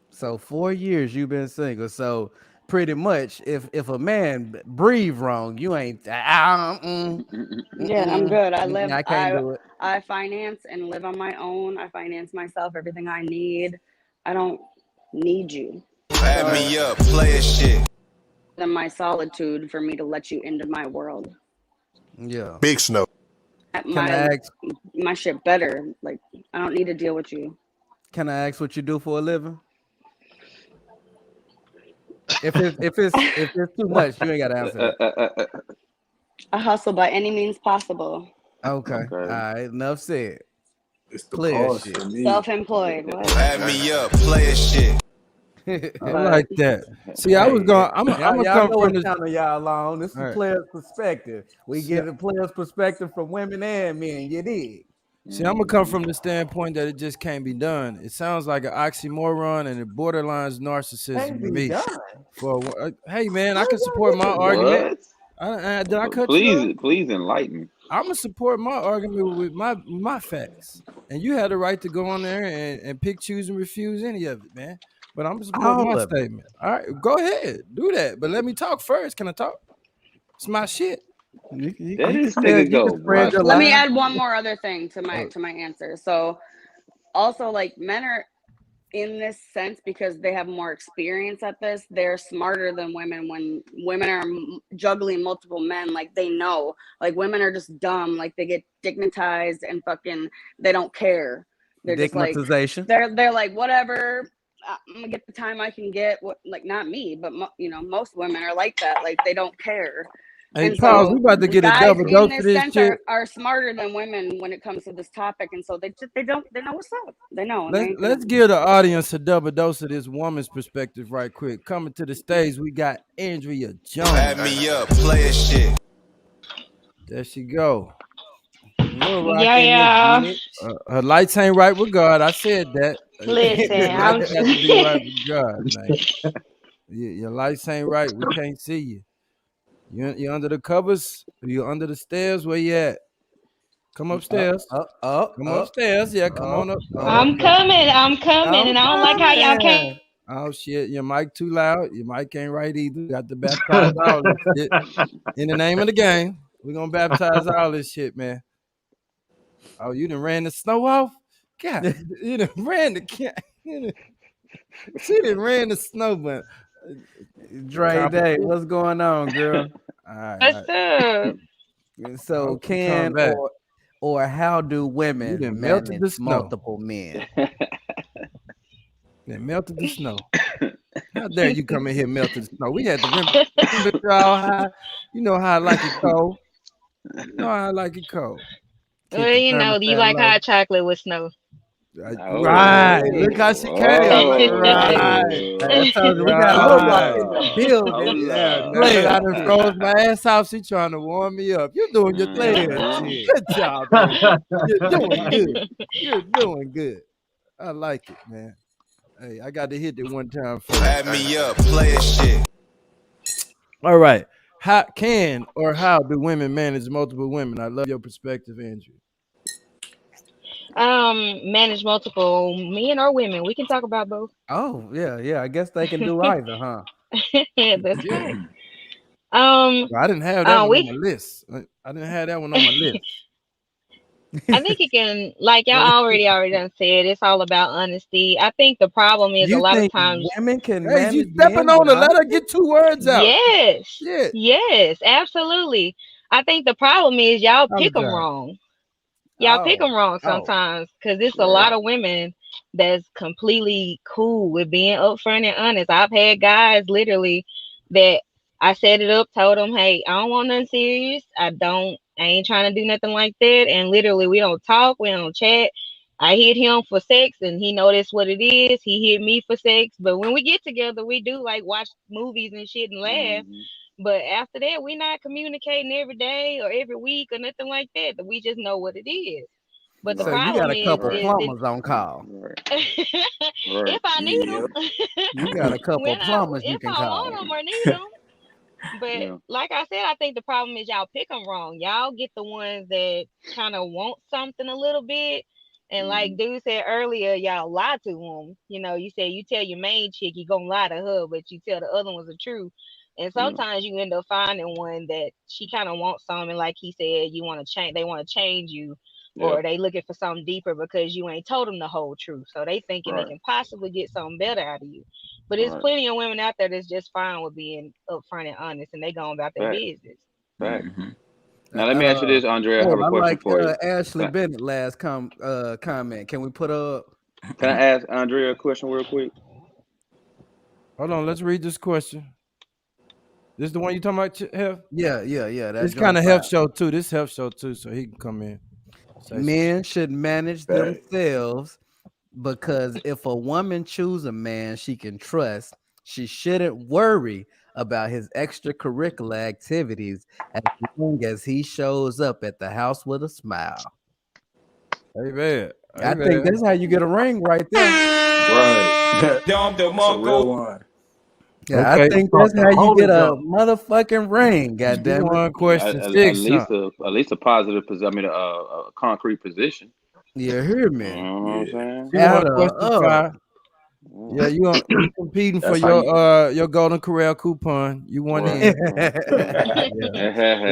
So 4 years you've been single. So pretty much, if a man breathe wrong, you ain't. Yeah, I'm good. I can't do it. I finance and live on my own. I finance myself, everything I need. I don't need you. Add me up, play a shit. In my solitude for me to let you into my world. Yeah. Big Snow. Can I ask? My shit better. Like, I don't need to deal with you. Can I ask what you do for a living? If it's too much, you ain't gotta answer that. I hustle by any means possible. Okay. All right. Enough said. It's the Player pause shit. for me. Self-employed. What? Add me up, play a shit. I like that. See, I was going. I'm gonna come know from what this. channel y'all on. This is All right. player's perspective. We get a player's perspective from women and men. You dig? See, I'm gonna come from the standpoint that it just can't be done. It sounds like an oxymoron and it borderlines narcissism Can't to be me. done. Hey man, I can support my argument. What? Did I cut you off? Please enlighten. I'm gonna support my argument with my facts, and you had the right to go on there and pick, choose, and refuse any of it, man. But I'm gonna support All my of it. statement. All right, go ahead, do that. But let me talk first. Can I talk? It's my shit. Let this nigga go, bro. Let me add one more other thing to my answer. So also, like, men are in this sense because they have more experience at this. They're smarter than women. When women are juggling multiple men, like, they know, like, women are just dumb. Like, they get dignitized and fucking they don't care. They're just like, they're like, whatever, I'm gonna get the time I can get. What, like, not me, but you know, most women are like that. Like, they don't care. Hey, And pause. so We about to get a guys double in dose this of this sense shit. are smarter than women when it comes to this topic, and so they know what's up. They know. And Let's give the audience a double dose of this woman's perspective right quick. Coming to the stage, we got Andrea Jones. Add me up, play a shit. There she go. Yeah. Her lights ain't right with God. I said that. Listen, Your I'm lights got to be right with God, man. Your lights ain't right. We can't see you. You under the covers? Or you under the stairs? Where you at? Come upstairs. Come upstairs. Yeah, come on up. I'm coming, and I don't like how y'all can't. Oh shit, your mic too loud. Your mic ain't right either. Got to baptize all this shit. In the name of the game, we're gonna baptize all this shit, man. Oh, you done ran the snow off? God, you done ran the cat. She done ran the snow, but Dre Day, what's going on, girl? All right, What's up? So can or how do women melted the manage snow. multiple men? They melted the snow. How dare you come in here melted the snow? We had the temperature all high. You know how I like it cold. You know how I like it cold. Well, you know, you like hot chocolate with snow. Right. Look how she came. Right. I told you we got a little rock in the building. Yeah, look, I done froze my ass off. She trying to warm me up. You're doing your thing. Good job, baby. You're doing good. You're doing good. I like it, man. Hey, I got to hit it one time first. Add me up, play a shit. All right. How can or how do women manage multiple women? I love your perspective, Andrew. Manage multiple men or women. We can talk about both. Oh, yeah. I guess they can do either, huh? That's right. I didn't have that one on my list. I didn't have that one on my list. I think it can, like y'all already done said, it's all about honesty. I think the problem is a lot of times women can manage. You stepping on her, let her get 2 words out. Yes. Shit. Yes, absolutely. I think the problem is y'all pick them wrong. Y'all pick them wrong sometimes because it's a lot of women that's completely cool with being upfront and honest. I've had guys literally that I set it up, told them, hey, I don't want nothing serious. I ain't trying to do nothing like that. And literally we don't talk, we don't chat. I hit him for sex and he noticed what it is. He hit me for sex. But when we get together, we do like watch movies and shit and laugh. But after that, we're not communicating every day or every week or nothing like that. We just know what it is. But the So you problem got a couple is plumbers on call. if I need them, You got a couple plumbers you if can I want call. them or need them. But like I said, I think the problem is y'all pick them wrong. Y'all get the ones that kind of want something a little bit. And like dude said earlier, y'all lie to them. You know, you say you tell your main chick you gonna lie to her, but you tell the other ones the truth. And sometimes you end up finding one that she kind of wants something, like he said, you want to change. They want to change you, or they looking for something deeper because you ain't told them the whole truth. So they thinking they can possibly get something better out of you. But there's plenty of women out there that's just fine with being upfront and honest, and they going about their business. Right. Now let me ask you this, Andrea. I have a question for you. Ashley Bennett last comment. Can we put up? Can I ask Andrea a question real quick? Hold on, let's read this question. This the one you talking about, Health? Yeah. This kind of health show too. This health show too, so he can come in. Men should manage themselves, because if a woman chooses a man she can trust, she shouldn't worry about his extracurricular activities as long as he shows up at the house with a smile. Amen. I think that's how you get a ring right there. Right. Dom the That's a real Mongo. one. Yeah, I think that's how you get a motherfucking ring. Goddamn it! Question At six. least a positive position. I mean, a concrete position. You hear me? You know what I'm saying? Question 5. Yeah, you competing for your Golden Corral coupon. You won in.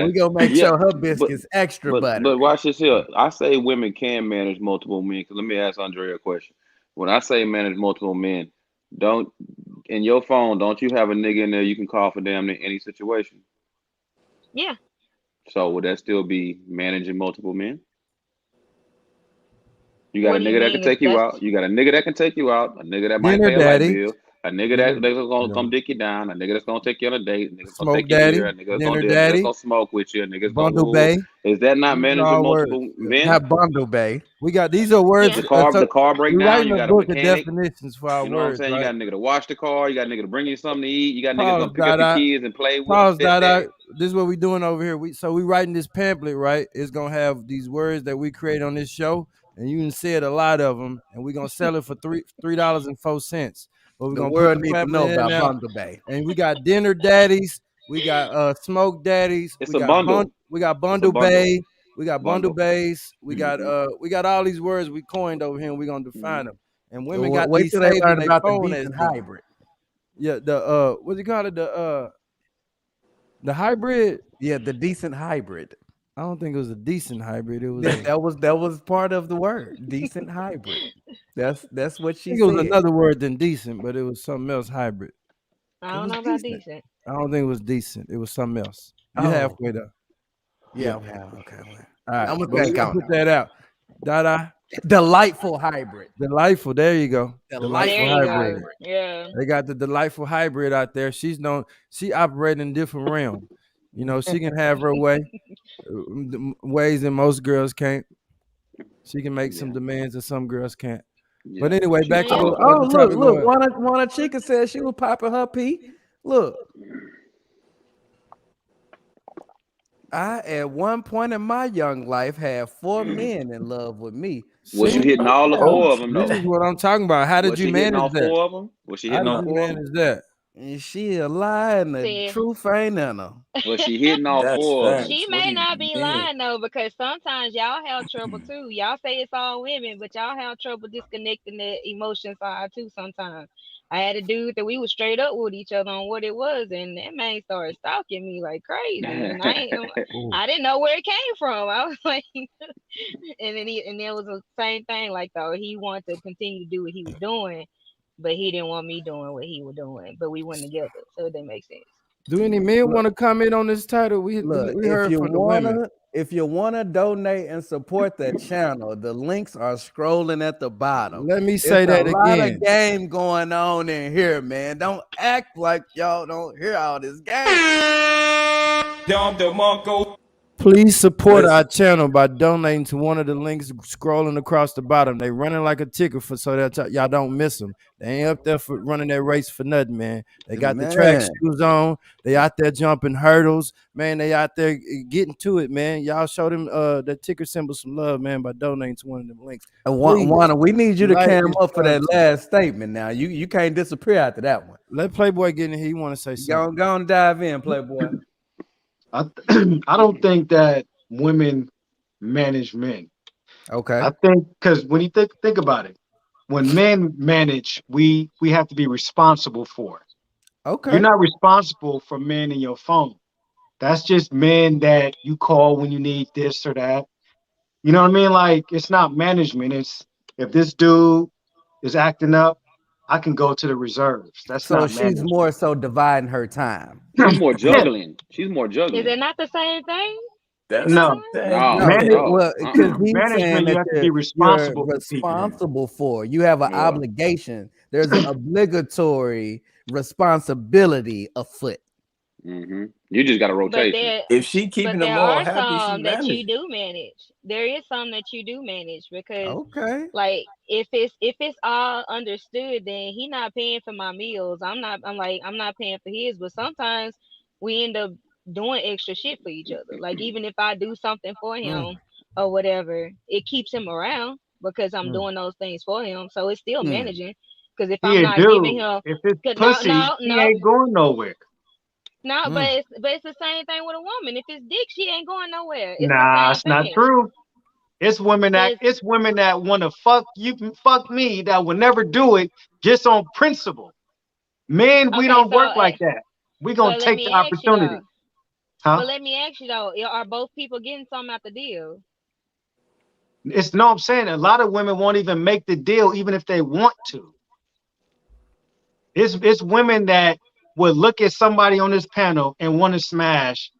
We gonna make sure her biscuits extra butter. But watch this here. I say women can manage multiple men. Cause let me ask Andrea a question. When I say manage multiple men, in your phone, don't you have a nigga in there you can call for damn near any situation? Yeah. So would that still be managing multiple men? You got What a do you nigga that mean? can take you out. You got a nigga that can take you out. A nigga that might Dinner pay a light daddy. bill. A nigga that's gonna come dick you down. A nigga that's gonna take you on a date. A nigga that's gonna Smoke take you daddy. here. A nigga Dinner that's daddy. gonna smoke with you. A nigga's Bundle gonna bay. Is that not These are managing all multiple words. men? Have bundle bay. We got these are words. The car break we're down. writing You a got a book of mechanic. definitions for our You know what I'm words. saying? Right? You got a nigga to wash the car. You got a nigga to bring you something to eat. You got a nigga Pause, gonna pick up your kids and play with them. Pause, Dada. This is what we doing over here. We writing this pamphlet, right? It's gonna have these words that we create on this show, and you can said a lot of them, and we're gonna sell it for $3.04. But we're The gonna world put the needs to know pamphlet in about now. bundle bay. And we got dinner daddies, we got smoke daddies, It's we a got bundle. we got It's a bundle bundle. bay, we got bundle bays, we got Mhm. we got all these words we coined over here, and we're gonna define them. And women got Wait these till they saved learn in their about the phone as decent these. hybrid. Yeah, the what do you call it? The hybrid. Yeah, the decent hybrid. I don't think it was a decent hybrid. It was. That was part of the word, decent hybrid. That's what I she think it was said. another word than decent, but it was something else. Hybrid. I don't know about decent. I don't think it was decent. It was something else. You Oh. halfway there. Yeah. Okay. All right. I'm But gonna we gonna put that out. Dada. Delightful hybrid. Delightful. There you go. Delightful hybrid. Go. Yeah. They got the delightful hybrid out there. She operates in different realm. You know, she can have her way, ways that most girls can't. She can make some demands that some girls can't. Yeah. But anyway, back to look. One chica said she was popping her pee. Look. I, at one point in my young life, had 4 men in love with me. Was you hitting all the 4 of them, though? This is what I'm talking about. How did Was you she hitting manage all that? 4 of them? Was she hitting all 4 of them? Manage that? And she a lie and the truth ain't in her. Was she hitting all 4 of them? She may not be lying though, because sometimes y'all have trouble too. Y'all say it's all women, but y'all have trouble disconnecting the emotion side too sometimes. I had a dude that we was straight up with each other on what it was, and that man started stalking me like crazy. And I didn't know where it came from. I was like, and then it was the same thing. Like though he wanted to continue to do what he was doing, but he didn't want me doing what he was doing. But we went together, so it didn't make sense. Do any men want to comment on this title? We heard from the women. If you wanna donate and support the channel, the links are scrolling at the bottom. Let me say that again. There's a lot of game going on in here, man. Don't act like y'all don't hear all this game. Dom the Mongo. Please support our channel by donating to one of the links scrolling across the bottom. They running like a ticker so that y'all don't miss them. They ain't up there for running that race for nothing, man. They got the track shoes on. They out there jumping hurdles, man. They out there getting to it, man. Y'all show them the ticker symbol some love, man, by donating to one of them links. Wanda, we need you to cam up for that last statement. Now you can't disappear after that one. Let Playboy get in here. He want to say something. Go and dive in, Playboy. I don't think that women manage men. Okay. I think because when you think about it, when men manage, we have to be responsible for it. Okay. You're not responsible for men in your phone. That's just men that you call when you need this or that. You know what I mean? Like, it's not management. It's if this dude is acting up, I can go to the reserves. That's so not she's management. more so dividing her time. She's more juggling. She's more juggling. Is it not the same thing? No, Well, because he's saying management, you that have to be you're responsible for people. responsible for. You have an obligation. There's an obligatory responsibility afoot. Mm-hmm. You just got a rotation. If she keeping them all happy, she that you managing. do manage. There is some that you do manage because, okay, like if it's all understood, then he not paying for my meals. I'm not paying for his. But sometimes we end up doing extra shit for each other. Like even if I do something for him or whatever, it keeps him around because I'm doing those things for him. So it's still managing. Because if I'm not giving him, if it's pussy, he ain't going nowhere. No, but it's the same thing with a woman. If it's dick, she ain't going nowhere. It's Nah, the it's same not thing. true. It's women that want to fuck you, fuck me, that will never do it just on principle. Men, we don't work like that. We gonna take the opportunity. But let me ask you though, are both people getting something out the deal? I'm saying a lot of women won't even make the deal even if they want to. It's women that would look at somebody on this panel and want to smash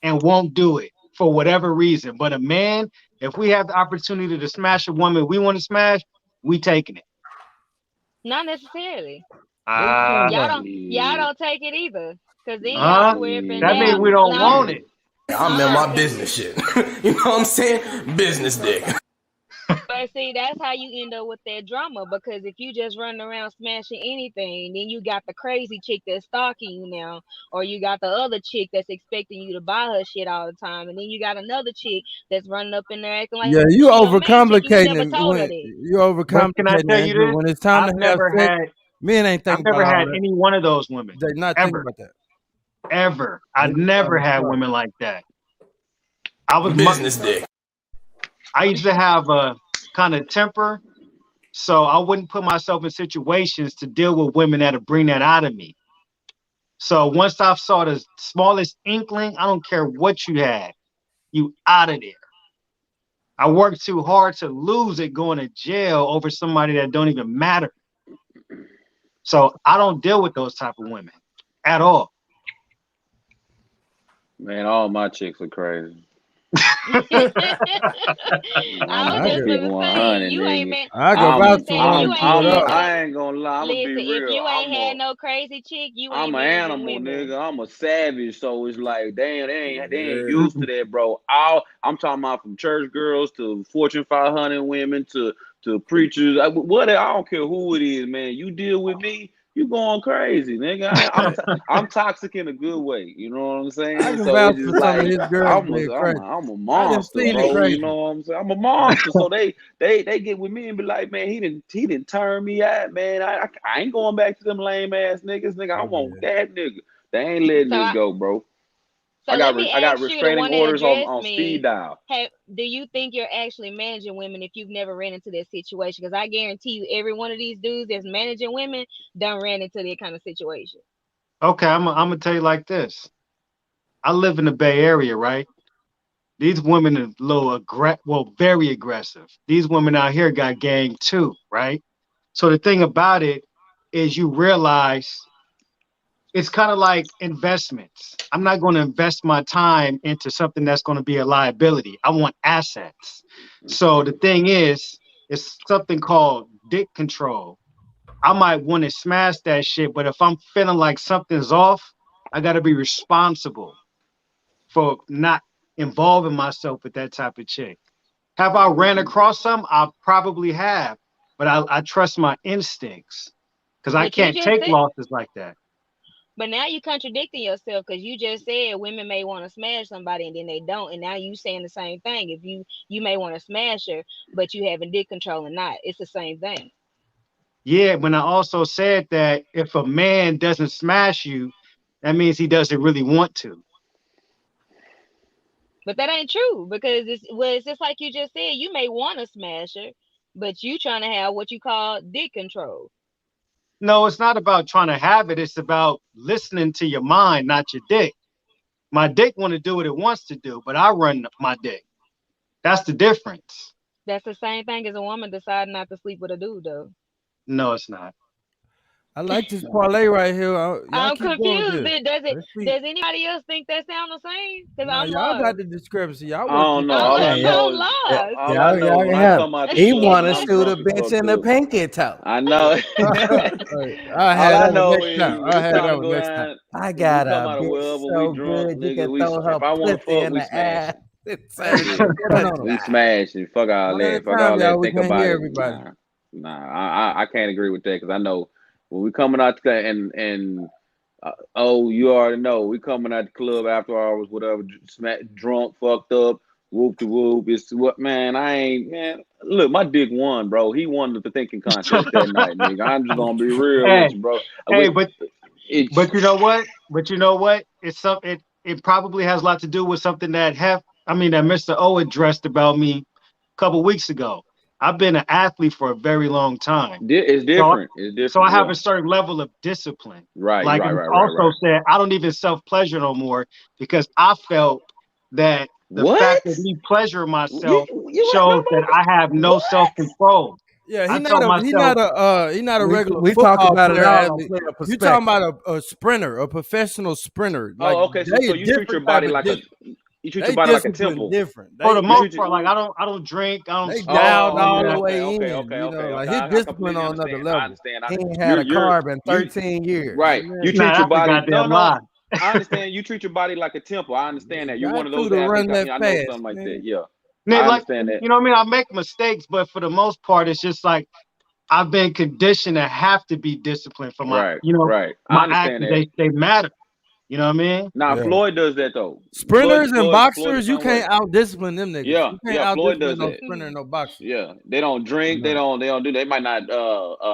and won't do it for whatever reason. But a man, if we have the opportunity to smash a woman we want to smash, we taking it. Not necessarily. Y'all don't take it either. Cause then y'all swearing that means we don't want it. I'm in my business shit. You know what I'm saying? Business dick. But see, that's how you end up with that drama. Because if you just run around smashing anything, then you got the crazy chick that's stalking you now, or you got the other chick that's expecting you to buy her shit all the time, and then you got another chick that's running up in there acting like you she overcomplicating never it. told her that. You overcomplicating. Can I tell you this? When it's time I've to have never sex, had. men ain't thinking about I've never all had that. any one of those women. They're not thinking about that. Ever. I never had women like that. I was business dick. I used to have a kind of temper, so I wouldn't put myself in situations to deal with women that'll bring that out of me. So once I saw the smallest inkling, I don't care what you had, you out of there. I worked too hard to lose it going to jail over somebody that don't even matter. So I don't deal with those type of women at all. Man, all my chicks are crazy. I was just gonna say you ain't man. I ain't gonna lie. I'm gonna be real. If you ain't had no crazy chick, you ain't I'm an animal, nigga. I'm a savage, so it's like, damn, they ain't used to that, bro. I'm talking about from church girls to Fortune 500 women to preachers. I don't care who it is, man. You deal with me, you going crazy, nigga. I'm toxic in a good way. You know what I'm saying? I can So vouch it's for just some like of his girls being crazy. I'm a monster, bro. You know what I'm saying? I'm a monster. So they get with me and be like, man, he didn't turn me out, man. I ain't going back to them lame ass niggas, nigga. I want that nigga. They ain't letting this go, bro. So let me ask you, the one that orders addressed on me. Speed dial. Do you think you're actually managing women if you've never ran into that situation? Because I guarantee you, every one of these dudes that's managing women done ran into that kind of situation. Okay, I'm gonna tell you like this. I live in the Bay Area, right? These women are very aggressive. These women out here got game too, right? So the thing about it is you realize it's kind of like investments. I'm not going to invest my time into something that's going to be a liability. I want assets. So the thing is, it's something called dick control. I might want to smash that shit, but if I'm feeling like something's off, I got to be responsible for not involving myself with that type of chick. Have I ran across some? I probably have, but I trust my instincts because I But you can't just take said, losses like that. but now you contradicting yourself because you just said women may want to smash somebody and then they don't, and now you saying the same thing. If you may want to smash her, but you having dick control and not, it's the same thing. Yeah, when I also said that if a man doesn't smash you, that means he doesn't really want to. But that ain't true because it's just like you just said. You may want to smash her, but you trying to have what you call dick control. No, it's not about trying to have it. It's about listening to your mind, not your dick. My dick want to do what it wants to do, but I run my dick. That's the difference. That's the same thing as a woman deciding not to sleep with a dude, though. No, it's not. I like this parlay right here. Y'all I'm keep going with confused. this. Does anybody else think that sound the same? Because No, I'm y'all got lost. the discrepancy. Y'all I work don't this know. shit All I out. know I'm is lost. all I know is when I come out the He club want and to I'm shoot a drunk as bitch fuck in the too. pinky toe. I know. I'll All have I that one know next is time. when I'll it's have time that to one go next time. down, I if we got come a out of bitch wherever we so drunk, good you nigga, can we throw her if I want to pussy fuck, in we the ass. smashing. Turn Yeah, it we upside. smashing. Fuck all One at a that. Fuck time, all y'all. that. We Think can't about hear it. everybody. I can't agree with that because I know when we coming out the and oh, you already know we coming out the club after hours, whatever, drunk, fucked up, whoop de whoop. It's what, man. I ain't, man. Look, my dick won, bro. He won the thinking contest that night, nigga. I'm just gonna be real Hey, with you, bro. hey, It's but you know what? But you know what? It probably has a lot to do with something that that Mr. O addressed about me a couple weeks ago. I've been an athlete for a very long time. it's So different. It's so I different. have Yeah. a certain level of discipline. Right. Like I also said, I don't even self-pleasure no more because I felt that the fact What? that me pleasure You myself right? shows that I have no What? self-control. Yeah, I he told myself, not a regular We talk football about it player all on athlete. player You talking perspective. about a sprinter, a professional sprinter. Like Oh, okay. they So a you treat your different type body of like discipline. you treat your They body like a discipline temple. different. for the You most treat part, like I don't drink, I don't they smoke, dialed none of all that. the okay, way okay, in. okay, You okay, know, like okay. his I discipline completely on another understand. I level. understand. He ain't had a You're carb in you 13 years. right. You Nah, treat your that's a body. No, goddamn no. lie. I understand. You treat your body like a temple. I understand that. You're one Got of to those run athletes. that I know fast, something like that. man. Yeah, Nick, I like understand that. you know what I mean? I make mistakes, but for the most part, it's just like I've been conditioned to have to be disciplined for Right, right. I my understand actions. that. They matter. You know what I mean? Now Yeah. Floyd does that though. Sprinters and Floyd the boxers, you same way. can't out discipline them niggas. Yeah, You can't yeah. out Floyd discipline does no that. sprinter and no boxer. Yeah, they don't drink. No. They don't do. They might not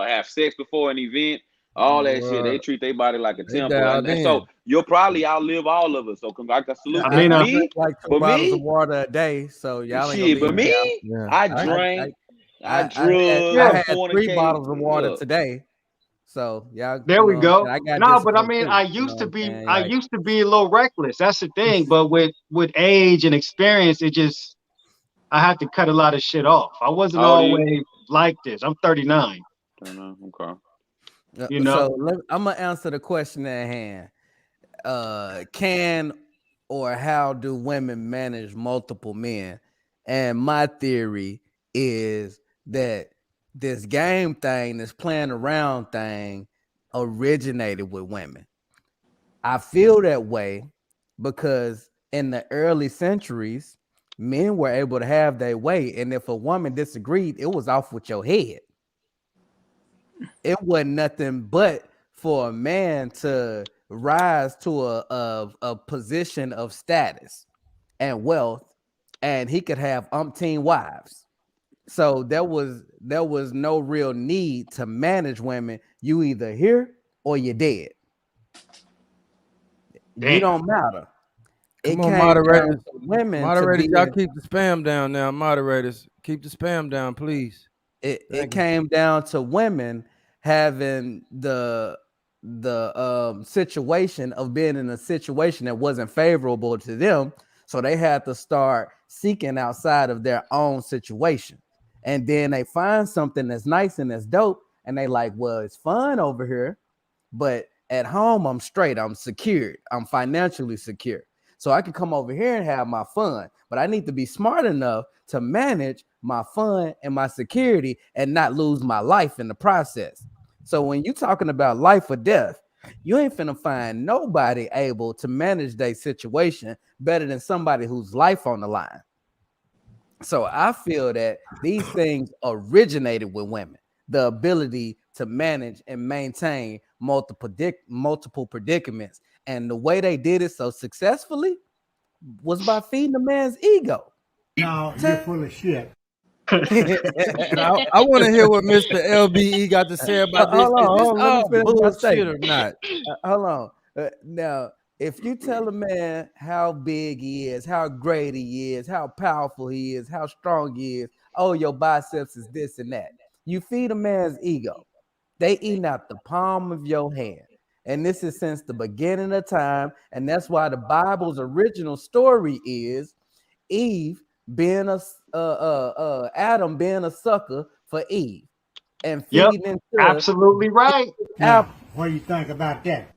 have sex before an event. All that shit. They treat their body like a They temple, dialed and so in. you'll probably outlive all of us. So I can salute I that. mean, I Me, drink like 2 but bottles of me, water a day, so y'all ain't gonna shit. leave But me out. me, Yeah. I I drank, I I drug, I yeah, had 3 fornicate. bottles of water Look, today. So y'all, there you we know what I'm go. saying? I got No, but I discipline mean, too. You know what I'm saying? I Like used to be a little reckless. That's the thing. But with age and experience, I had to cut a lot of shit off. I wasn't how old are you? always like this. I'm 39. I don't know. Okay. You know, so I'm gonna answer the question at hand. Can or how do women manage multiple men? And my theory is that this game thing, this playing around thing, originated with women. I feel that way because in the early centuries, men were able to have their way, and if a woman disagreed, it was off with your head. It wasn't nothing but for a man to rise to a position of status and wealth, and he could have umpteen wives. So there was no real need to manage women. You either here or you're dead. You damn. don't matter. Come It on, came down moderators. to women to Moderators, be y'all keep the spam down now. Moderators, keep the spam down, please. it Thank you. came down to women having the situation of being in a situation that wasn't favorable to them, so they had to start seeking outside of their own situation, and then they find something that's nice and that's dope, and they like, well, it's fun over here, but at home I'm straight, I'm secured, I'm financially secure, so I can come over here and have my fun, but I need to be smart enough to manage my fun and my security and not lose my life in the process. So when you're talking about life or death, You ain't finna find nobody able to manage their situation better than somebody whose life on the line. So I feel that these things originated with women. The ability to manage and maintain multiple predicaments. And the way they did it so successfully was by feeding a man's ego. No, you're full of shit. I want to hear what Mr. LBE got to say about this. Is this Let me all finish my bullshit statement. or not? Hold on. Now, if you tell a man how big he is, how great he is, how powerful he is, how strong he is, oh, your biceps is this and that. You feed a man's ego. They eating out the palm of your hand. And this is since the beginning of time. And that's why the Bible's original story is Eve being Adam being a sucker for Eve and feeding into absolutely right. Now, what do you think about that?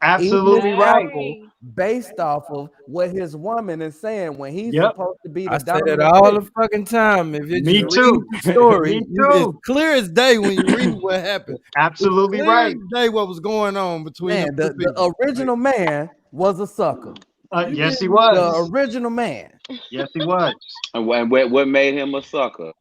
Absolutely right. Apple based off of what his woman is saying when he's Yep. supposed to be the I say dominant that all the figure. fucking time. If you Me just too. read the story, Me it's too. clear as day when you read what happened. Absolutely It's clear right. as day what was going on between Man, them two the people. original man was a sucker. Yes, he The was. original man. Yes, he was. And what made him a sucker?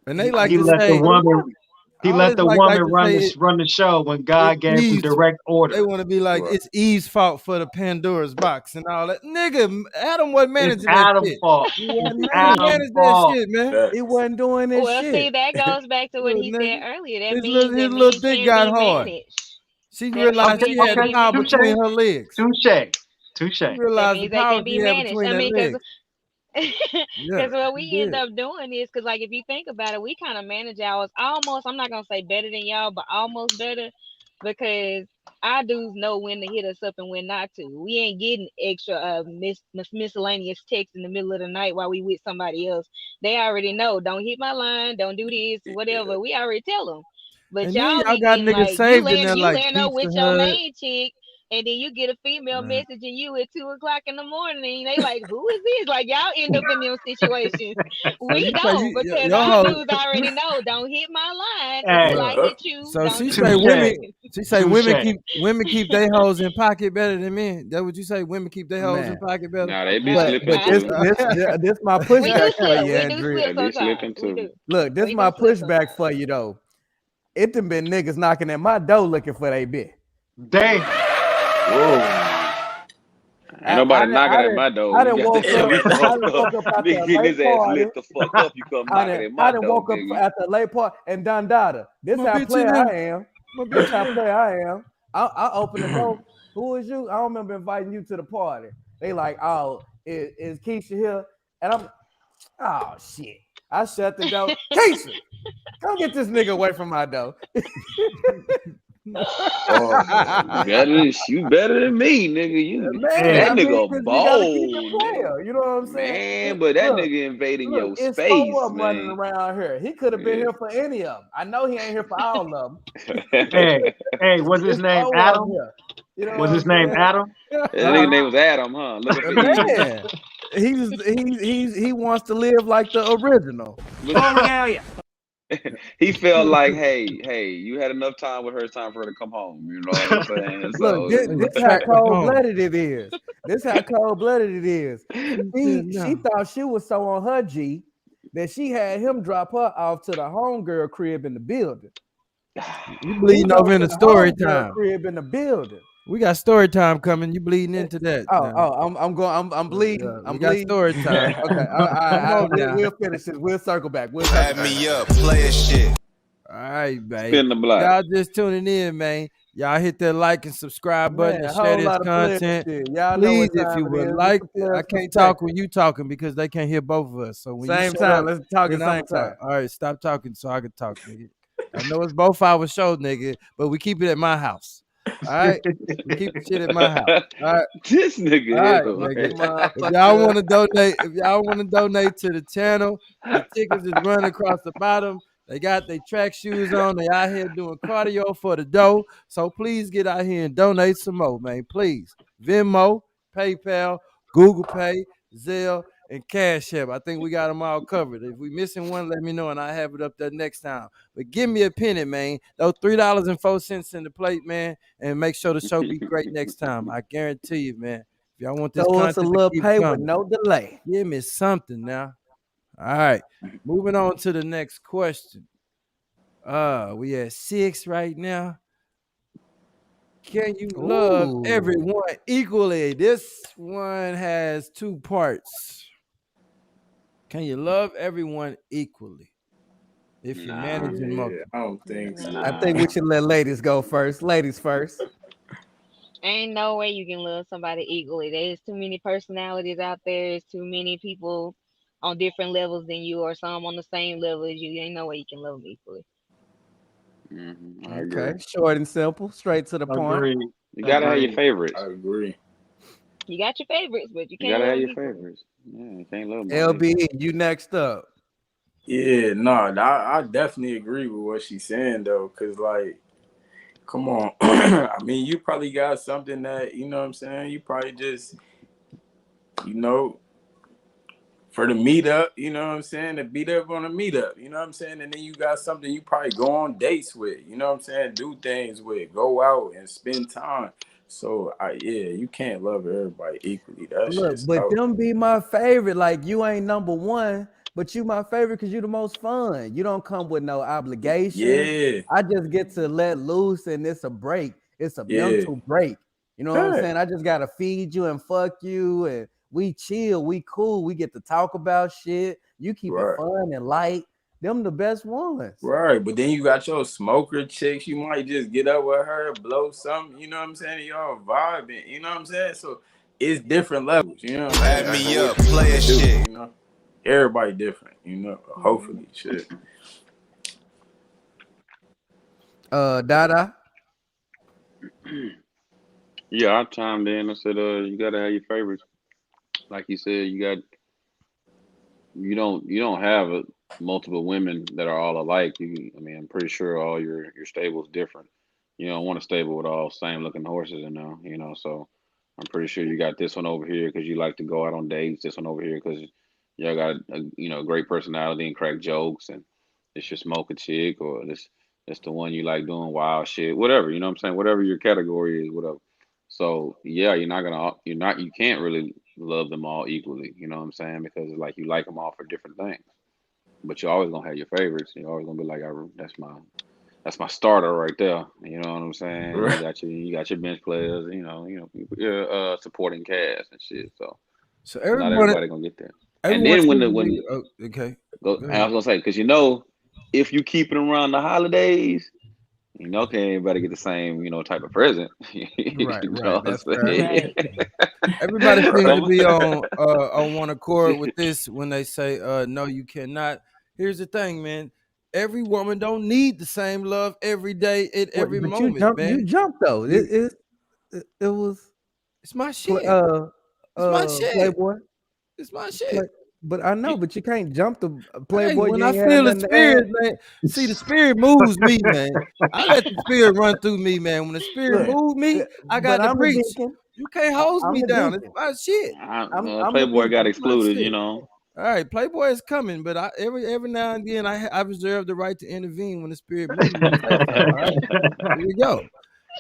And they like He to let say the woman. He all let this the like woman to say run the show when it's God gave him Eve's. direct order. They want to be like it's Eve's fault for the Pandora's box and all that. Nigga, Adam wasn't It's managing that Adam's shit. fault. He It's wasn't He didn't Adam's manage that fault. shit, man. He wasn't doing this Well, see, shit. that goes back to what he Nigga. said earlier. That His means little men dick can got be hard. managed. She That realized means she men had can the be power managed. between her legs. Touche. She That realized the means they power can be she had managed. between I her mean, legs. Yeah, because what she we end did. up doing is because, like, if you think about it, we kind of manage ours almost. I'm not gonna say better than y'all, but almost better because our dudes know when to hit us up and when not to. We ain't getting extra miscellaneous text in the middle of the night while we with somebody else. They already know. Don't hit my line. Don't do this. Whatever. We already tell them. But And then y'all y'all be got getting niggas like you saved in there like laying up Pizza with your Hut. main chick. And then you get a female Man. messaging you at 2 o'clock in the morning. They like, who is this? Like y'all end up in them situations. So We you say don't because your our hoe. dudes already know. Don't hit my line Hey, until I hit you. So Don't she do say this. women Touche. women keep their hoes in pocket better than men. That what you say? Women keep their hoes in Man. pocket better. Nah, they be slipping But this too. this my We do pushback for slip. you, We do Andrea. slip They be sometimes. slipping We too. do. Look, this We my do slip pushback sometimes. for you though. It done been niggas knocking at my door looking for they bitch. Damn. Whoa. Ain't nobody knocking at my door. I You done got to woke tell up. me the I fuck done up. woke up after Nigga a getting late his ass party. lit the fuck up. You come knocking at I my done door, woke up nigga. after a late party and done data. This My how bitch in player there. I am. This how player I am. I open the door. Who is you? I don't remember inviting you to the party. They like, oh, is Keisha here? And I'm, oh shit. I shut the door. Keisha, come get this nigga away from my door. You better than me, nigga. You Man, that I mean, nigga 'cause you gotta keep bold, it nigga. player. You know what I'm saying? Man, but that Look, nigga invading your it's space, 4 of them running man. around here. He could have been Yeah. here for any of them. I know he ain't here for all of them. Hey, was his It's name 4 of them Adam? here. You know Was what his I'm name saying? Adam? That nigga name was Adam, huh? Looking for Eve. Man, he wants to live like the original. Oh hell yeah. He felt like, hey, you had enough time with her. It's time for her to come home. You know what I'm saying? Look, So this how cold blooded it is. This how cold blooded it is. She thought she was so on her G that she had him drop her off to the homegirl crib in the building. You bleeding over in the story time. Crib in the building. We got story time coming. You bleeding into that. I'm bleeding. Yeah, I'm we got bleeding. story time. Okay, Come on now. we'll finish this. We'll circle back. Add me up, play shit. All right, baby. Spin the block. Y'all just tuning in, man. Y'all hit that like and subscribe button and share this content. Y'all know Please, what if time you it would is. like, It's the I can't talk when you talking because they can't hear both of us. So when Same you time, up, let's talk at then I'ma same time. All right, stop talking so I can talk, nigga. I know it's both our shows, nigga, but we keep it at my house. All right, we keep the shit at my house. All right, this nigga all right, here, nigga. If y'all want to donate to the channel, the tickets is running across the bottom. They got their track shoes on. They out here doing cardio for the dough. So please get out here and donate some more, man. Please. Venmo, PayPal, Google Pay, Zelle, and Cash App. I think we got them all covered. If we missing one, let me know, and I have it up there next time. But give me a penny, man. Those $3.04 in the plate, man, and make sure the show be great next time. I guarantee you, man. If y'all want this Throw us content a to little keep pay with coming, no delay. give me something now. All right, moving on to the next question. We at 6 right now. Can you love everyone equally? This one has 2 parts. Can you love everyone equally if you're managing multiple? I don't think so. I think we should let ladies go first. Ladies first. Ain't no way you can love somebody equally. There's too many personalities out there. There's too many people on different levels than you, or some on the same level as you. Ain't no way you can love them equally. I Okay, agree. short and simple, straight to the point. Agreed. You gotta have your Agreed. favorites. I agree. You got your favorites, but you You can't gotta love have them your equally. favorites. Yeah, you can't love them all equally. LB, you next up. Yeah, no, I definitely agree with what she's saying though, cause like, come on, I mean, you probably got something that you know what I'm saying. You probably just, you know, for the meetup, you know what I'm saying, to beat up on a meetup, you know what I'm saying, and then you got something you probably go on dates with, you know what I'm saying, do things with, go out and spend time. So you can't love everybody equally. That's Look, just but out. them be my favorite. Like you ain't number one, but you my favorite because you the most fun. You don't come with no obligations. Yeah, I just get to let loose, and it's a break. It's a yeah, mental break. You know what I'm saying? I just gotta feed you and fuck you, and we chill, we cool, we get to talk about shit. You keep it right. fun and light. Them the best ones. Right, but then you got your smoker chicks. You might just get up with her, blow something. You know what I'm saying? Y'all vibing. You know what I'm saying? So it's different levels. You know what I'm saying? Add me What up, you play a do, shit. you know, everybody different. You know, hopefully, shit. Dada. Yeah, I chimed in. I said, you gotta have your favorites. Like you said, you don't have multiple women that are all alike. I mean, I'm pretty sure all your stable's different. You don't want a stable with all same looking horses in there, So I'm pretty sure you got this one over here because you like to go out on dates. This one over here because y'all got a great personality and crack jokes, and it's your smoker chick, or that's the one you like doing wild shit, whatever. You know what I'm saying? Whatever your category is, whatever. So yeah, you can't really love them all equally. You know what I'm saying? Because it's like you like them all for different things, but you're always gonna have your favorites. You're always gonna be like, that's my starter right there. You know what I'm saying? Right. You got your bench players. Your supporting cast and shit. So So not everyone, everybody gonna get there. And everyone then should be okay. Go I ahead. was gonna say, because if you keep it around the holidays, can everybody get the same type of present? Right, What I'm that's fair. saying? Everybody seems to Some- be on one accord with this when they say no, you cannot. Here's the thing, man. Every woman don't need the same love every day at every But you moment, man. jumped though. It was It's my play, shit. It's my shit. Playboy. It's my Play, shit. but I know, but you can't jump the Hey, Playboy. when You I ain't had feel the nothing to add. spirit, man. See, the spirit moves me, man. I let the spirit run through me, man. When the spirit Look, moves me, I But got to I'm the preach. deacon. You can't hose I'm me the down. It's deacon. my shit. I'm the Playboy got deacon. It's my excluded. shit. All right, Playboy is coming, but every now and then I reserve the right to intervene when the spirit moves me to say so. All right, here we go.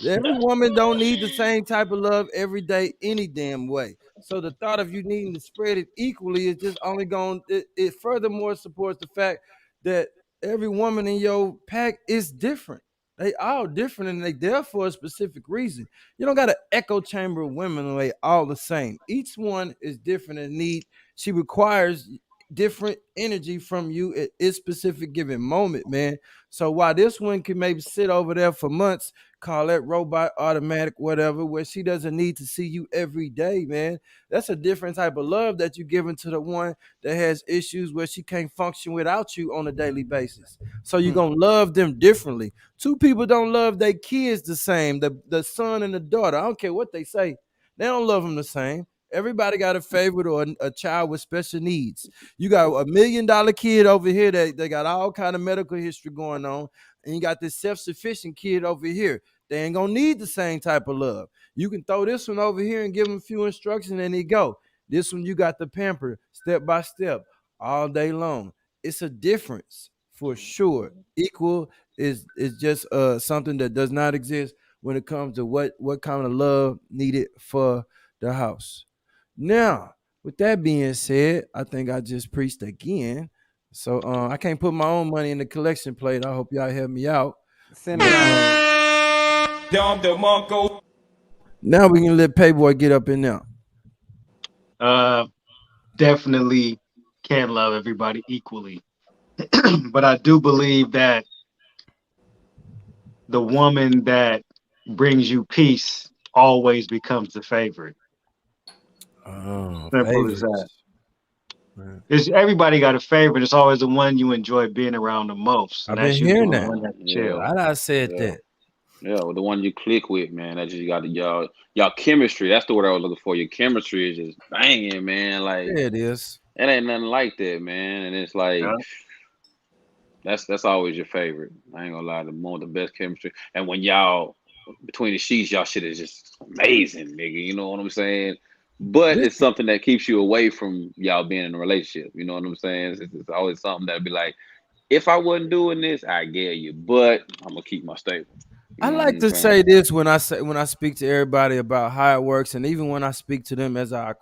Every woman don't need the same type of love every day, any damn way. So the thought of you needing to spread it equally is just only going. It furthermore supports the fact that every woman in your pack is different. They all different and they there for a specific reason. You don't got an echo chamber of women and they all the same. Each one is different in need. She requires different energy from you at its specific given moment, man. So while this one can maybe sit over there for months, call that robot automatic, whatever, where she doesn't need to see you every day, man. That's a different type of love that you're giving to the one that has issues where she can't function without you on a daily basis. So you're gonna love them differently. Two people don't love their kids the same, the son and the daughter. I don't care what they say, they don't love them the same. Everybody got a favorite or a child with special needs. You got a $1 million kid over here that they got all kind of medical history going on, and you got this self-sufficient kid over here. They ain't gonna need the same type of love. You can throw this one over here and give them a few instructions and he go. This one you got the pamper step by step all day long. It's a difference for sure. Equal is just something that does not exist when it comes to what kind of love needed for the house. Now, with that being said, I think I just preached again. So I can't put my own money in the collection plate. I hope y'all help me out. Send it Dom DeMarco. Now we can let Payboy get up in there. Definitely can't love everybody equally. But I do believe that the woman that brings you peace always becomes the favorite. Oh, Simple as that. It's, everybody got a favorite. It's always the one you enjoy being around the most. And I've that's been usually hearing the that. one that's Yeah. chill. I said Yeah. that. Yeah, well, the one you click with, man. That just got y'all chemistry. That's the word I was looking for. Your chemistry is just banging, man. Like Yeah, it is. it ain't nothing like that, man. And it's like Yeah. that's always your favorite. I ain't gonna lie, the more the best chemistry. And when y'all between the sheets, y'all shit is just amazing, nigga. You know what I'm saying? But it's something that keeps you away from y'all being in a relationship. You know what I'm saying? It's always something that'd be like, if I wasn't doing this, I get you, but I'm gonna keep my stable. You I know what like I'm to saying? say this when I speak to everybody about how it works, and even when I speak to them as I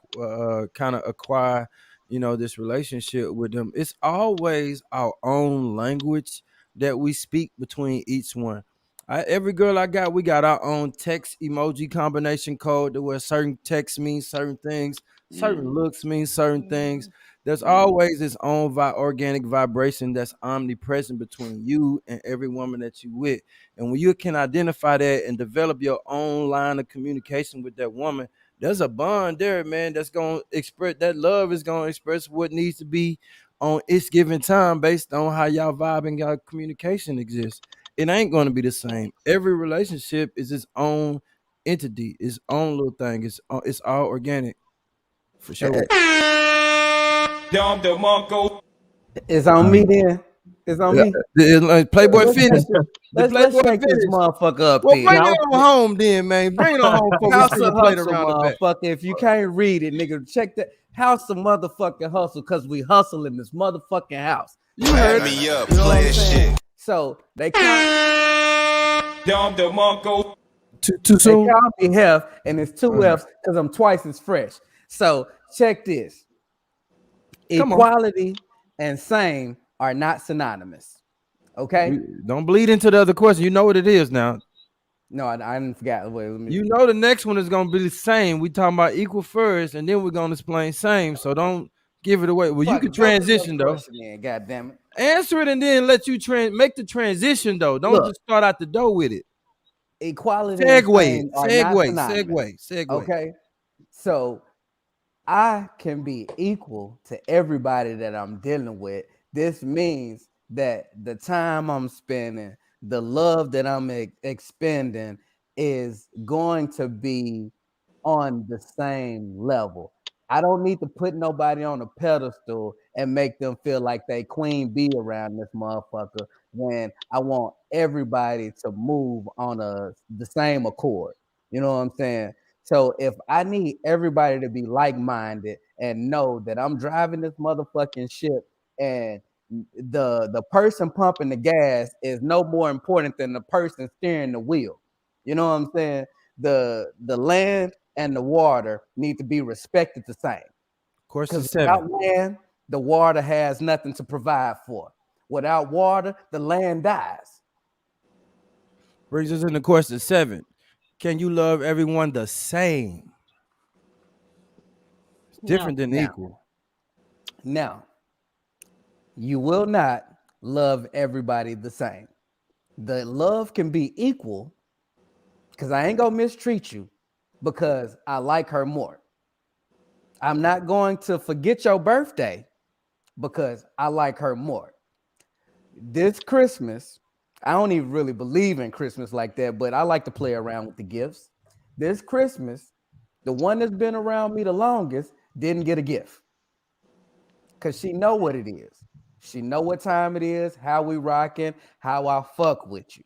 kind of acquire, this relationship with them. It's always our own language that we speak between each one. Every girl I got, we got our own text emoji combination code to where certain texts mean certain things, certain looks mean certain things. There's always this own organic vibration that's omnipresent between you and every woman that you with. And when you can identify that and develop your own line of communication with that woman, there's a bond there, man, that's going to express that love is going to express what needs to be on its given time based on how y'all vibe and y'all communication exists. It ain't going to be the same. Every relationship is its own entity, its own little thing. It's all organic for sure. Dom DeMarco. It's on me then. It's on me. Playboy Let's finish. shake this, The let's Playboy shake this finish. motherfucker up Well, then. bring it on home then, man. Bring it on home before we House spin of the plate hustle, around the back. motherfucker. If you can't read it, nigga, check that house of motherfucking hustle, cause we hustle in this motherfucking house. You heard me up, You know what play I'm that saying? shit. So they call Dom DeMarco. Too they soon. call me Hef, and it's two F's because I'm twice as fresh. So check this. Come on. Equality and same are not synonymous. Okay? Don't bleed into the other question. You know what it is now. No, I didn't forget. Wait, let me. You know the next one is gonna be the same. We talking about equal first, and then we're gonna explain same. So don't give it away. Well, you can transition though. God damn it. Answer it and then let you make the transition though. Don't just start out the door with it. Equality and same are not synonymous. segue. Okay, so I can be equal to everybody that I'm dealing with. This means that the time I'm spending, the love that I'm expending is going to be on the same level. I don't need to put nobody on a pedestal and make them feel like they queen bee around this motherfucker when I want everybody to move on the same accord. You know what I'm saying? So if I need everybody to be like-minded and know that I'm driving this motherfucking ship and the person pumping the gas is no more important than the person steering the wheel. You know what I'm saying? The land and the water need to be respected the same. Question Because without 7. land, the water has nothing to provide for. Without water, the land dies. Brings us into question 7. Can you love everyone the same? It's different than equal. Now, you will not love everybody the same. The love can be equal because I ain't gonna mistreat you because I like her more. I'm not going to forget your birthday because I like her more. This Christmas, I don't even really believe in Christmas like that, but I like to play around with the gifts. This Christmas, the one that's been around me the longest didn't get a gift because she know what it is. She know what time it is, how we rocking, how I fuck with you.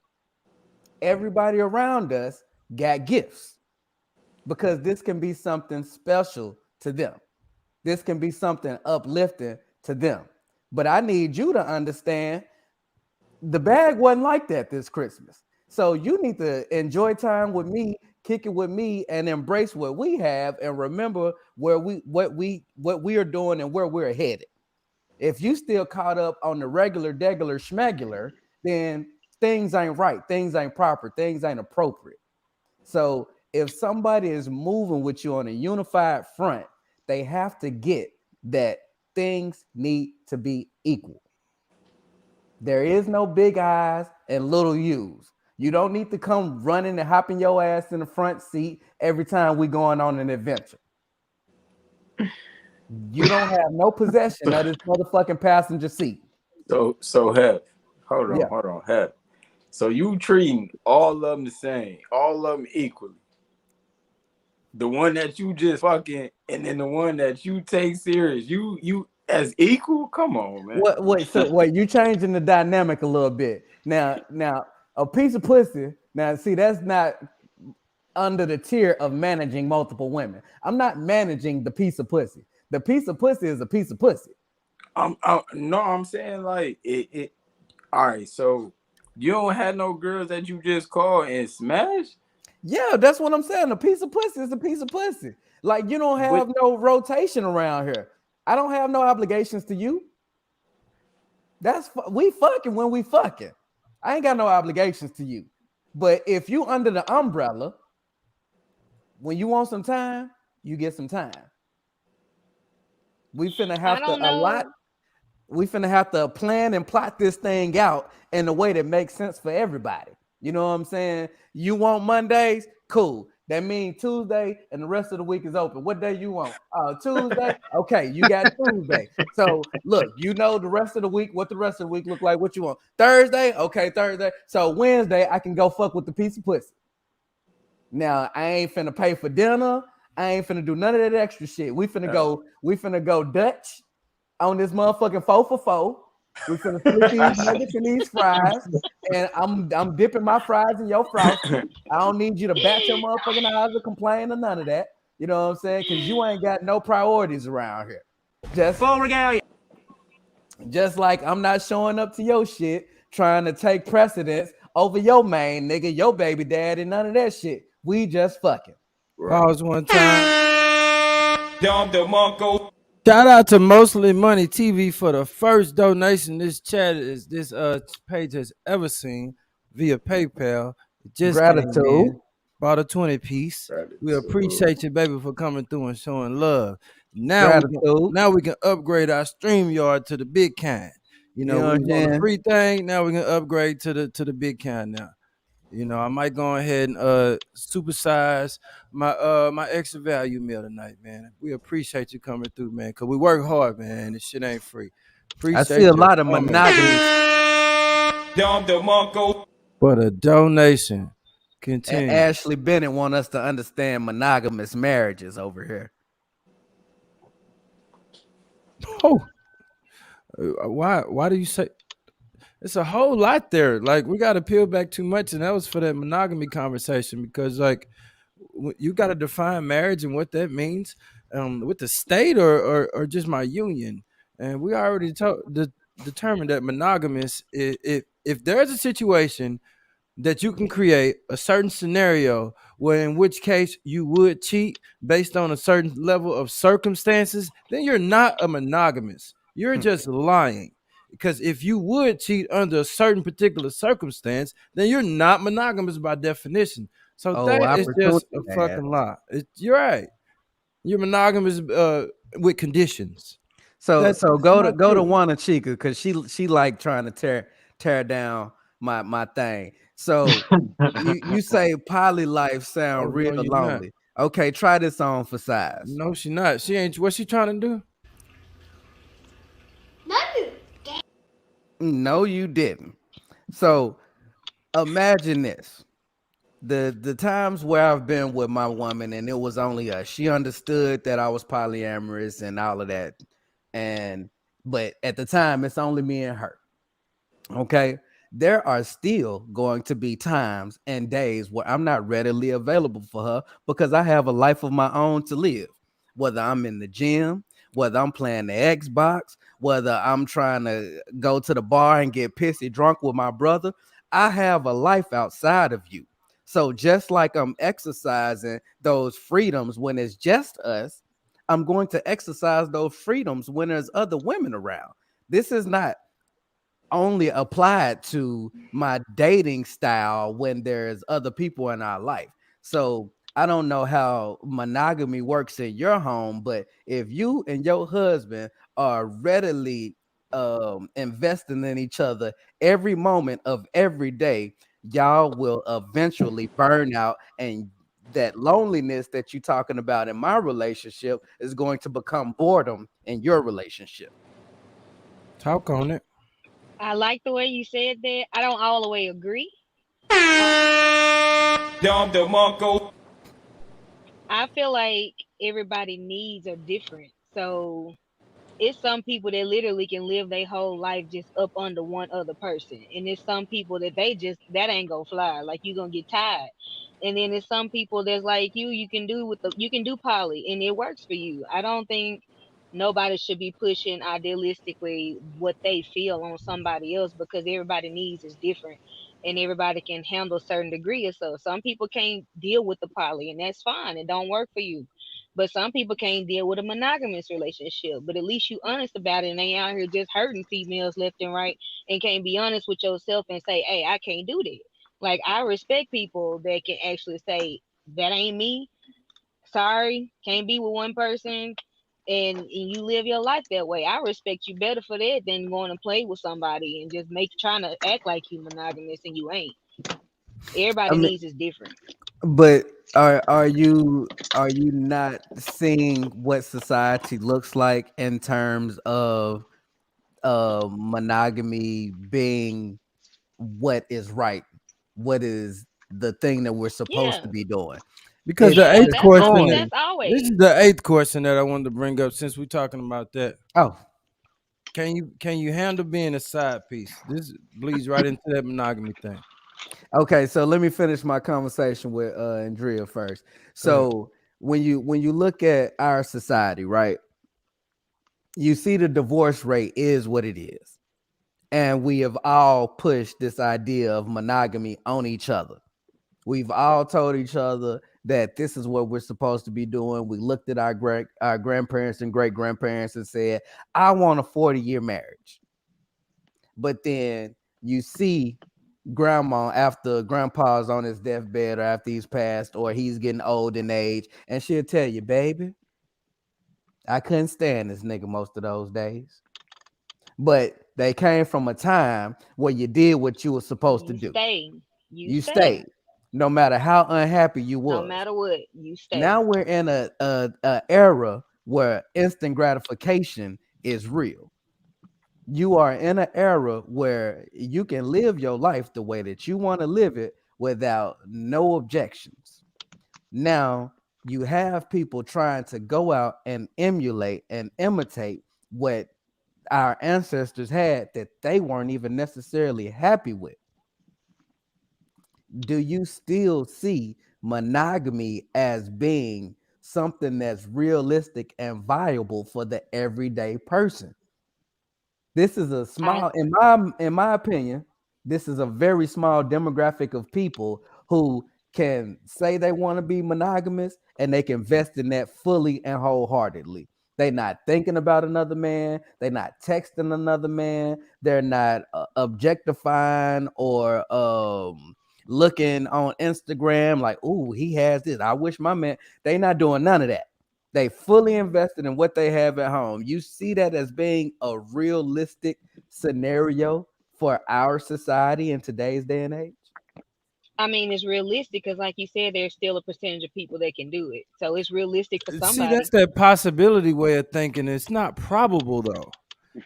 Everybody around us got gifts because this can be something special to them. This can be something uplifting to them. But I need you to understand the bag wasn't like that this Christmas. So you need to enjoy time with me, kick it with me, and embrace what we have, and remember what we are doing and where we're headed. If you still caught up on the regular, degular, schmegular, then things ain't right, things ain't proper, things ain't appropriate. So if somebody is moving with you on a unified front, they have to get that things need to be equal. There is no big eyes and little U's. You don't need to come running and hopping your ass in the front seat every time we going on an adventure. You don't have no possession of this motherfucking passenger seat. So Hef, hold Yeah. on, Hef. So you treating all of them the same, all of them equally. The one that you just fucking, and then the one that you take serious, you as equal? Come on, man. Wait, you changing the dynamic a little bit. Now a piece of pussy. Now see, that's not under the tier of managing multiple women. I'm not managing the piece of pussy. The piece of pussy is a piece of pussy. I'm saying like it. All right, so you don't have no girls that you just call and smash? Yeah, that's what I'm saying. A piece of pussy is a piece of pussy. Like you don't have no rotation around here. I don't have no obligations to you. We fucking when we fucking. I ain't got no obligations to you. But if you under the umbrella, when you want some time, you get some time. We finna have we finna have to plan and plot this thing out in a way that makes sense for everybody. You know what I'm saying? You want Mondays? Cool. That means Tuesday and the rest of the week is open. What day you want? Tuesday? Okay, you got Tuesday. So look, you know the rest of the week, what the rest of the week look like, what you want. Thursday? Okay, Thursday. So Wednesday, I can go fuck with the piece of pussy. Now, I ain't finna pay for dinner. I ain't finna do none of that extra shit. We finna go Dutch on this motherfucking 4 for 4. We finna split these nuggets and these fries, and I'm dipping my fries in your frosty. I don't need you to bat your motherfucking eyes or complain or none of that. You know what I'm saying? Because you ain't got no priorities around here. Just like I'm not showing up to your shit, trying to take precedence over your main nigga, your baby daddy, none of that shit. We just fucking. Pause one time. Shout out to Mostly Money TV for the first donation this page has ever seen via PayPal. It just Gratitude. came in. Bought a 20 piece. We appreciate you, baby, for coming through and showing love. Now we can upgrade our StreamYard to the big kind. You know, we was on the free thing. Now we can upgrade to the big kind now. You know, I might go ahead and supersize my extra value meal tonight, man. We appreciate you coming through, man, because we work hard, man. This shit ain't free. I see a lot of monogamy. For the donation. Continue. Ashley Bennett want us to understand monogamous marriages over here. Oh, why do you say? It's a whole lot there. Like we got to peel back too much, and that was for that monogamy conversation because, like, you got to define marriage and what that means with the state or just my union. And we already determined that monogamous. If there's a situation that you can create a certain scenario where in which case you would cheat based on a certain level of circumstances, then you're not a monogamous. You're just lying. Because if you would cheat under a certain particular circumstance, then you're not monogamous by definition. So that is just a fucking lie. You're right. You're monogamous with conditions. So go to Juana Chica because she like trying to tear down my thing. So you say poly life sound real lonely. Not. Okay, try this on for size. No, she not. She ain't. What's she trying to do? No, you didn't. So imagine this. The times where I've been with my woman and it was only us. She understood that I was polyamorous and all of that. But at the time, it's only me and her. Okay. There are still going to be times and days where I'm not readily available for her because I have a life of my own to live. Whether I'm in the gym, whether I'm playing the Xbox, whether I'm trying to go to the bar and get pissy drunk with my brother. I have a life outside of you. So just like I'm exercising those freedoms when it's just us, I'm going to exercise those freedoms when there's other women around. This is not only applied to my dating style when there's other people in our life. So I don't know how monogamy works in your home, but if you and your husband are readily investing in each other every moment of every day, y'all will eventually burn out, and that loneliness that you're talking about in my relationship is going to become boredom in your relationship. Talk on it. I like the way you said that. I don't all the way agree. Dom DeMarco. I feel like everybody needs are different. So it's some people that literally can live their whole life just up under one other person. And it's some people that they just that ain't gonna fly. Like you gonna get tired. And then there's some people that's like you can do you can do poly and it works for you. I don't think nobody should be pushing idealistically what they feel on somebody else because everybody needs is different and everybody can handle a certain degree or so. Some people can't deal with the poly and that's fine. It don't work for you. But some people can't deal with a monogamous relationship. But at least you honest about it and ain't out here just hurting females left and right and can't be honest with yourself and say, hey, I can't do that. Like I respect people that can actually say, that ain't me. Sorry, can't be with one person and you live your life that way. I respect you better for that than going to play with somebody and just trying to act like you monogamous and you ain't. I Everybody mean, needs is different. but are you not seeing what society looks like in terms of monogamy being what is right, what is the thing that we're supposed Yeah. to be doing? Because It's the Yeah, eighth it's question, going. this is always. the eighth question that I wanted to bring up since we're talking about that. Oh, Can you handle being a side piece? This bleeds right into that monogamy thing. okay. So let me finish my conversation with Andrea first. Go ahead. So when you look at our society, right, you see the divorce rate is what it is. And we have all pushed this idea of monogamy on each other. We've all told each other that this is what we're supposed to be doing. We looked at our grandparents and great grandparents and said, I want a 40-year marriage. But then you see grandma after grandpa's on his deathbed or after he's passed or he's getting old in age, and she'll tell you, baby, I couldn't stand this nigga most of those days. But they came from a time where you did what you were supposed to You do. stay. You You stay. stayed, no matter how unhappy you No was. matter what, you stay. Now we're in a era where instant gratification is real. You are in an era where you can live your life the way that you want to live it without no objections. Now you have people trying to go out and emulate and imitate what our ancestors had that they weren't even necessarily happy with. Do you still see monogamy as being something that's realistic and viable for the everyday person? This is a I small, in my opinion, this is a very small demographic of people who can say they want to be monogamous and they can invest in that fully and wholeheartedly. They're not thinking about another man. They're not texting another man. They're not objectifying or looking on Instagram like, "Ooh, he has this. I wish my man." They not doing none of that. They fully invested in what they have at home. You see that as being a realistic scenario for our society in today's day and age? mean, it's realistic because, like you said, there's still a percentage of people that can do it. So it's realistic for See, that's somebody. that possibility way of thinking. It's not probable though.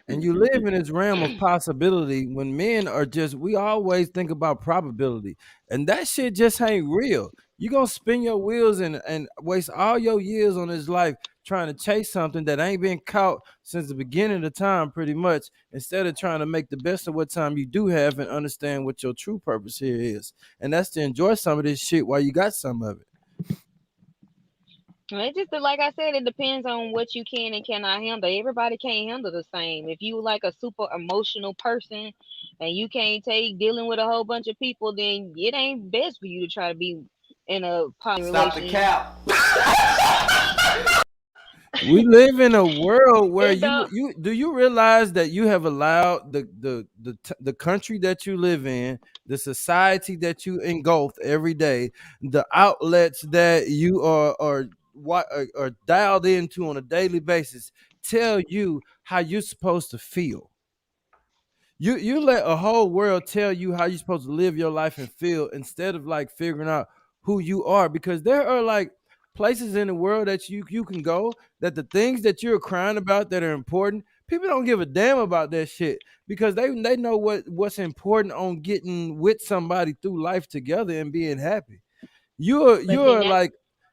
And you live in this realm of possibility when men are just, we always think about probability. And that shit just ain't real. You gonna spin your wheels and waste all your years on this life trying to chase something that ain't been caught since the beginning of time, pretty much, instead of trying to make the best of what time you do have and understand what your true purpose here is. And that's to enjoy some of this shit while you got some of it. It just like I said, it depends on what you can and cannot handle. Everybody can't handle the same. If you like a super emotional person and you can't take dealing with a whole bunch of people, then it ain't best for you to try to be in a poly Stop the relation. cap. We live in a world where It don't. you do you realize that you have allowed the country that you live in, the society that you engulf every day, the outlets that you are dialed into on a daily basis tell you how you're supposed to feel. You let a whole world tell you how you're supposed to live your life and feel instead of like figuring out who you are, because there are like places in the world that you can go that the things that you're crying about that are important, people don't give a damn about that shit because they know what's important on getting with somebody through life together and being happy. But see You're that. like,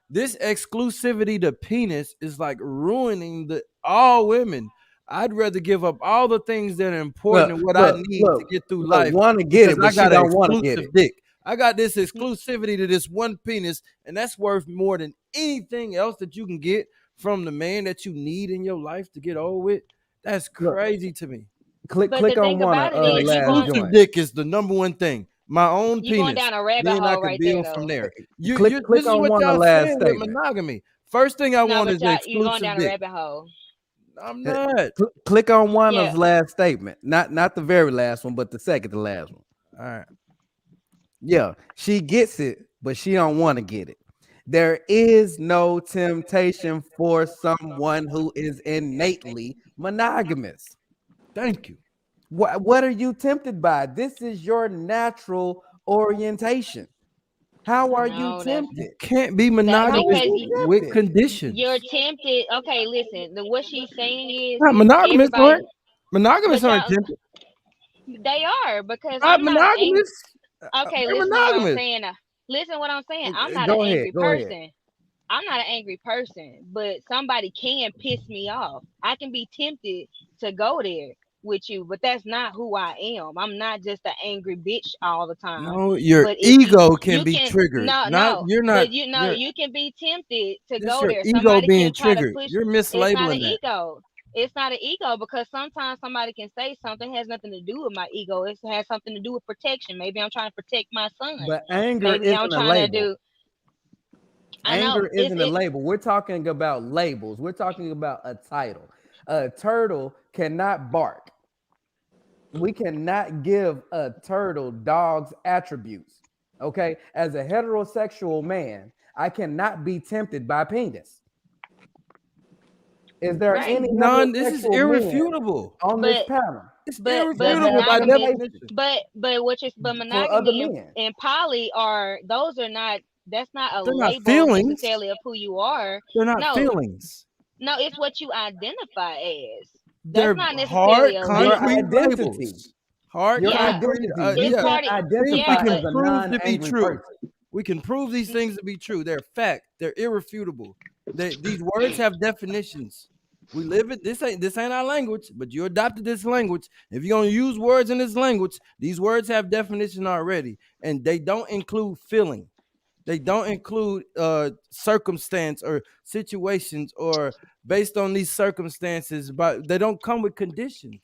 this exclusivity to penis is like ruining the all women. I'd rather give up all the things that are important Look, and what I look, need to look, get through look. life Want to get because it, I but she got an don't want to get exclusive it. dick. I got this exclusivity to this one penis, and that's worth more than anything else that you can get from the man that you need in your life to get over with. That's Look, crazy to me. But the click on thing one about it An is, last exclusive joint. dick is the number one thing. My own you going penis. down a rabbit Then I hole can right there, build from though. there. Click This is on what one y'all last saying with statement. monogamy. First thing I No, want but is the you going exclusive down a dick. rabbit hole. I'm not. Click on one Yeah. of last statement, not the very last one, but the second to last one. All right. Yeah, she gets it, but she don't want to get it. There is no temptation for someone who is innately monogamous. Thank you. What are you tempted by? This is your natural orientation. How are you No, You tempted? can't be that's How are monogamous because you with tempted? you're conditions. tempted. Okay, listen. What she's saying is Not monogamous, everybody, right? Monogamous but aren't y'all, tempted. they are because Not I'm not an angry. monogamous. Okay, They're listen to what I'm monogamous. saying. Listen what I'm saying. I'm not an Go ahead. angry Go ahead. person. I'm not an angry person, but somebody can piss me off. I can be tempted to go there with you, but that's not who I am. I'm not just an angry bitch all the time. No, your But if you ego can you be can triggered. no Not no, you're not but you know you're you can be tempted to this go your there. ego Somebody being can try to triggered. push. You're It's not an mislabeling that. ego. It's not an ego because sometimes somebody can say something has nothing to do with my ego. It has something to do with protection. Maybe I'm trying to protect my son. But anger Maybe I'm isn't a trying to label. do. I Anger know it's isn't a it. label. We're talking about labels. We're talking about a title. A turtle cannot bark. We cannot give a turtle dog's attributes. Okay. As a heterosexual man, I cannot be tempted by penis. Is there Right. any This is heterosexual men irrefutable. on this But panel It's that irrefutable have by monogamy, definition. temptation but for other monogamy men? and poly are those are not. That's not a They're not label feelings. necessarily of who you are. They're not No, feelings. no, it's what you identify as. That's They're not necessarily hard, a Your label. concrete identity. labels. Hard, Your Yeah, concrete. identity. You it's Yeah, can't part of. things we identify Yeah, can as but a prove to be non-angry true. person. We can prove these things to be true. They're fact. They're irrefutable. These words have definitions. We live it. This ain't our language, but you adopted this language. If you're gonna use words in this language, these words have definition already, and they don't include feeling. They don't include circumstance or situations or based on these circumstances, but they don't come with conditions.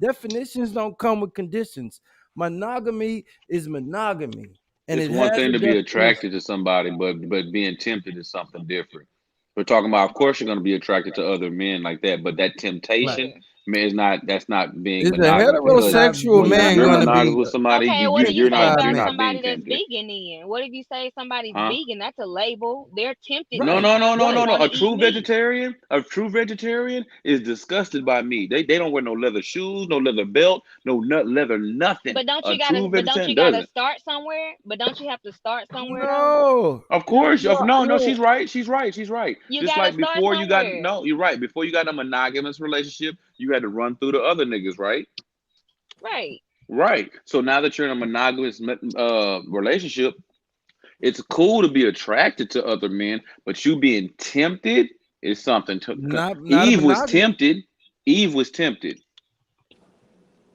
Definitions don't come with conditions. Monogamy is monogamy, and It's it one has thing a to be definition. attracted to somebody, but being tempted is something different. We're talking about, of course, you're going to be attracted to other men like that, but that Right. temptation, man, is not. That's not being Is a monogamous because heterosexual when man you're going to monogamous be with somebody, okay, what do you tempted say by a you're about man? not being somebody that's tempted, vegan then? What if you say somebody's huh? vegan? That's a label. They're tempted No, Right, no, no, because no, they no, right. no. want to eat meat. A true vegetarian is disgusted by meat. They don't wear no leather shoes, no leather belt, no nut leather, nothing. A true But don't vegetarian you gotta doesn't. start somewhere? But don't you have to start somewhere though? No, Of course, no, no, you're she's right. She's right. She's right. You Just gotta like start before you got, somewhere. no, you're right. Before you got a monogamous relationship, you had to run through the other niggas, right? Right. Right. So now that you're in a monogamous relationship, it's cool to be attracted to other men, but you being tempted is something to. not a Eve was monogamy. tempted. Eve was tempted.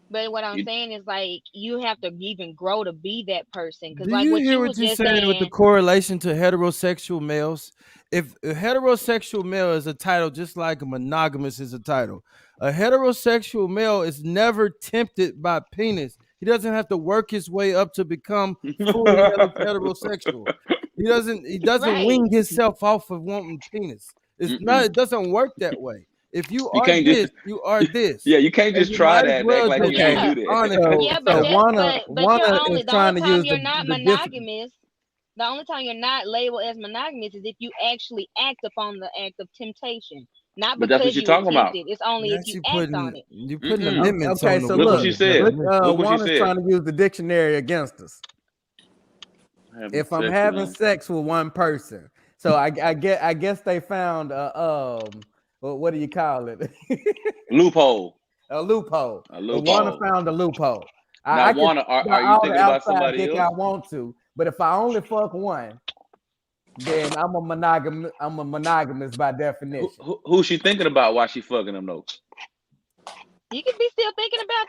But what I'm saying is like you have to even grow to be that person. Cause Do like you what hear you what was you're just saying with the saying, correlation to heterosexual males? If a heterosexual male is a title, just like a monogamous is a title, a heterosexual male is never tempted by penis. He doesn't have to work his way up to become fully heterosexual. He doesn't right? wing himself off of wanting penis. It's not. Mm-mm. It doesn't work that way. If you You are can't just this, you are this, yeah, you can't and just you try might as that and act well like But just you can't be yeah, do honest. yeah, that. but but you're Wanna only is the only trying to time use you're not the different. monogamous. The only time you're not labeled as monogamous is if you actually act upon the act of temptation, not But that's what because you're you were talking about. tempted. It's only if That's you you act on putting it. you putting Mm-mm. amendments Okay, on the so Look what look, she word. said. Look what she Juana's said. trying to use the dictionary against us. Having If I'm sex with having them. sex with one person, so I guess they found what do you call it? Loophole. A loophole. A If Juana loophole. found a loophole, Now, I could Warner, buy are you all the thinking about outside somebody dick else? I want to, but if I only fuck one, then I'm a monogam. I'm a monogamous by definition. Who's she thinking about while she fucking them though? You could be still thinking about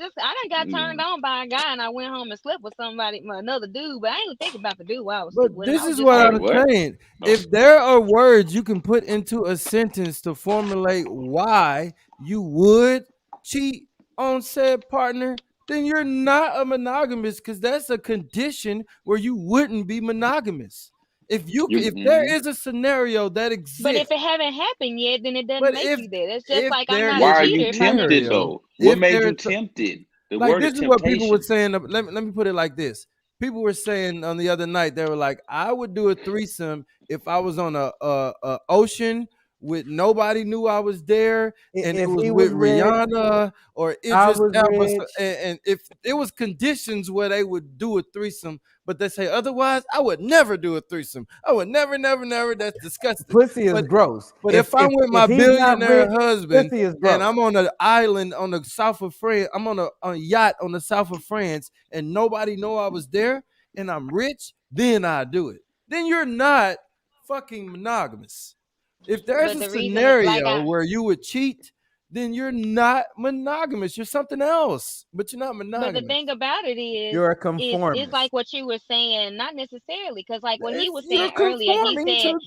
them. I done got turned Mm. on by a guy and I went home and slept with somebody, another dude, but I ain't even thinking about the dude while I was But sleeping with him. I this was is just what Wait, I'm fucking him. what? saying. Oh. If there are words you can put into a sentence to formulate why you would cheat on said partner, then you're not a monogamous because that's a condition where you wouldn't be monogamous. If there Mm-hmm. is a scenario that But if exists, it haven't happened yet, then it doesn't but make you that. It's just if like I'm there not a Why is are a you cheater if I never tempted scenario, though? What if made you there's tempted? The like word this is is what people were temptation. saying. Let me put it like this. People were saying on the other night, they were like, I would do a threesome if I was on a ocean with nobody knew I was there, and it If was he with was rich, Rihanna or I Idris was Elba, rich. and if it was conditions where they would do a threesome, but they say otherwise, I would never do a threesome. I would never, never, never. That's disgusting. Pussy is But gross. but if I'm with If my he's not billionaire rich, husband pussy is and gross. I'm on an island on the south of France, I'm on a yacht on the south of France, and nobody know I was there, and I'm rich, then I do it. Then you're not fucking monogamous. If there's but a the reason like scenario where you would cheat, then you're not monogamous. You're something else, but you're not but the monogamous. thing about it is You're a it's conformist. like what you were saying, not necessarily, because like what he was You're saying earlier, conforming to.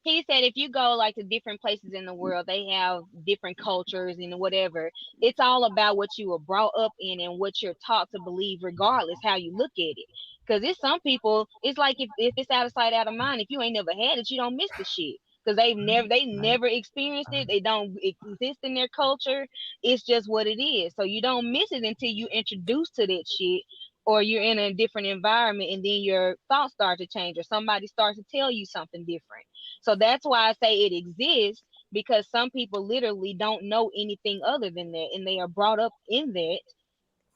he said if you go like to different places in the world, they have different cultures and whatever. It's all about what you were brought up in and what you're taught to believe, regardless how you look at it. Because it's some people, it's like if it's out of sight, out of mind. If you ain't never had it, you don't miss the shit. Because they never experienced it. They don't exist in their culture. It's just what it is. So you don't miss it until you introduced to that shit or you're in a different environment and then your thoughts start to change or somebody starts to tell you something different. So that's why I say it exists because some people literally don't know anything other than that and they are brought up in that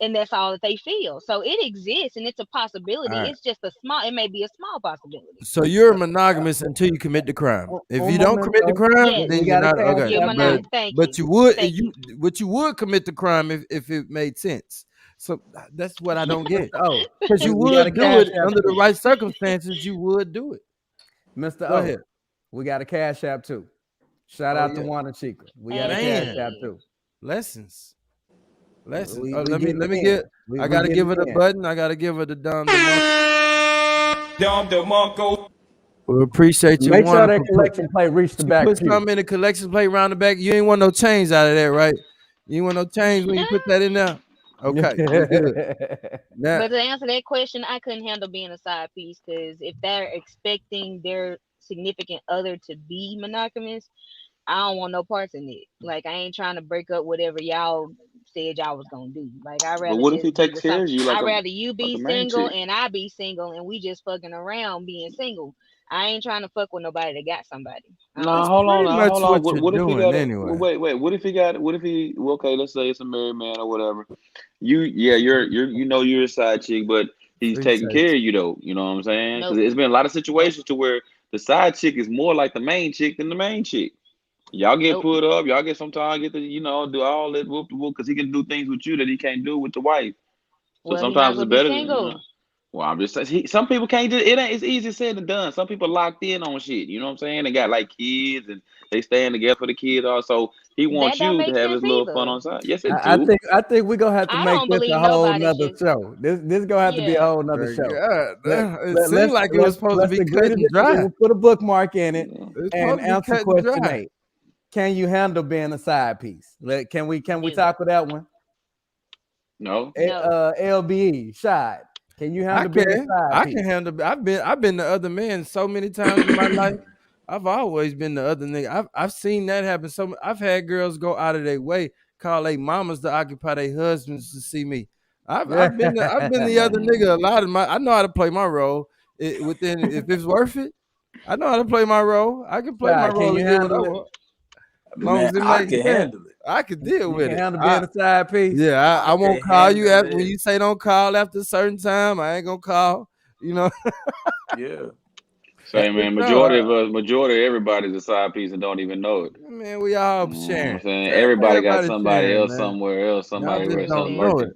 and that's all that they feel. So it exists and it's a All possibility. right. It's just it may be a small possibility. So you're monogamous until you commit the crime. If Un you don't commit the momento. crime, Yes, then We you're got a not cash okay. you're app But too. monogamous. Thank but you. you would Thank you. you would commit the crime if it made sense. So that's what I don't get. Mr. O. Because you We got a would do cash it app under the too. right circumstances. You would do it. Mr. Go O. ahead. We got a cash app too. Shout Oh out to yeah, Juana Chica. We got a cash man. app Hey. too. Lessons. Oh, We let me getting it get. in. I We gotta getting give it her the in. button. I gotta give her the Dom DeMarco. Dom DeMarco. We appreciate you, Make sure Juana, that for collection plate reach the she back put pew. something in the collection plate around the back. You ain't want no change out of that, right? You ain't want no change when you put that in there. Okay, we good. Now, But to answer that question, I couldn't handle being a side piece because if they're expecting their significant other to be monogamous, I don't want no parts in it. Like I ain't trying to break up whatever y'all said y'all was gonna do. Like I'd But rather what if he just be takes with care some. of you I'd rather you like be a main single chick? and I be single and we just fucking around being single. I ain't trying to fuck with nobody that got somebody. Nah, that's hold on pretty now, much hold on. what What, you're what if he doing got it? anyway. Wait. What if he got it? What if he? Well, okay, let's say it's a married man or whatever. You're you know you're a side chick, but he's taking Appreciate care of you though. You know what I'm saying? Because Nope. it's been a lot of Nope. situations to where the side chick is more like the main chick than the main chick. Y'all get Nope. put up. Y'all get sometimes get to do all that whoop de whoop because he can do things with you that he can't do with the wife. So Well, he might as sometimes well it's be better. single. Well, I'm just saying, some people can't do it. Ain't it's easy said than done. Some people locked in on shit. You know what I'm saying? They got like kids and they staying together for the kids. Also, He That wants don't you to make have sense his little fun either. on side. Yes, it I do. think we're gonna have to I make don't this a believe whole nobody nother should. show. This gonna have to be a Yeah. whole nother show. God, Let, it let, seemed let's like it was let's supposed to let's be agree cut to and this. dry. We'll put a bookmark in it It's and supposed to be answer cut and question dry. 8. Can you handle being a side piece? Can we Is tackle that one? No. no. LBE shot. Can you I handle being a can. side I can piece? handle. I've been the other man so many times in my life. I've always been the other nigga. I've seen that happen. I've had girls go out of their way, call their mamas to occupy their husbands to see me. I've been the other nigga a lot of my. I know how to play my role. Within if it's worth it, I know how to play my role. I can play my Shot, can role you and get what I handle it? want. As long Man, as it I makes can sense, handle it. I can deal You with can it. handle being a side piece? Yeah, I I won't can call you handle after when it. you say don't call after a certain time. I ain't gonna call. You know. Yeah. Say, man, majority No, of us, majority of everybody's a side piece and don't even know it. man, we all You know what I'm sharing. saying? Everybody got Everybody somebody sharing, else man. somewhere else, Y'all somebody just with something don't know it. lurking.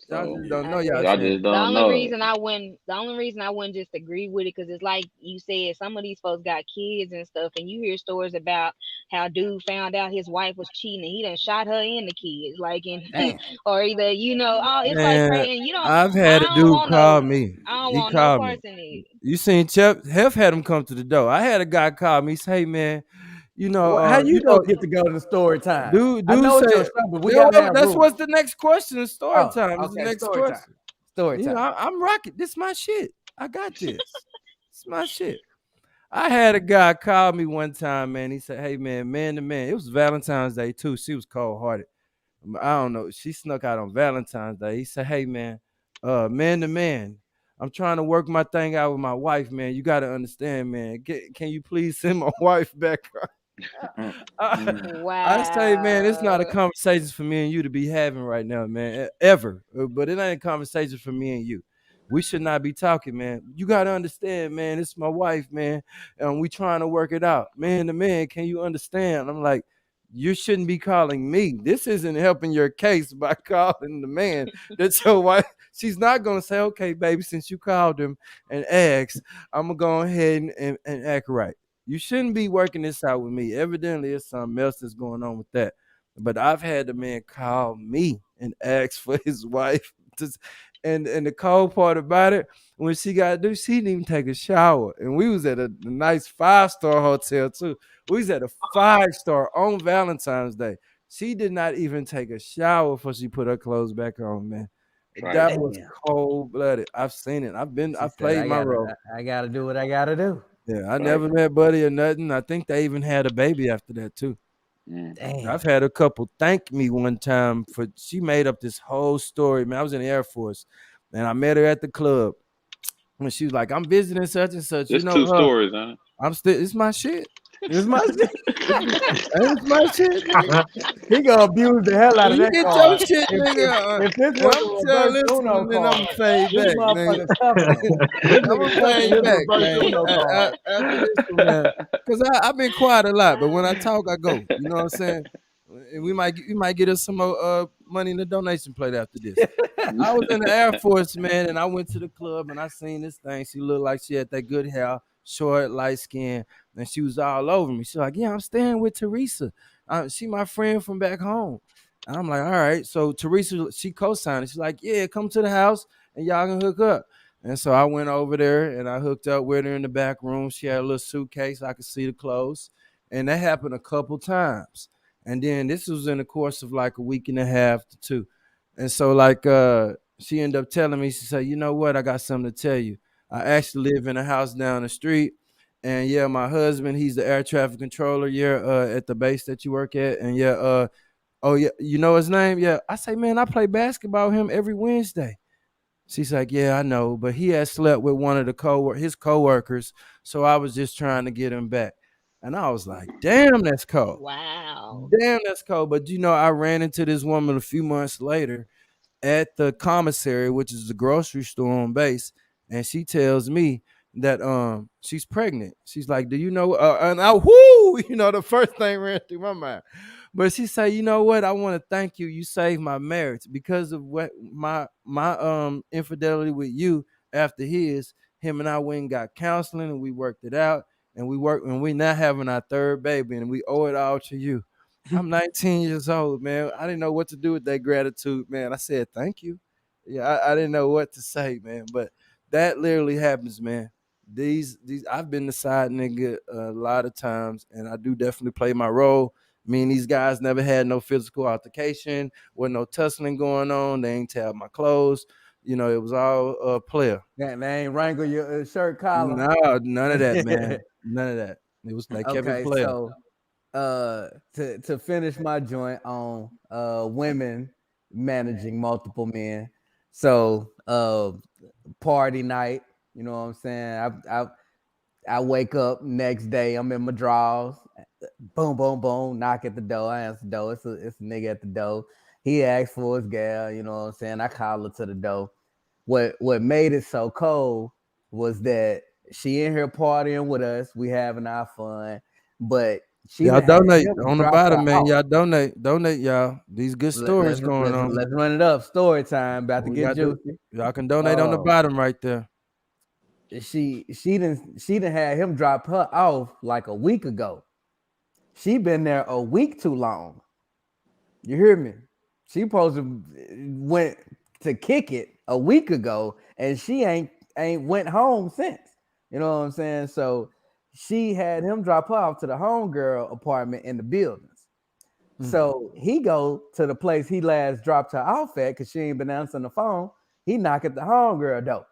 Y'all So just don't know I y'all y'all agree. just sharing. The don't only know it. reason I wouldn't, the only reason I wouldn't just agree with it, because it's like you said, some of these folks got kids and stuff, and you hear stories about how dude found out his wife was cheating and he done shot her and the kids, like, and Damn. or either oh, it's like Man, crazy. And you don't, I've I had a don't dude want call no, me. I don't He want no called me. parts in it. You seen Hef had him come to the door. I had a guy call me, say, hey man, How you don't get to go to the story time? I dude know it's your say show, but we gotta have that's rules. what's the next question. Story Oh, time is the okay. next Story time. question. Story You know, time. I'm rocking. This my shit. I got this. It's my shit. I had a guy call me one time, man. He said, hey man to man. It was Valentine's Day too. She was cold hearted. I don't know. She snuck out on Valentine's Day. He said, hey man, man to man. I'm trying to work my thing out with my wife, man. You got to understand, man. Can you please send my wife back? I say, man, it's not a Wow. conversation for me and you to be having right now, man, ever. But it ain't a conversation for me and you. We should not be talking, man. You gotta understand, man. It's my wife, man, and we trying to work it out, man to man. Can you understand? I'm like, you shouldn't be calling me. This isn't helping your case by calling the man. That's your wife. She's not gonna say, okay, baby, since you called him and asked, I'm gonna go ahead and act right. You shouldn't be working this out with me. Evidently, it's something else that's going on with that. But I've had the man call me and ask for his wife. And the cold part about it, when she got to do, she didn't even take a shower. And we was at a nice 5-star hotel too. We was at a 5-star on Valentine's Day. She did not even take a shower before she put her clothes back on, man. That was Damn. cold blooded. I've seen it. She I said, played my role. I gotta do what I gotta do. Yeah, I never met Buddy or nothing. I think they even had a baby after that too. Damn. I've had a couple thank me one time for she made up this whole story. Man, I was in the Air Force and I met her at the club. When she was like, I'm visiting such and such, you It's know two her. stories, huh? I'm still it's my shit. It's my shit. It's my shit, nigga. He gonna abuse the hell out When of you that get your card. shit, nigga, If this and was I'm a telling reverse listen, Uno and then I'm card, gonna fade this back, nigga. motherfucker cuffing him. This I'm nigga gonna cuffing fade his back, reverse man. Uno card. After this one, man, because I've been quiet a lot, but when I talk, I go. You know what I'm saying? And we might get us some more money in the donation plate after this. I was in the Air Force, man, and I went to the club and I seen this thing. She looked like she had that good hair, short, light skin, and she was all over me. She's like, "Yeah, I'm staying with Teresa. She my friend from back home." And I'm like, "All right." So Teresa, she co-signed it. She's like, "Yeah, come to the house and y'all can hook up." And so I went over there and I hooked up with her in the back room. She had a little suitcase. I could see the clothes. And that happened a couple times. And then this was in the course of like a week and a half to 2. And so like she ended up telling me, she said, you know what, I got something to tell you. I actually live in a house down the street. And yeah, my husband, he's the air traffic controller, at the base that you work at. And oh yeah, you know his name? Yeah. I say, man, I play basketball with him every Wednesday. She's like, yeah, I know, but he had slept with one of his coworkers, so I was just trying to get him back. And I was like, damn, that's cold. Wow. Damn, that's cold. But I ran into this woman a few months later at the commissary, which is the grocery store on base, and she tells me that she's pregnant. She's like, "Do you know?" And I the first thing ran through my mind. But she said, "You know what? I want to thank you. You saved my marriage because of what my infidelity with you after his. Him and I went and got counseling and we worked it out, and we now having our third baby, and we owe it all to you." I'm 19 years old, man. I didn't know what to do with that gratitude, man. I said thank you. Yeah, I didn't know what to say, man. But that literally happens, man. These I've been the side nigga a lot of times, and I do definitely play my role. Me and these guys never had no physical altercation, wasn't no tussling going on. They ain't tear my clothes. You know, it was all player. They ain't wrangle your shirt collar. No, none of that, man. None of that. It was they kept it Okay, player. so to finish my joint on women managing multiple men. So party night, you know what I'm saying? I wake up next day, I'm in my drawers, boom, boom, boom, knock at the door. I answer the door. It's a nigga at the door. He asked for his gal, you know what I'm saying? I call her to the door. What made it so cold was that she in here partying with us. We having our fun, but she Y'all done had donate him on the drop her bottom, man. off. Y'all donate, y'all. These good stories going on. Let's run it up. Story time, about to We get got to, juicy. y'all can donate on the bottom right there. She done had him drop her off like a week ago. She been there a week too long. You hear me? She supposed to went to kick it a week ago, and she ain't went home since. You know what I'm saying? So she had him drop her off to the homegirl apartment in the buildings. So he go to the place he last dropped her off at because she ain't been answering the phone. He knock at the homegirl door.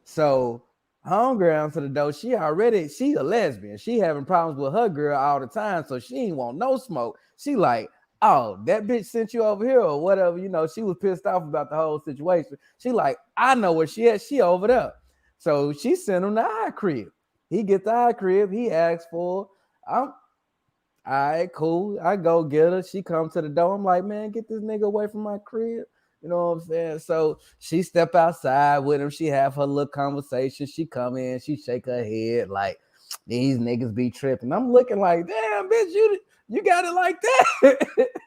So homegirl answer the door. She a lesbian. She having problems with her girl all the time, so she ain't want no smoke. She like, oh, that bitch sent you over here or whatever. You know, she was pissed off about the whole situation. She like, I know where she at. She over there. So she sent him to our crib. He get to our crib. He asks for her. All right, cool. I go get her. She comes to the door. I'm like, man, get this nigga away from my crib. You know what I'm saying? So she step outside with him. She have her little conversation. She come in. She shake her head like, these niggas be tripping. I'm looking like, damn, bitch, you got it like that.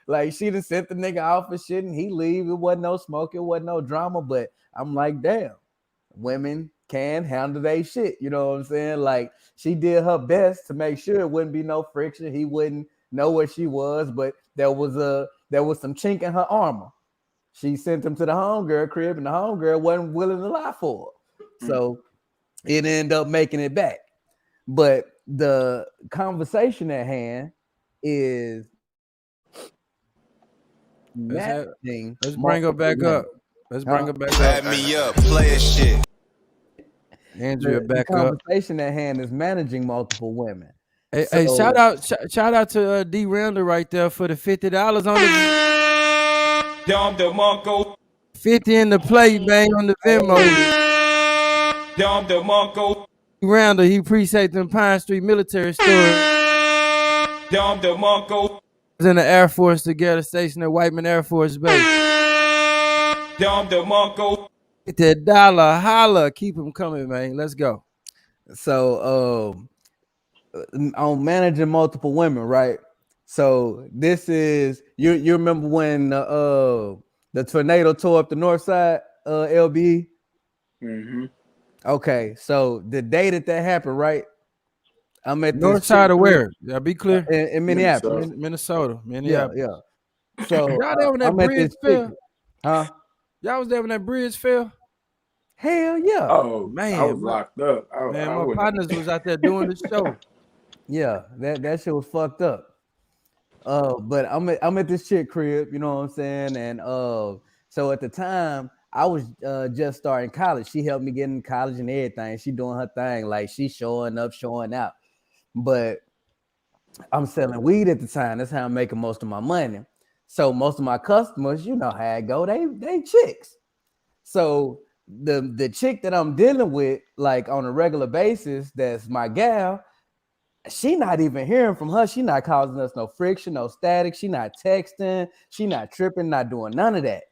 Like she done sent the nigga off for shit and he leave. It wasn't no smoke. It wasn't no drama. But I'm like, damn, women can handle their shit. You know what I'm saying? Like she did her best to make sure it wouldn't be no friction. He wouldn't know where she was, but there was some chink in her armor. She sent him to the homegirl crib, and the homegirl wasn't willing to lie for her. So it ended up making it back. But the conversation at hand is Let's bring her back up. Let's bring her back up. Add me up, play a shit. Andrea back the up. conversation at hand is managing multiple women. Hey, shout out to D Randall right there for the $50 on the Dom DeMarco. 50 in the plate, man, on the Venmo. Dom DeMarco. Randall, he appreciate them Pine Street military stores. Dom DeMarco. Was in the Air Force together, stationed at Whiteman Air Force Base. Dom DeMarco. Get that dollar, holla, keep them coming, man. Let's go. So on managing multiple women, right? So this is you remember when the tornado tore up the north side, LB? Mm-hmm. Okay, so the day that happened, right? I'm at north side of where? Yeah, be clear. In Minneapolis, Minnesota. Yeah. So y'all there when that I'm at bridge this fell? Huh? Y'all was there when that bridge fell? Hell yeah. Oh man, I was locked up. My partners was out there doing the show. Yeah, that shit was fucked up. But I'm at this chick crib, you know what I'm saying? And so at the time I was just starting college. She helped me get in college and everything. She doing her thing, like she showing up, showing out. But I'm selling weed at the time. That's how I'm making most of my money. So most of my customers, you know how it go, they chicks. So the chick that I'm dealing with, like on a regular basis, that's my gal, she not even hearing from her. She not causing us no friction, no static. She not texting. She not tripping, not doing none of that.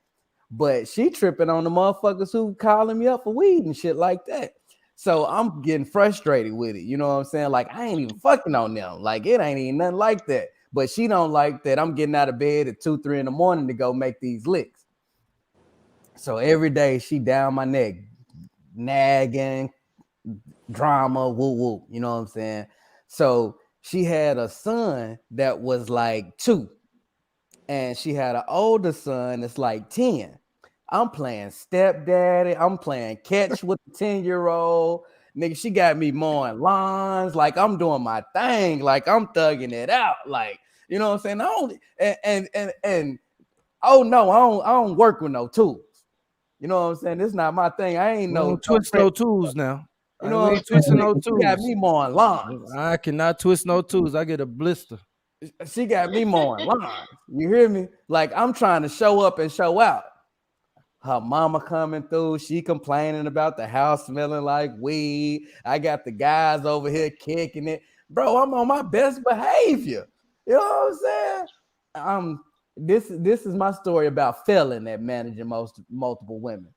But she tripping on the motherfuckers who calling me up for weed and shit like that. So I'm getting frustrated with it. You know what I'm saying? Like, I ain't even fucking on them. Like, it ain't even nothing like that. But she don't like that I'm getting out of bed at 2, 3 in the morning to go make these licks. So every day she down my neck, nagging, drama, woo woo. You know what I'm saying? So She had a son that was like 2, and she had an older son that's like 10. I'm playing stepdaddy. I'm playing catch with the 10-year-old. Nigga, she got me mowing lawns. Like, I'm doing my thing. Like, I'm thugging it out. Like, you know what I'm saying? I don't, and oh no, I don't work with no tools. You know what I'm saying? This is not my thing. I ain't no twist no tools now. You know we what ain't twisting no She got tools. me mowing lawns. I cannot twist no tools. I get a blister. She got me mowing lawns. You hear me? Like, I'm trying to show up and show out. Her mama coming through. She complaining about the house smelling like weed. I got the guys over here kicking it. Bro, I'm on my best behavior. You know what I'm saying? This is my story about failing at managing multiple women.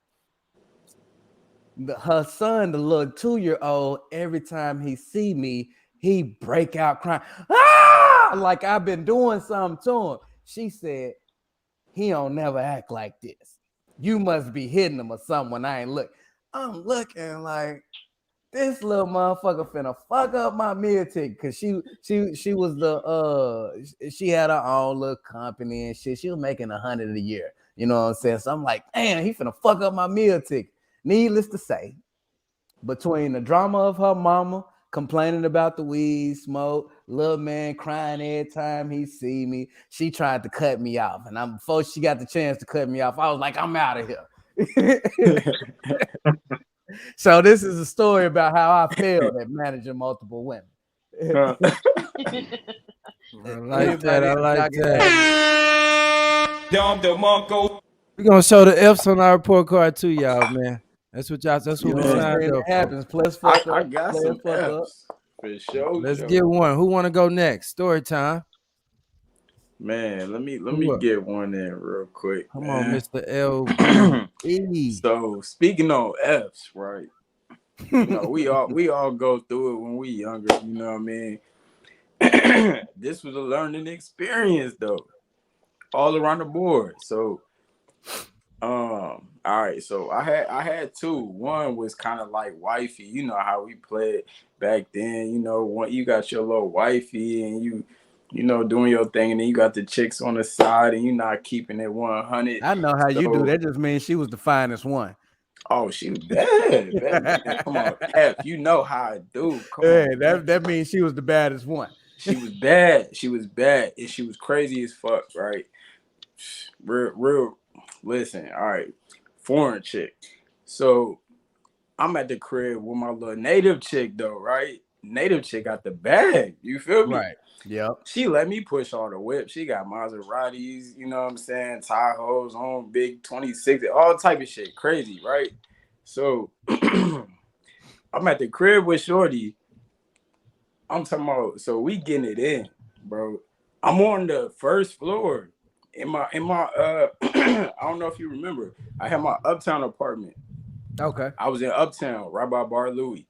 Her son, the little 2-year-old, every time he see me, he break out crying. Ah! Like I've been doing something to him. She said, he don't never act like this. You must be hitting him or something when I ain't look. I'm looking like this little motherfucker finna fuck up my meal ticket, because she was she had her own little company and shit. She was making $100 a year. You know what I'm saying? So I'm like, damn, he finna fuck up my meal ticket. Needless to say, between the drama of her mama complaining about the weed smoke, little man crying every time he see me, she tried to cut me off. And before she got the chance to cut me off, I was like, I'm out of here. So this is a story about how I failed at managing multiple women. I like that. We're gonna show the F's on our report card too, y'all, man. That's what y'all. That's what we signed up for. I got some F's for sure. Let's get one. Who want to go next? Story time. Man, let me get one in real quick. Come on, Mr. L. So speaking on F's, right? You know, we all go through it when we younger. You know what I mean? This was a learning experience, though, all around the board. So, all right. So I had 2. One was kind of like wifey. You know how we played back then. You know, when you got your little wifey and you know, doing your thing, and then you got the chicks on the side, and you're not keeping it 100. I know how you do. That just means she was the finest one. Oh, she was bad. Man, come on, F. You know how I do. Come on, that means she was the baddest one. She was bad. She was bad, and she was crazy as fuck. Right? Real. Listen. All right. Foreign chick. So I'm at the crib with my little native chick, though. Right? Native chick got the bag. You feel me? Right. Yep. She let me push all the whip. She got Maseratis, you know what I'm saying, Tahoes on big 26, all type of shit. Crazy, right? So I'm at the crib with Shorty. I'm talking about, so we getting it in, bro. I'm on the first floor in my I don't know if you remember. I had my Uptown apartment. Okay. I was in Uptown, right by Bar Louie.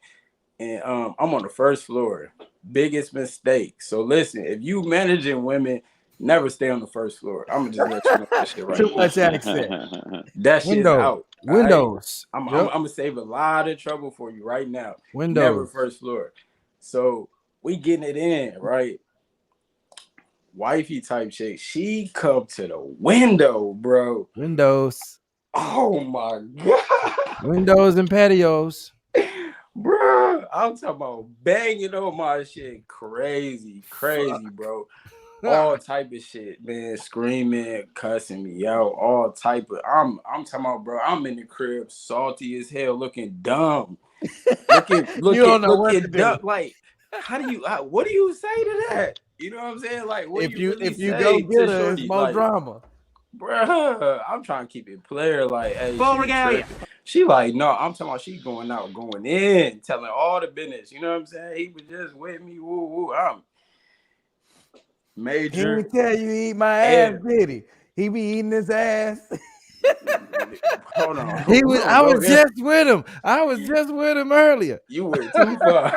And I'm on the first floor. Biggest mistake. So listen, if you managing women, never stay on the first floor. I'm gonna just let you know that shit right now. Too much accent. That shit is out. Windows. Right? I'm gonna save a lot of trouble for you right now. Windows. Never first floor. So we getting it in, right? Wifey type chick. She come to the window, bro. Windows. Oh my god. Windows and patios. Bro, I'm talking about banging on my shit. Crazy, bro. All type of shit, man. Screaming, cussing me out, all type of. I'm talking about, bro. I'm in the crib, salty as hell, looking dumb, looking dumb. Like, how do you? What do you say to that? You know what I'm saying? Like, what do you really if you say go get to her, Shorty? it's more Like, drama. Bruh, I'm trying to keep it player. Like, hey, she like, no, I'm talking about she going out, going in, telling all the business. You know what I'm saying? He was just with me. Woo woo. I'm major. He would tell you eat my ass, did he? He be eating his ass. Hold on. He We was. don't I go was there. just with him. I was just with him earlier. You went too far.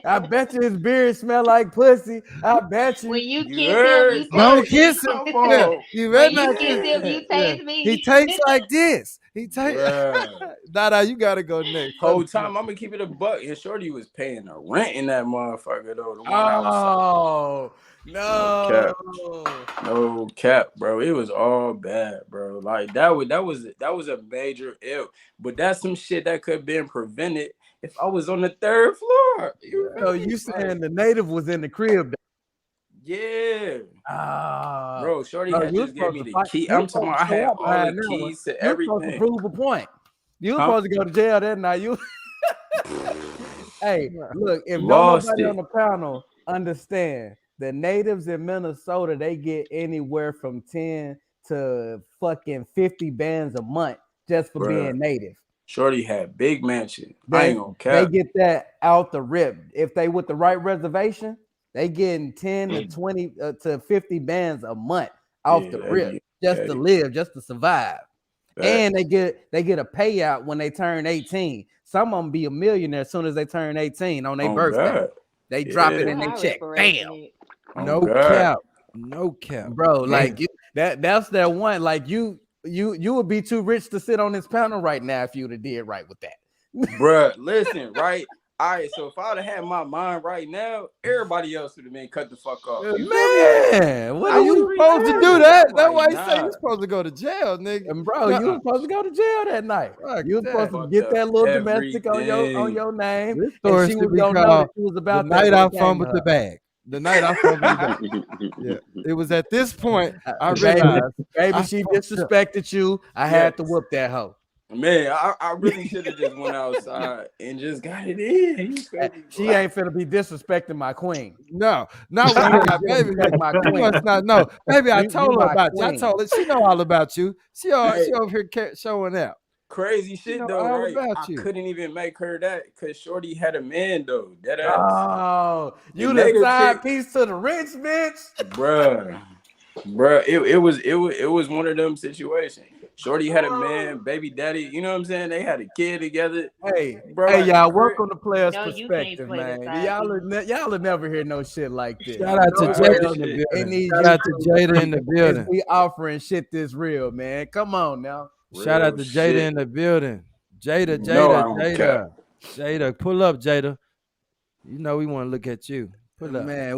I bet you his beard smell like pussy. I bet you. When you You kiss him, heard? you Don't taste me. kiss him. Come Yeah, on. you When better you not kiss kiss him, him. you Yeah, taste me. he tastes like this. He tastes. Bruh. Dada, you gotta go next. Whole time I'm gonna keep it a buck. And Shorty was paying the rent in that motherfucker though. The one outside. Oh No no! cap. No cap, bro. It was all bad, bro. Like that was a major ill. But that's some shit that could have been prevented if I was on the third floor. You So feel me? you saying the native was in the crib? Yeah. Ah, Bro, Shorty no, had you was just gave supposed me to the fight. key. You I'm was talking supposed about to I show had up all the behind that one. keys to You was supposed to everything. prove a point. You was Huh? supposed to go to jail that night. You, hey, look, if don't Lost nobody it. on the panel understand, the natives in Minnesota, they get anywhere from 10 to fucking 50 bands a month just for Bruh. being native. Shorty had big mansion. I ain't gonna They cap. get that out the rip. If they with the right reservation, they getting 10 to 20 to 50 bands a month off Yeah, the they rip get just to petty. live, just to survive. And Facts. they get a payout when they turn 18. Some of them be a millionaire as soon as they turn 18 on their Oh birthday. God. They drop it Yeah. in What their high check. respiration Bam. is? Oh No God. cap. No cap. Bro, like Man. that's that one. Like you would be too rich to sit on this panel right now if you would have did right with that. Bruh, listen, right? All right, so if I would have had my mind right now, everybody else would have been cut the fuck off. You feel me? Man, what I are You was you supposed to do retarded. that. I'm That's like, why he say nah. you supposed to go to jail, nigga. And bro, you was supposed to go to jail that night. Fuck You was that. supposed to Fucked get up that little domestic on everything. your name, This and story she should was be gonna know that called you was The about that Night when I it came Fumbled to the her. Bag. The night I fumbled the bag. Yeah. It was at this point I realized Baby, I she fucked up. disrespected you. I had to Yes. whoop that hoe. Man, I really should have just went outside and just got it in. You feel me? She ain't finna be disrespecting my queen. No, not She when ain't you got finna baby. disrespect my You queen. must not know. Baby, I You told her my about you. I queen. told her she know all about you. She Hey, over here showing out. crazy She shit know though, all right? about I you. couldn't even make her that because Shorty had a man though, dead ass. Oh, you And the native side chick, piece to the rich bitch. bruh. It was one of them situations. Shorty had a man, baby daddy, you know what I'm saying? They had a kid together. Hey, Bro, hey, like y'all, the crib. welcome to Players No, you can't Perspective, play the man. side Y'all will never hear no shit like this. Shout out to Nowhere Jada else in the shit. in building. these Shout out to YouTube Jada in the streets is building. we offering shit this real, man. Come on now. Shout out Real to Jada shit. in the building. Jada, No, I don't care. Jada, pull up, Jada. You know we want to look at you. Pull up. Man,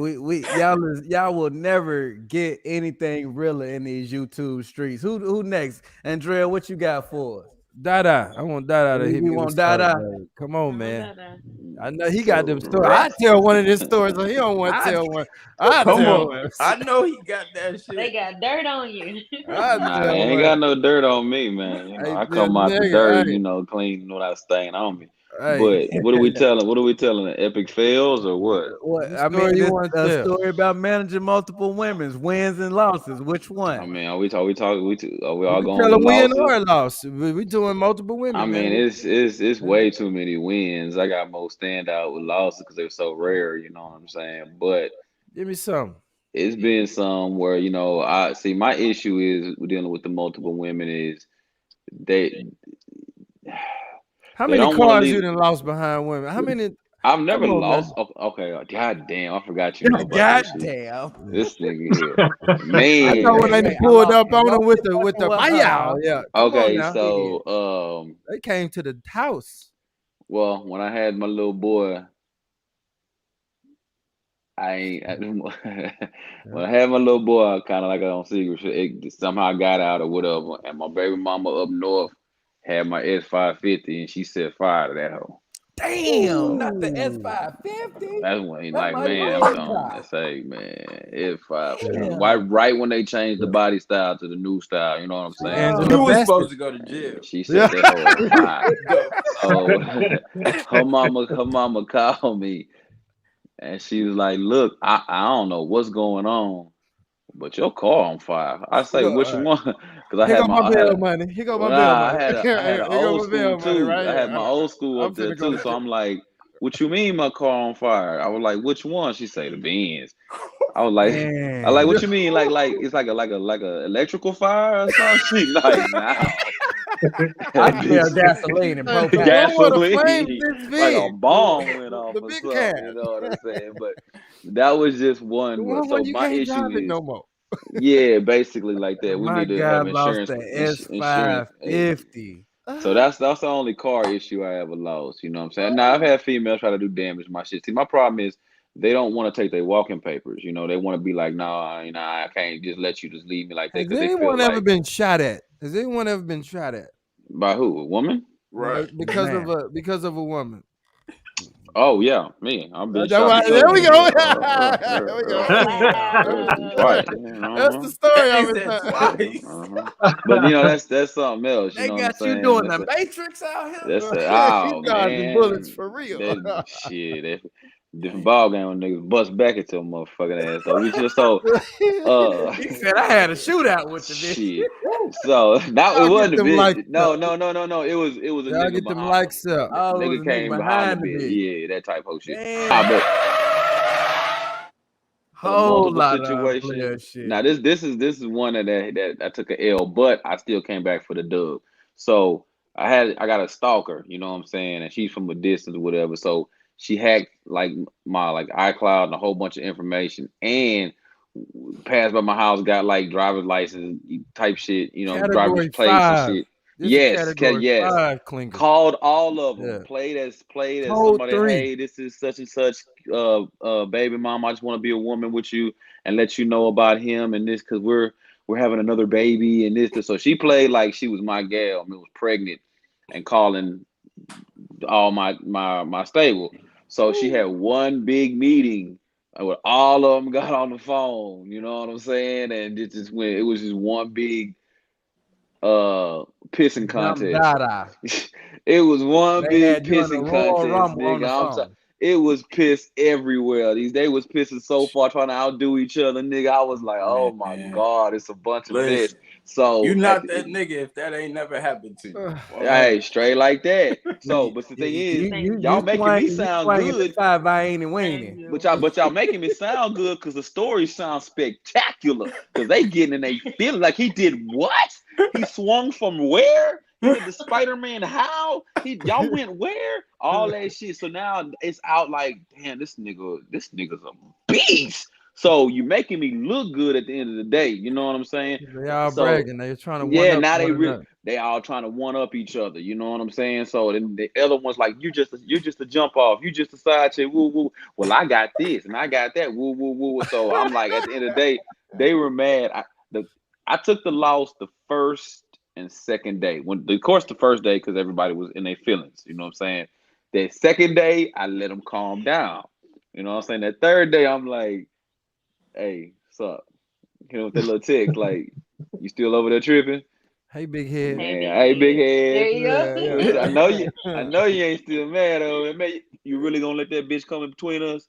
y'all will never get anything realer in these YouTube streets. Who next? Andrea, what you got for us? Dada, I want Dada to hit We me with want story, Dada. baby. Come on, man. Dada. I know he got them stories. Right. I tell one of his stories, so he don't want to tell one. I Come tell on. one. I know he got that They shit. got dirt on you. I Nah, they tell ain't one. got no dirt on me, man. You know, Hey, I this come out the nigga, dirt, you know, clean without stain on me. hey, But what are we telling? What are we telling? The epic fails or what? What what I mean, story you this want to a tell? story about managing multiple women's wins and losses. Which I one? mean, are we all You can going tell a with win losses? or a loss. We doing multiple I women, mean, man. it's way too many wins. I got more standout with losses because they're so rare. You know what I'm saying? But Give me some. it's been some where I see my issue is dealing with the multiple women is they How they many don't want to cars you leave. done lost behind women? How many? I've never Come on, man. lost. Okay, god damn, I forgot you know about God this shit. damn. This nigga here, I know when they man. I pulled lost up on them with no the with her, fire. huh? Yeah, come on Okay, now. so They came to the house. well, when I had my little boy, I ain't when I had my little boy, I kind of like on secret shit. It somehow got out or whatever, and my baby mama up north had my S550, and she set fire to that hoe. Damn, not the S550. That's when he That's like, my man, I'm dream telling car. him, say, man, S5. Damn. Right when they changed the body style to the new style, you know what I'm saying? Angela You was Bassett. supposed to go to jail. And she Yeah. set that hoe on fire. The So her mama called me, and she was like, look, I don't know what's going on, but your car on fire. I say, Look, which all right. one? Because Here go my bail money. Here go my bail nah, money. I had an Here go old my school bail money too. right I here. had my old school I'm up there finna go too. to So jail. I'm like, what you mean my car on fire? I was like, which one? She say the Benz. I was like, I like, what you mean? Like it's like a electrical fire or something? Like, no. I smell gasoline and propane. Gasoline, like a bomb went The off or big something. cab. You know what I'm saying? But that was just one. The one So you my can't issue drive it is, no more. yeah, basically like that. We My need to have guy lost insurance. the Insurance. S550. So that's the only car issue I ever lost. You know what I'm saying? Now I've had females try to do damage to my shit. See, my problem is they don't want to take their walking papers. You know, they want to be like, nah, you know, I can't just let you just leave me like that Has because they feel anyone ever like, been shot at? Has anyone ever been shot at? by who? A woman? Right. Because Man. of a woman. Oh yeah, me. I've been There shot. we go. There we go. Twice. That's the story He of said it. twice. But you know, that's something else. You They know what I'm got you saying? doing the Matrix out here. That's a, He's oh dodging bullets man, for real. that shit. That different ball game when niggas bust back into a motherfucking ass. So we just He said I had a shootout with the bitch. shit. So now it Y'all wasn't get a them likes bitch. No. up. It was a Y'all nigga get them behind likes him. up. Oh, it was Nigga a came nigga behind the behind the bitch. bitch. Yeah, that type of shit. Damn. Nah, but Whole multiple lot of unplayer situations. shit. Now this is one that I took a L, but I still came back for the dub. So I got a stalker, you know what I'm saying, and she's from a distance or whatever. So she hacked like my iCloud and a whole bunch of information, and passed by my house, got like driver's license type shit, you know, driver's Category plates and 5. shit. This is Yes, category yes. 5 clinger. Called all of them. Yeah. Played as Code somebody. 3. Hey, this is such and such, baby mom. I just want to be a woman with you and let you know about him and this because we're having another baby and this. So she played like she was my gal. I mean, was pregnant and calling all my stable. So she had one big meeting where all of them got on the phone. You know what I'm saying? And it just went. It was just one big pissing contest. Dada. It was one They big had you in the pissing Royal contest, Rumble on the nigga. phone. It was piss everywhere. They was pissing so far trying to outdo each other, nigga. I was like, oh my God, it's a bunch of mess. Listen, So you not that nigga if that ain't never happened to you. hey, straight like that. So, but the thing is, y'all making me sound good. But y'all making me sound good because the story sounds spectacular. Because they getting in they feeling like he did what? He swung from where? He did the Spider-Man how? Y'all went where? All that shit. So now it's out like, damn, this nigga's a beast. So you making me look good at the end of the day. You know what I'm saying? They all bragging. They're trying to one Yeah, up now one they all trying to one up each other. You know what I'm saying? So then the other one's like, you're just a jump off. You just a side chick. Woo woo. Well, I got this and I got that. Woo woo woo. So I'm like, at the end of the day, they were mad. I took the loss the first and second day. Of course, the first day because everybody was in their feelings. You know what I'm saying? The second day, I let them calm down. You know what I'm saying? That third day, I'm like, hey, what's up? You know, with that little text, like, you still over there tripping? Hey, big head. Hey, big head. There you go. I know you ain't still mad over it. Man, you really gonna let that bitch come in between us?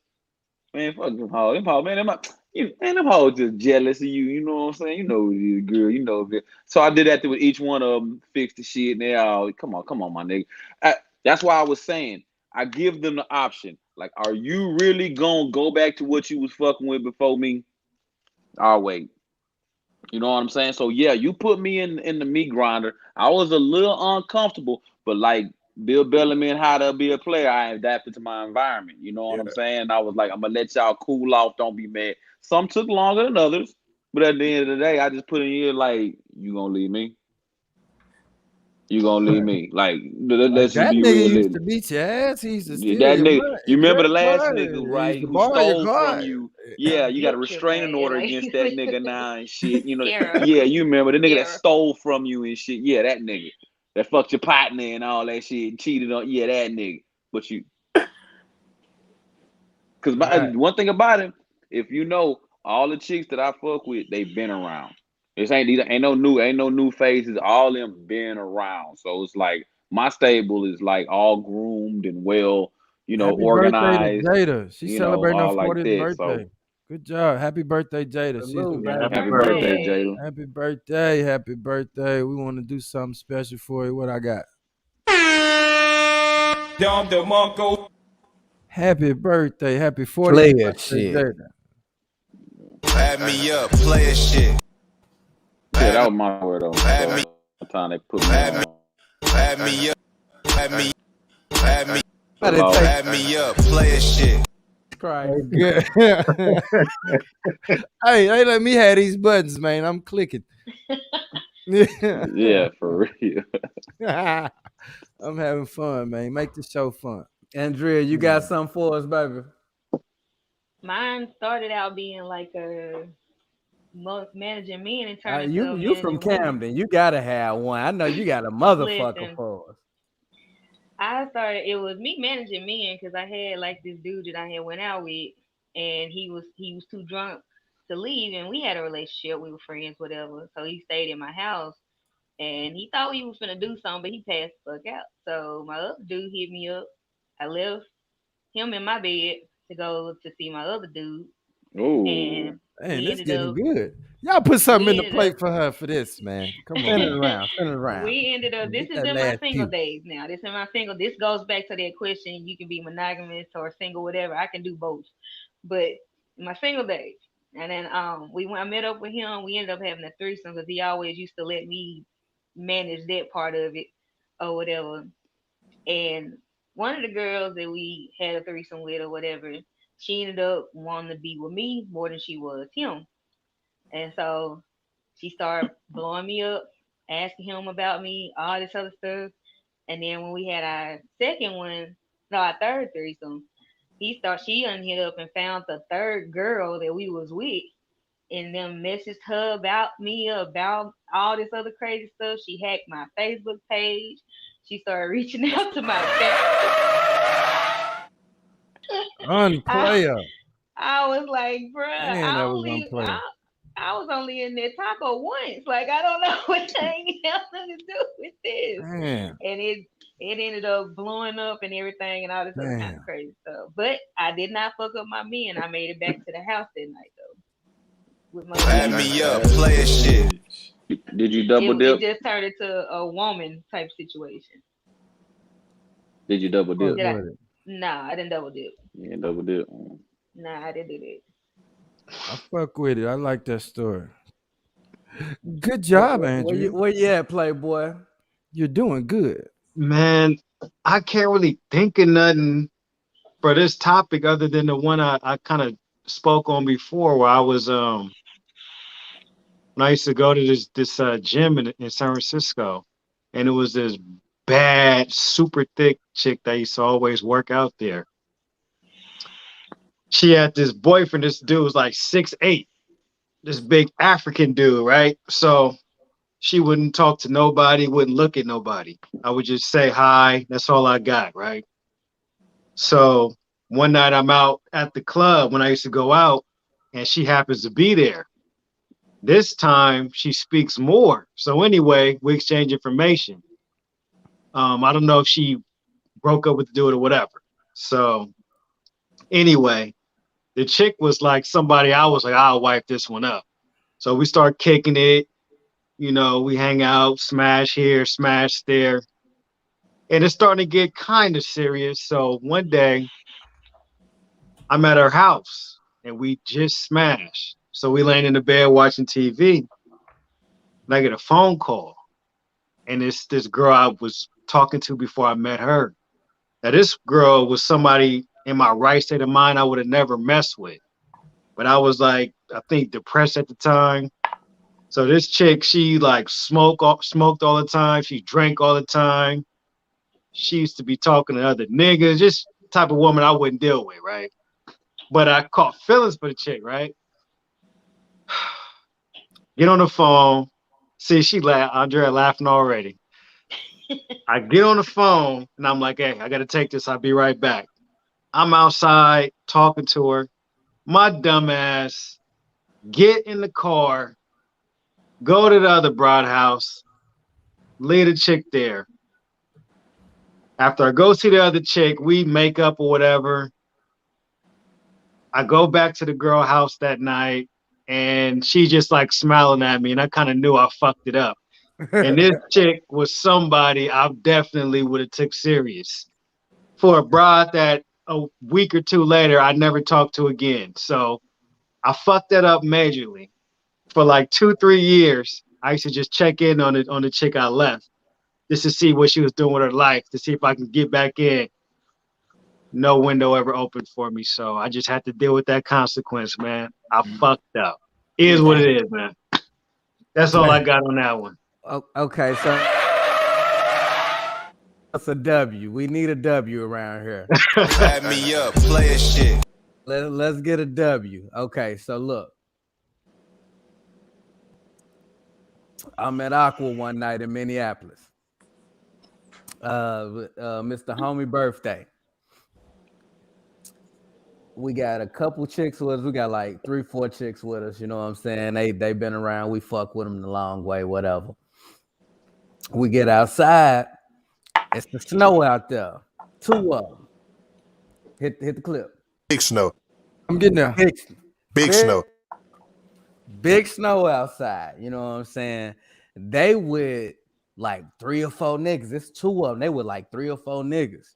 Man, fuck them hoes. Them hoes, man, them hoes just jealous of you. You know what I'm saying? You know what it is, girl. You know it. So I did that with each one of them, fix the shit, and they all, come on, my nigga. That's why I was saying, I give them the option. Like, are you really gonna go back to what you was fucking with before me? I'll wait. You know what I'm saying? So yeah, you put me in the meat grinder. I was a little uncomfortable, but like Bill Bellamy and how to be a player, I adapted to my environment. You know what I'm saying? I was like, I'm gonna let y'all cool off. Don't be mad. Some took longer than others, but at the end of the day, I just put in here like, you gonna leave me? You gonna leave me? Like, let's just that be nigga realistic. used to beat your ass. He used to steal That your nigga, money. you remember the last Credit nigga, card. He right? used to Who borrow your stole card. from you? Yeah, you got a restraining order like- against that nigga now and shit. You know, Era. yeah, you remember the nigga that Era. stole from you and shit. Yeah, that nigga that fucked your partner and all that shit, cheated on. Yeah, that nigga. But you, because one thing about him, if you know all the chicks that I fuck with, they've been around. These ain't no new faces. All them been around. So it's like my stable is like all groomed and well, you know, Happy organized. birthday to Jada. She's celebrating her all 40th like that. birthday. So Good job. Happy birthday, Jada. happy birthday, Jada. Happy birthday. Happy birthday. We want to do something special for you. What I got? Dom DeMarco. Happy birthday. Happy 40th Player birthday, shit. Jada. Add me up, player shit. Yeah, that was my word though. One time they put me on. Add me up, add me, add me, Hello. add me up, player shit. Christ. Good. Hey, let me have these buttons, man. I'm clicking. Yeah, for real. I'm having fun, man. Make the show fun. Andrea, you got something for us, baby? Mine started out being like a managing men and turned into You from managing women. Camden. You gotta have one. I know you got a motherfucker Listen, for us. it was me managing men because I had like this dude that I had went out with, and he was too drunk to leave, and we had a relationship. We were friends, whatever. So he stayed in my house, and he thought he was gonna do something, but he passed the fuck out. So my other dude hit me up. I left him in my bed to go to see my other dude, Ooh. and Man, we this ended getting up. good. Y'all put something We in the ended plate up. for her for this, man. Come Spin it on. around. Spin it around. We ended up. This Get is that in my last single few. days now. This goes back to that question. You can be monogamous or single, whatever. I can do both. But my single days, and then I met up with him. We ended up having a threesome because he always used to let me manage that part of it or whatever. And one of the girls that we had a threesome with or whatever, she ended up wanting to be with me more than she was him. And so she started blowing me up, asking him about me, all this other stuff. And then when we had our second one, no, our third threesome, she hit up and found the third girl that we was with, and then messaged her about me, about all this other crazy stuff. She hacked my Facebook page. She started reaching out to my family. Unplayer. I was like, bruh, Man, that was unplayer. I was only in that taco once. Like, I don't know what thing has nothing to do with this. Man. And it ended up blowing up and everything and all this other kind of crazy stuff. But I did not fuck up my men. I made it back to the house that night though. With my Add me up, player shit. Did you double dip? It just turned into a woman type situation. Did you double dip? Nah, I didn't double dip. Yeah, double dip. Nah, I didn't do that. I fuck with it. I like that story. Good job, Andrew. Where you at, Playboy? You're doing good. Man, I can't really think of nothing for this topic other than the one I kind of spoke on before, where I was when I used to go to this gym in San Francisco, and it was this bad, super thick chick that used to always work out there. She had this boyfriend. This dude was like 6'8", this big African dude, right? So she wouldn't talk to nobody, wouldn't look at nobody. I would just say hi. That's all I got, right? So one night I'm out at the club when I used to go out, and she happens to be there. This time she speaks more. So anyway, we exchange information. I don't know if she broke up with the dude or whatever. So anyway, the chick was like somebody I was like, I'll wipe this one up. So we start kicking it. You know, we hang out, smash here, smash there. And it's starting to get kind of serious. So one day I'm at her house and we just smashed. So we laying in the bed watching TV. And I get a phone call. And it's this girl I was talking to before I met her. Now, this girl was somebody in my right state of mind I would have never messed with. But I was like, I think depressed at the time. So this chick, she like smoked all the time. She drank all the time. She used to be talking to other niggas, just type of woman I wouldn't deal with, right? But I caught feelings for the chick, right? Get on the phone. See, Andrea laughing already. I get on the phone and I'm like, hey, I got to take this. I'll be right back. I'm outside talking to her. My dumb ass get in the car, go to the other broad house, leave the chick there. After I go see the other chick, we make up or whatever. I go back to the girl house that night and she just like smiling at me and I kind of knew I fucked it up. And this chick was somebody I definitely would have took serious. For a broad that a week or two later, I never talked to again. So I fucked that up majorly. For like 2-3 years, I used to just check in on the chick I left just to see what she was doing with her life, to see if I can get back in. No window ever opened for me, so I just had to deal with that consequence, man. I fucked up. Is what it is, man. That's all I got on that one. Okay, so that's a W. We need a W around here. Add me up, play a shit. Let's get a W. Okay, so look. I'm at Aqua one night in Minneapolis. Mr. Homie birthday. We got a couple chicks with us. We got like 3-4 chicks with us. You know what I'm saying? They been around. We fuck with them the long way, whatever. We get outside. It's the snow out there. 2 of them. Hit the clip. Big snow. I'm getting there. Big snow. Big snow outside. You know what I'm saying? They with like 3 or 4 niggas. It's 2 of them. They with like 3 or 4 niggas.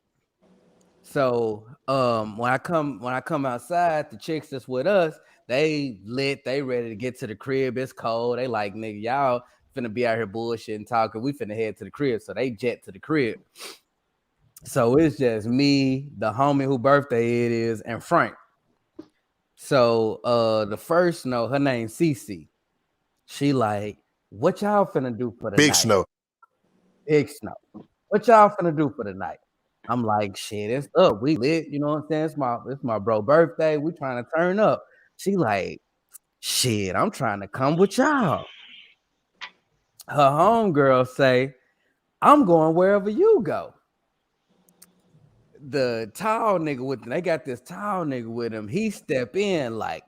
So when I come outside, the chicks that's with us, they lit, they ready to get to the crib. It's cold. They like, nigga, y'all finna be out here bullshitting, talking. We finna head to the crib. So they jet to the crib. So it's just me, the homie who birthday it is, and Frank. So the first snow, her name Cece. She like, what y'all finna do for the night? Big snow. Big snow. What y'all finna do for the night? I'm like, shit, it's up. We lit, you know what I'm saying? It's my bro birthday. We trying to turn up. She like, shit, I'm trying to come with y'all. Her homegirl say, I'm going wherever you go. The tall nigga with them, they got this tall nigga with him. He step in like,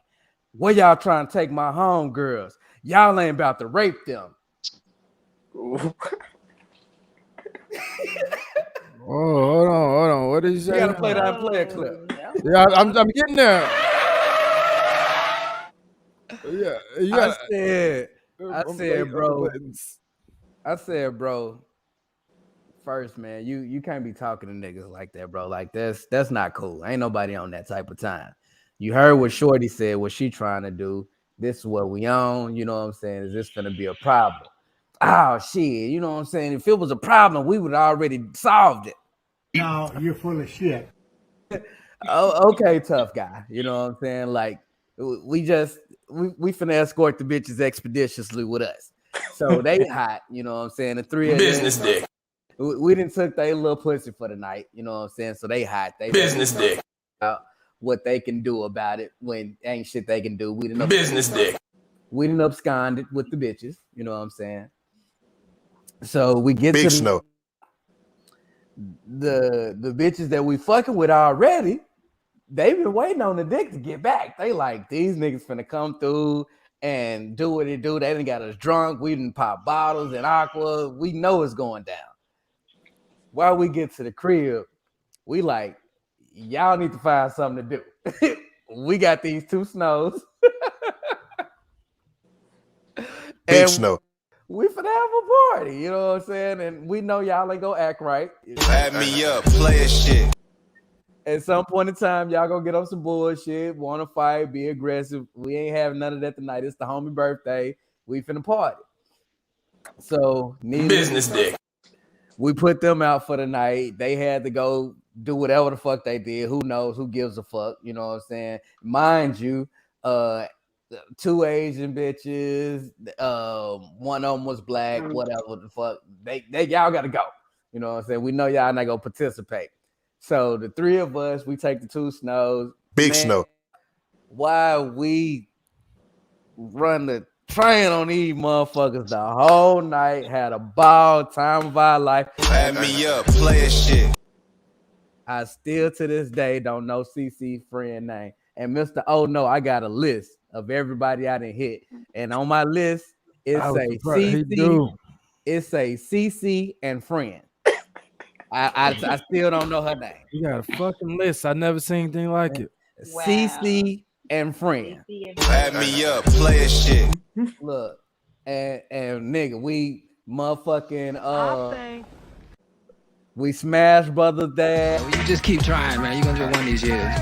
where y'all trying to take my homegirls? Y'all ain't about to rape them. Oh, hold on. What did you say? You gotta play that player clip. Yeah, I'm getting there. Yeah, you gotta, I said, bro. First, man, you can't be talking to niggas like that, bro. Like that's not cool. Ain't nobody on that type of time. You heard what Shorty said, what she trying to do. This is what we on. You know what I'm saying? Is this gonna be a problem? Oh shit, you know what I'm saying? If it was a problem, we would have already solved it. No, you're full of shit. Oh, okay, tough guy. You know what I'm saying? Like we finna escort the bitches expeditiously with us. So they hot, you know what I'm saying? The 3 of Business them, dick. We didn't took their little pussy for the night, you know what I'm saying? So they hot. They Business dick. What they can do about it when ain't shit they can do. We didn't Business dick. We didn't absconded with the bitches, you know what I'm saying? So we get Big to snow. The bitches that we fucking with already. They've been waiting on the dick to get back. They like, these niggas finna come through and do what they do. They done got us drunk. We done pop bottles and aqua. We know it's going down. While we get to the crib, we like, y'all need to find something to do. We got these 2 snows. Big snow. We finna have a party, you know what I'm saying? And we know y'all ain't gonna act right. Add me up, play a shit. At some point in time, y'all gonna get on some bullshit, want to fight, be aggressive. We ain't having none of that tonight. It's the homie birthday. We finna party. So, business dick. We put them out for the night. They had to go do whatever the fuck they did. Who knows? Who gives a fuck? You know what I'm saying? Mind you, 2 Asian bitches. One of them was black. Whatever the fuck. They y'all gotta go. You know what I'm saying? We know y'all not gonna participate. So the 3 of us, we take the 2 snows. Big snow. Why we run the train on these motherfuckers the whole night, had a ball, time of our life. Add me up, play a shit. I still to this day don't know CC friend name. And Mr.O, no, I got a list of everybody I done hit. And on my list, it say CC and friend. I still don't know her name. You got a fucking list. I never seen anything like it. Wow. CC and friend. Add me up, play a shit. Look, and nigga, we motherfucking We Smash Brothers dad. You just keep trying, man. You're gonna do it one of these years.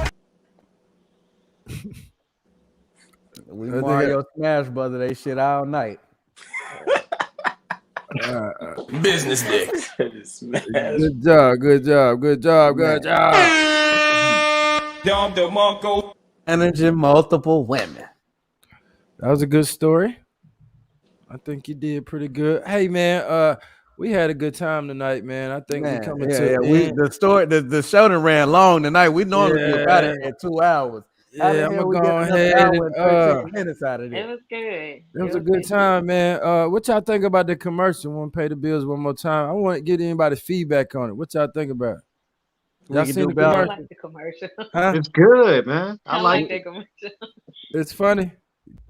We Mario Smash Brothers. They shit all night. Business dick. Good job. Dom DeMarco. Managing multiple women. That was a good story. I think you did pretty good. Hey man, we had a good time tonight, man. I think we coming to the show that ran long tonight. We normally be about it at 2 hours. How the I'm hell gonna we go get another ahead hour and and 13 minutes out of It this? was good. it was a good time, man. What y'all think about the commercial? Want to pay the bills one more time? I want to get anybody's feedback on it. What y'all think about it? Y'all seen the commercial? I like the commercial. Huh? It's good, man. I like that commercial. It's funny.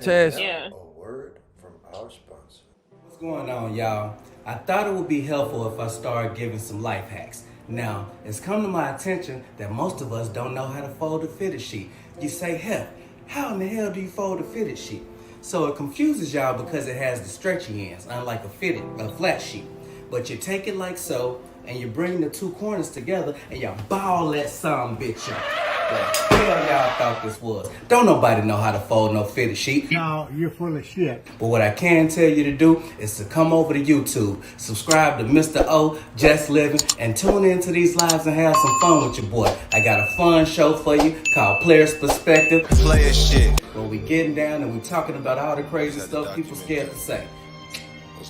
Chaz. Yeah. A word from our sponsor. What's going on, y'all? I thought it would be helpful if I started giving some life hacks. Now, it's come to my attention that most of us don't know how to fold a fitted sheet. You say, "Hell, how in the hell do you fold a fitted sheet?" So it confuses y'all because it has the stretchy ends, unlike a flat sheet. But you take it like so, and you bring the two corners together, and you ball that some bitch up. The hell y'all thought this was? Don't nobody know how to fold no fitted sheet. No, you're full of shit. But what I can tell you to do is to come over to YouTube, subscribe to Mr.O, Just Living, and tune into these lives and have some fun with your boy. I got a fun show for you called Player's Perspective. Player shit. Where we getting down and we talking about all the crazy stuff people scared to say.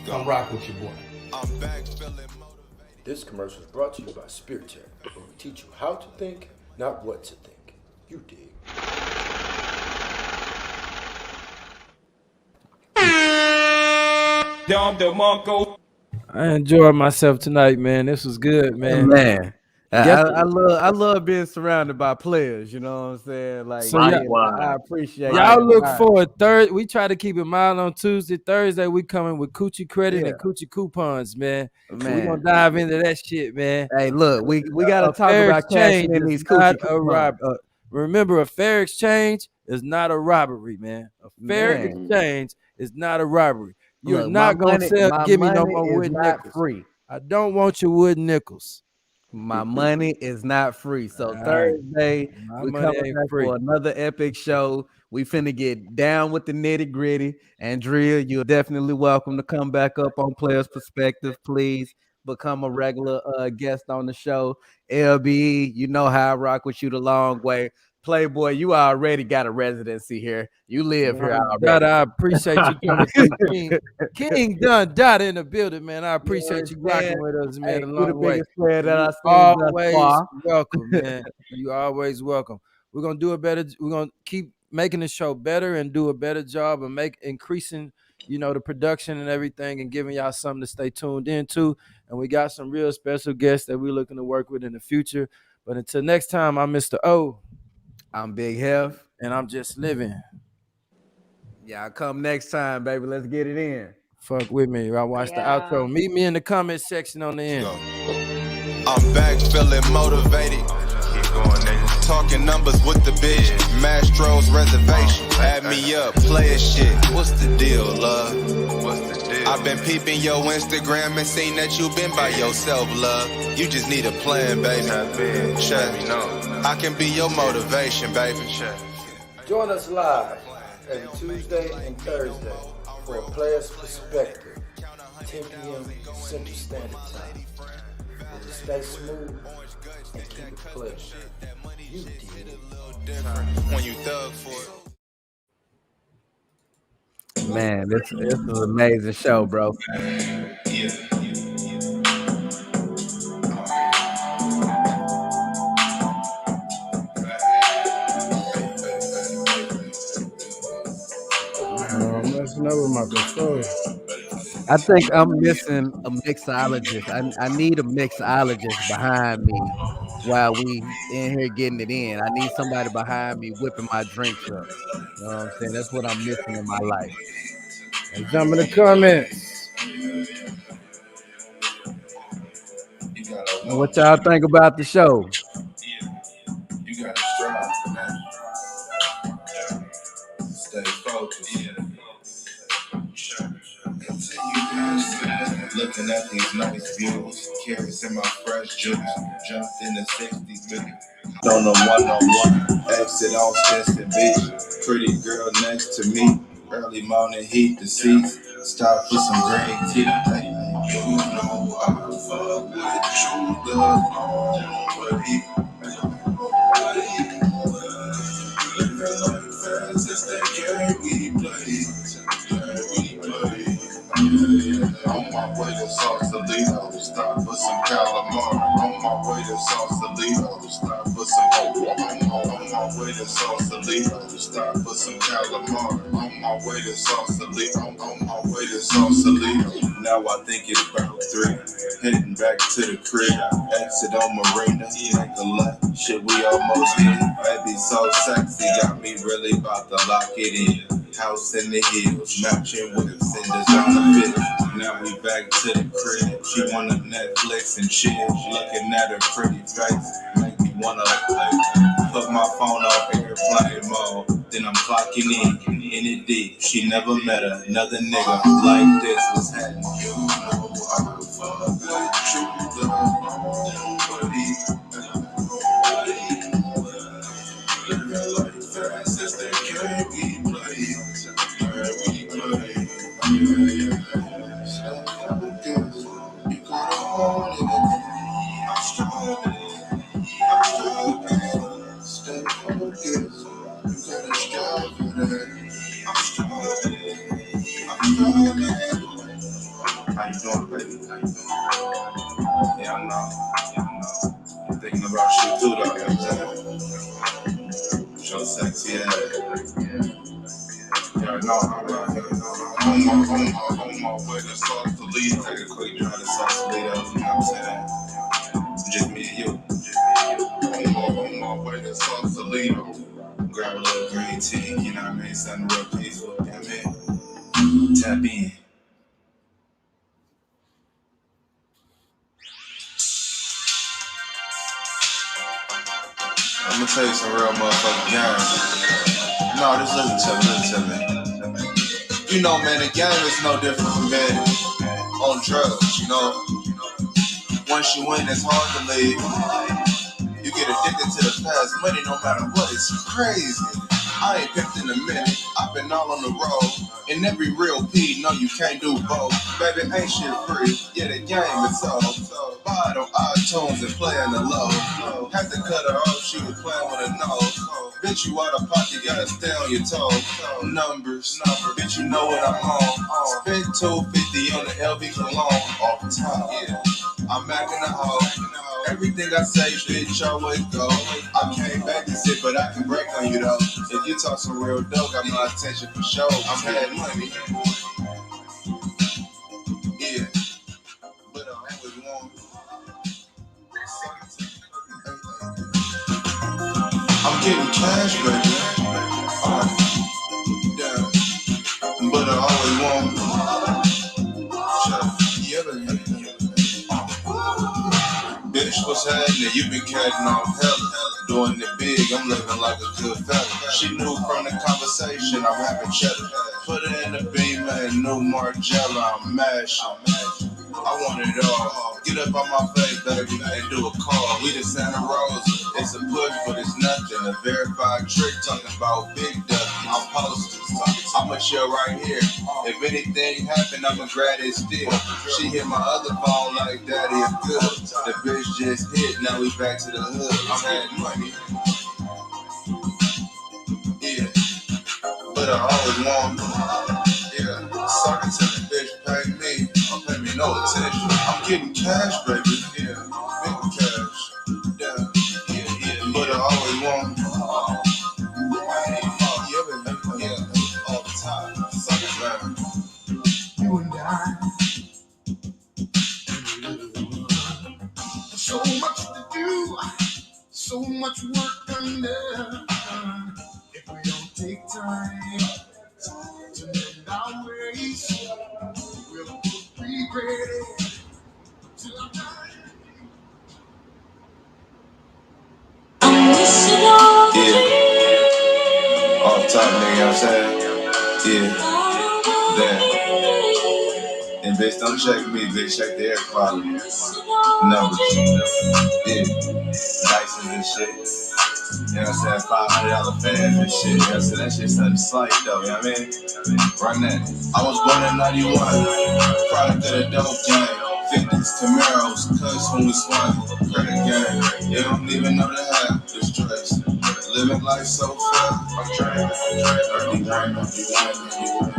Come rock with your boy. I'm back feeling This commercial is brought to you by Spirit Tech, where we teach you how to think, not what to think. You dig. Dom DeMarco. I enjoyed myself tonight, man. This was good, man. Man, I love being surrounded by players. You know what I'm saying? Like, So I appreciate y'all look that. for a third. We try to keep it mild on Tuesday. Thursday, we coming with coochie credit Yeah. and coochie coupons, man. So we Man. gonna dive into that shit, man. Hey, look, we gotta talk fair about cashing exchange in is these not coochie a rob. coupons. Remember, a fair exchange is not a robbery, man. A fair Man. exchange is not a robbery. You're Look, not my gonna money- sell. my Give me no money more is wooden not nickels. free. I don't want your wooden nickels. My money is not free. So All right. Thursday, My we money coming ain't back free. for another epic show. We finna get down with the nitty gritty. Andrea, you're definitely welcome to come back up on Players Perspective. Please become a regular guest on the show. LBE, you know how I rock with you the long way. Playboy, you already got a residency here. You live here already. Dada, I appreciate you coming through. King Dunn Dada in the building, man. I appreciate you rocking with us, man. Hey, A you the long way. biggest player that I've seen thus Always far. welcome, man. You always welcome. We're gonna do a better. We're gonna keep making the show better and do a better job of increasing, the production and everything, and giving y'all something to stay tuned into. And we got some real special guests that we're looking to work with in the future. But until next time, I'm Mr. O. I'm Big Hef. And I'm just living. Y'all come next time, baby. Let's get it in. Fuck with me. I watch the outro. Meet me in the comment section on the end. I'm back feeling motivated. Keep going, nigga. Talking numbers with the bitch. Mastro's reservation. Add me up, player shit. What's the deal, love? What's the deal? I've been peeping your Instagram and seen that you been by yourself, love. You just need a plan, baby. Check me know. I can be your motivation, baby. Join us live every Tuesday and Thursday for a Player's Perspective, 10 p.m. Central Standard Time. We'll stay smooth and keep it playing. You did it. When you thug for it. Man, this is an amazing show, bro. Messing up with my controller. I think I'm missing a mixologist. I need a mixologist behind me while we in here getting it in. I need somebody behind me whipping my drinks up. You know what I'm saying? That's what I'm missing in my life. And jump in the comments. And what y'all think about the show? You gotta strive for that. Stay focused. Look, Looking at these nice views, carrots in my fresh juice. Jumped in the 60s, baby. On the 101, exit on Stinson Beach. Pretty girl next to me. Early morning heat the seats. Stop for some green tea. Hey, you know I fuck with you, nobody. Living fast as that game we play. On my way to Sausalito, stop for some calamari. On my way to Sausalito, stop for some. On my way to Sausalito, stop for some calamari. On my way to Sausalito, on my way to Sausalito. Now I think it's about 3. Heading back to the crib, exit on Marina. Make a left, shit we almost in. Baby so sexy, got me really about to lock it in. House in the hills, matching whips and designer fits. Now we back to the crib. She wanna Netflix and chill. Looking at her pretty face, make me wanna put my phone on airplane mode. Then I'm clocking in it deep. She never met another nigga like this. Was happening. You know I fuck with you, nobody. Living life fast as that game we play. You gotta hold it. I'm strong. Stay focused. You gotta strive for that. I'm strong. How you doing, baby? How you doing? Yeah, I know. I'm thinking about you too, though. You know what I'm saying? Show sexy ass. Yeah, I know. On my way to Sausalito. Take a quick drive to Sausalito. You know what I'm saying? Just me and you. On my way to Sausalito. Grab a little green tea. You know what I mean? Something real peaceful. You know what I mean? Tap in. I'm gonna tell you some real motherfucking game. No, just listen to me. You know, man, the game is no different from being on drugs, you know. Once you win, it's hard to leave. You get addicted to the past money no matter what. It's crazy. I ain't pimped in a minute. I've been all on the road. And every real P, no, you can't do both. Baby, ain't shit free. Yeah, the game is sold. Buy it on iTunes and play in the low. Had to cut her off, she was playing with a nose. Bitch, you out of pocket, gotta stay on your toes. Numbers, bitch, you know what I'm on. Spent $250 on the LV cologne off the top. Yeah, I'm macking the hoe. Everything I say, bitch, always go. I can't babysit, but I can break on you though. If you talk some real dope, got my attention for sure. I'm had money. Yeah, but I always want. I'm getting cash, baby. Damn. But I always want. Yeah, baby. Bitch, what's happening? You been catting off hella. Doing it big, I'm living like a good fella. She knew from the conversation, I'm rapping cheddar. Put her in the beam and new Margiela, I'm mashing. I want it all. Get up on my face, baby, and do a call. We the Santa Rosa. It's a push, but it's nothing. A verified trick talking about big duck. I'm posted. I'ma chill right here. If anything happen, I'ma grab it still. She hit my other phone like daddy is good. The bitch just hit, now we back to the hood. I'm had money. Yeah, but I always want. Yeah, sucker to the bitch pay me. Don't pay me no attention. I'm getting cash, baby. Yeah, big cash. Yeah, but I always want. Yeah, all the time. Suckers man. You and I. So much to do, so much work done there. If we don't take time to mend our ways, we'll both regret it till I die. Yeah, off top, nigga, you know what I'm saying? Yeah, damn. And bitch, don't check me, bitch, check the air quality. Numbers. Yeah. License and shit. You know what I'm saying? $500 fans and shit. You know what I'm saying? That shit's nothing slight though, you know what I mean? Run that. I was born in 91. Product of the dope game. 50s, Camaros, cuz when we swung. Credit game. You don't even know the half. The stress. Living life so fast. I'm trying. 91, 91, 91.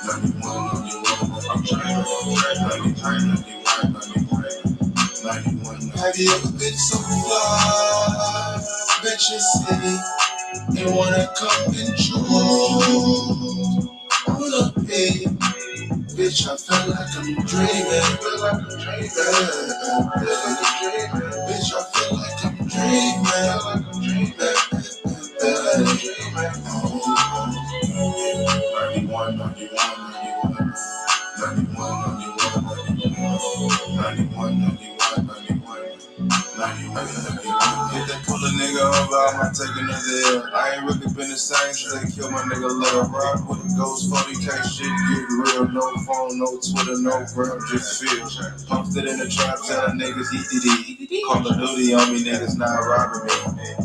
91, 91. I'm trying. 91, 91. Have you ever been so fly? Bitches city, they wanna come and choose. I wanna be, bitch, I feel like I'm dreaming. Bitch, I feel like I'm dreaming. 91, 91, 91, 91, 91. Hit that pull a nigga over, I'ma take another L. I ain't really been the same since they killed my nigga Lil. Rock with a ghost, 40K shit, get real. No phone, no Twitter, no gram, just feel. Posted in the trap, telling niggas EDD. Call of Duty on me, niggas not robbing me.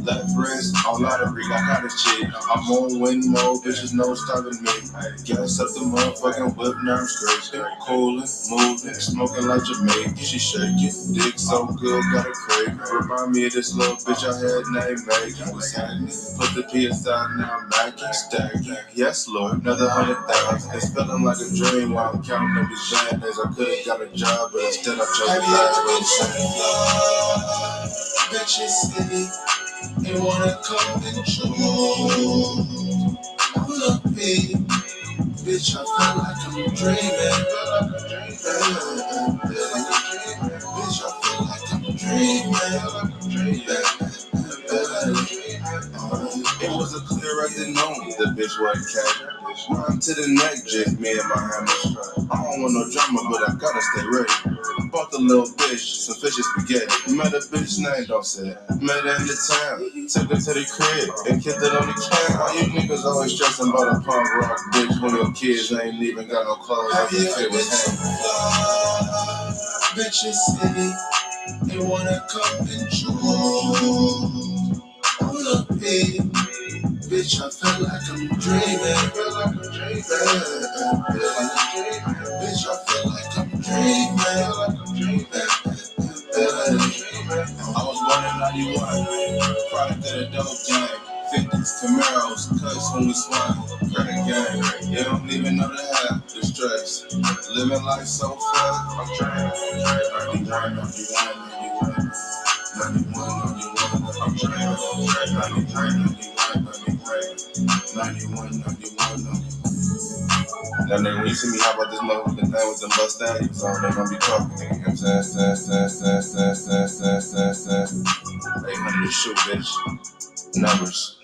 Left wrist, all lottery, I got a chick. I'm on win mode, bitches no stopping me. Gas up the motherfucking whip, now I'm straight. Coolin', moving, smoking like Jamaican. She shaking, dick so good, got a crave. Remind me of this little bitch I had named Megan. Was hanging, put the P aside, now I'm backing, stacking. Yes, Lord, another 100,000. It's feeling like a dream while I'm counting up these band days. I could've got a job, but instead I chose the last way to bitches city, they wanna come and choose. I wanna be, bitch, I feel like I'm dreaming. Bitch, I feel like I'm dreaming. It was a clear I didn't know the bitch wasn't cat. Run to the neck, just me and my hammer. I don't want no drama, but I gotta stay ready. Bought the little bitch some fish and spaghetti. Met a bitch name, don't say it. Met her in the town, took her to the crib and kissed it on the can. Why you niggas always stressing about a punk rock bitch when your kids ain't even got no clothes? I can fit with him. Bitches city, they wanna come and choose. I wanna be, bitch, I feel like I'm dreaming. Bitch, I feel like I'm dreaming. I was born in 91, product of the dope game. 50s, Camaros, cuz when we swung. Credit game, you don't even know the half. The stress, living life so fast. I'm trying. 91, 91, 91. 91, I'm trying. 91. Now, nigga, when you see me hop out this motherfucking thing with them bust down, they gonna be talking, nigga. You know what I'm saying? 800 to shoot, bitch. Numbers.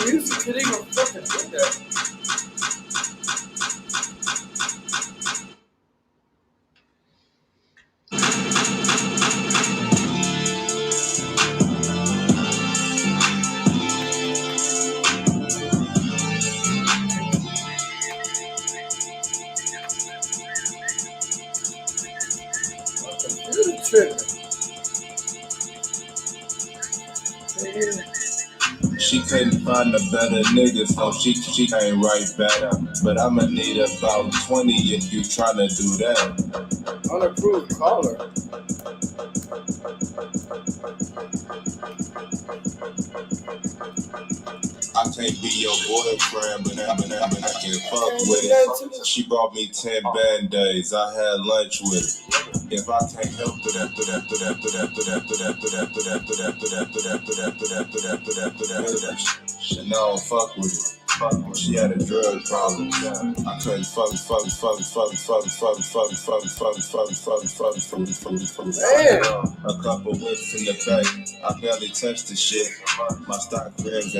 Music could even fucking do that. couldn't find a better nigga, so she ain't right back. But I'ma need about 20 if you tryna do that. Unapproved caller. I can't be your boyfriend, but I can fuck with it. She brought me 10 band-aids, I had lunch with it. If I can't help it, I don't fuck with it. She had a drug problem. I couldn't fuck. A couple whips in the back. I barely touched the shit. My stock cribs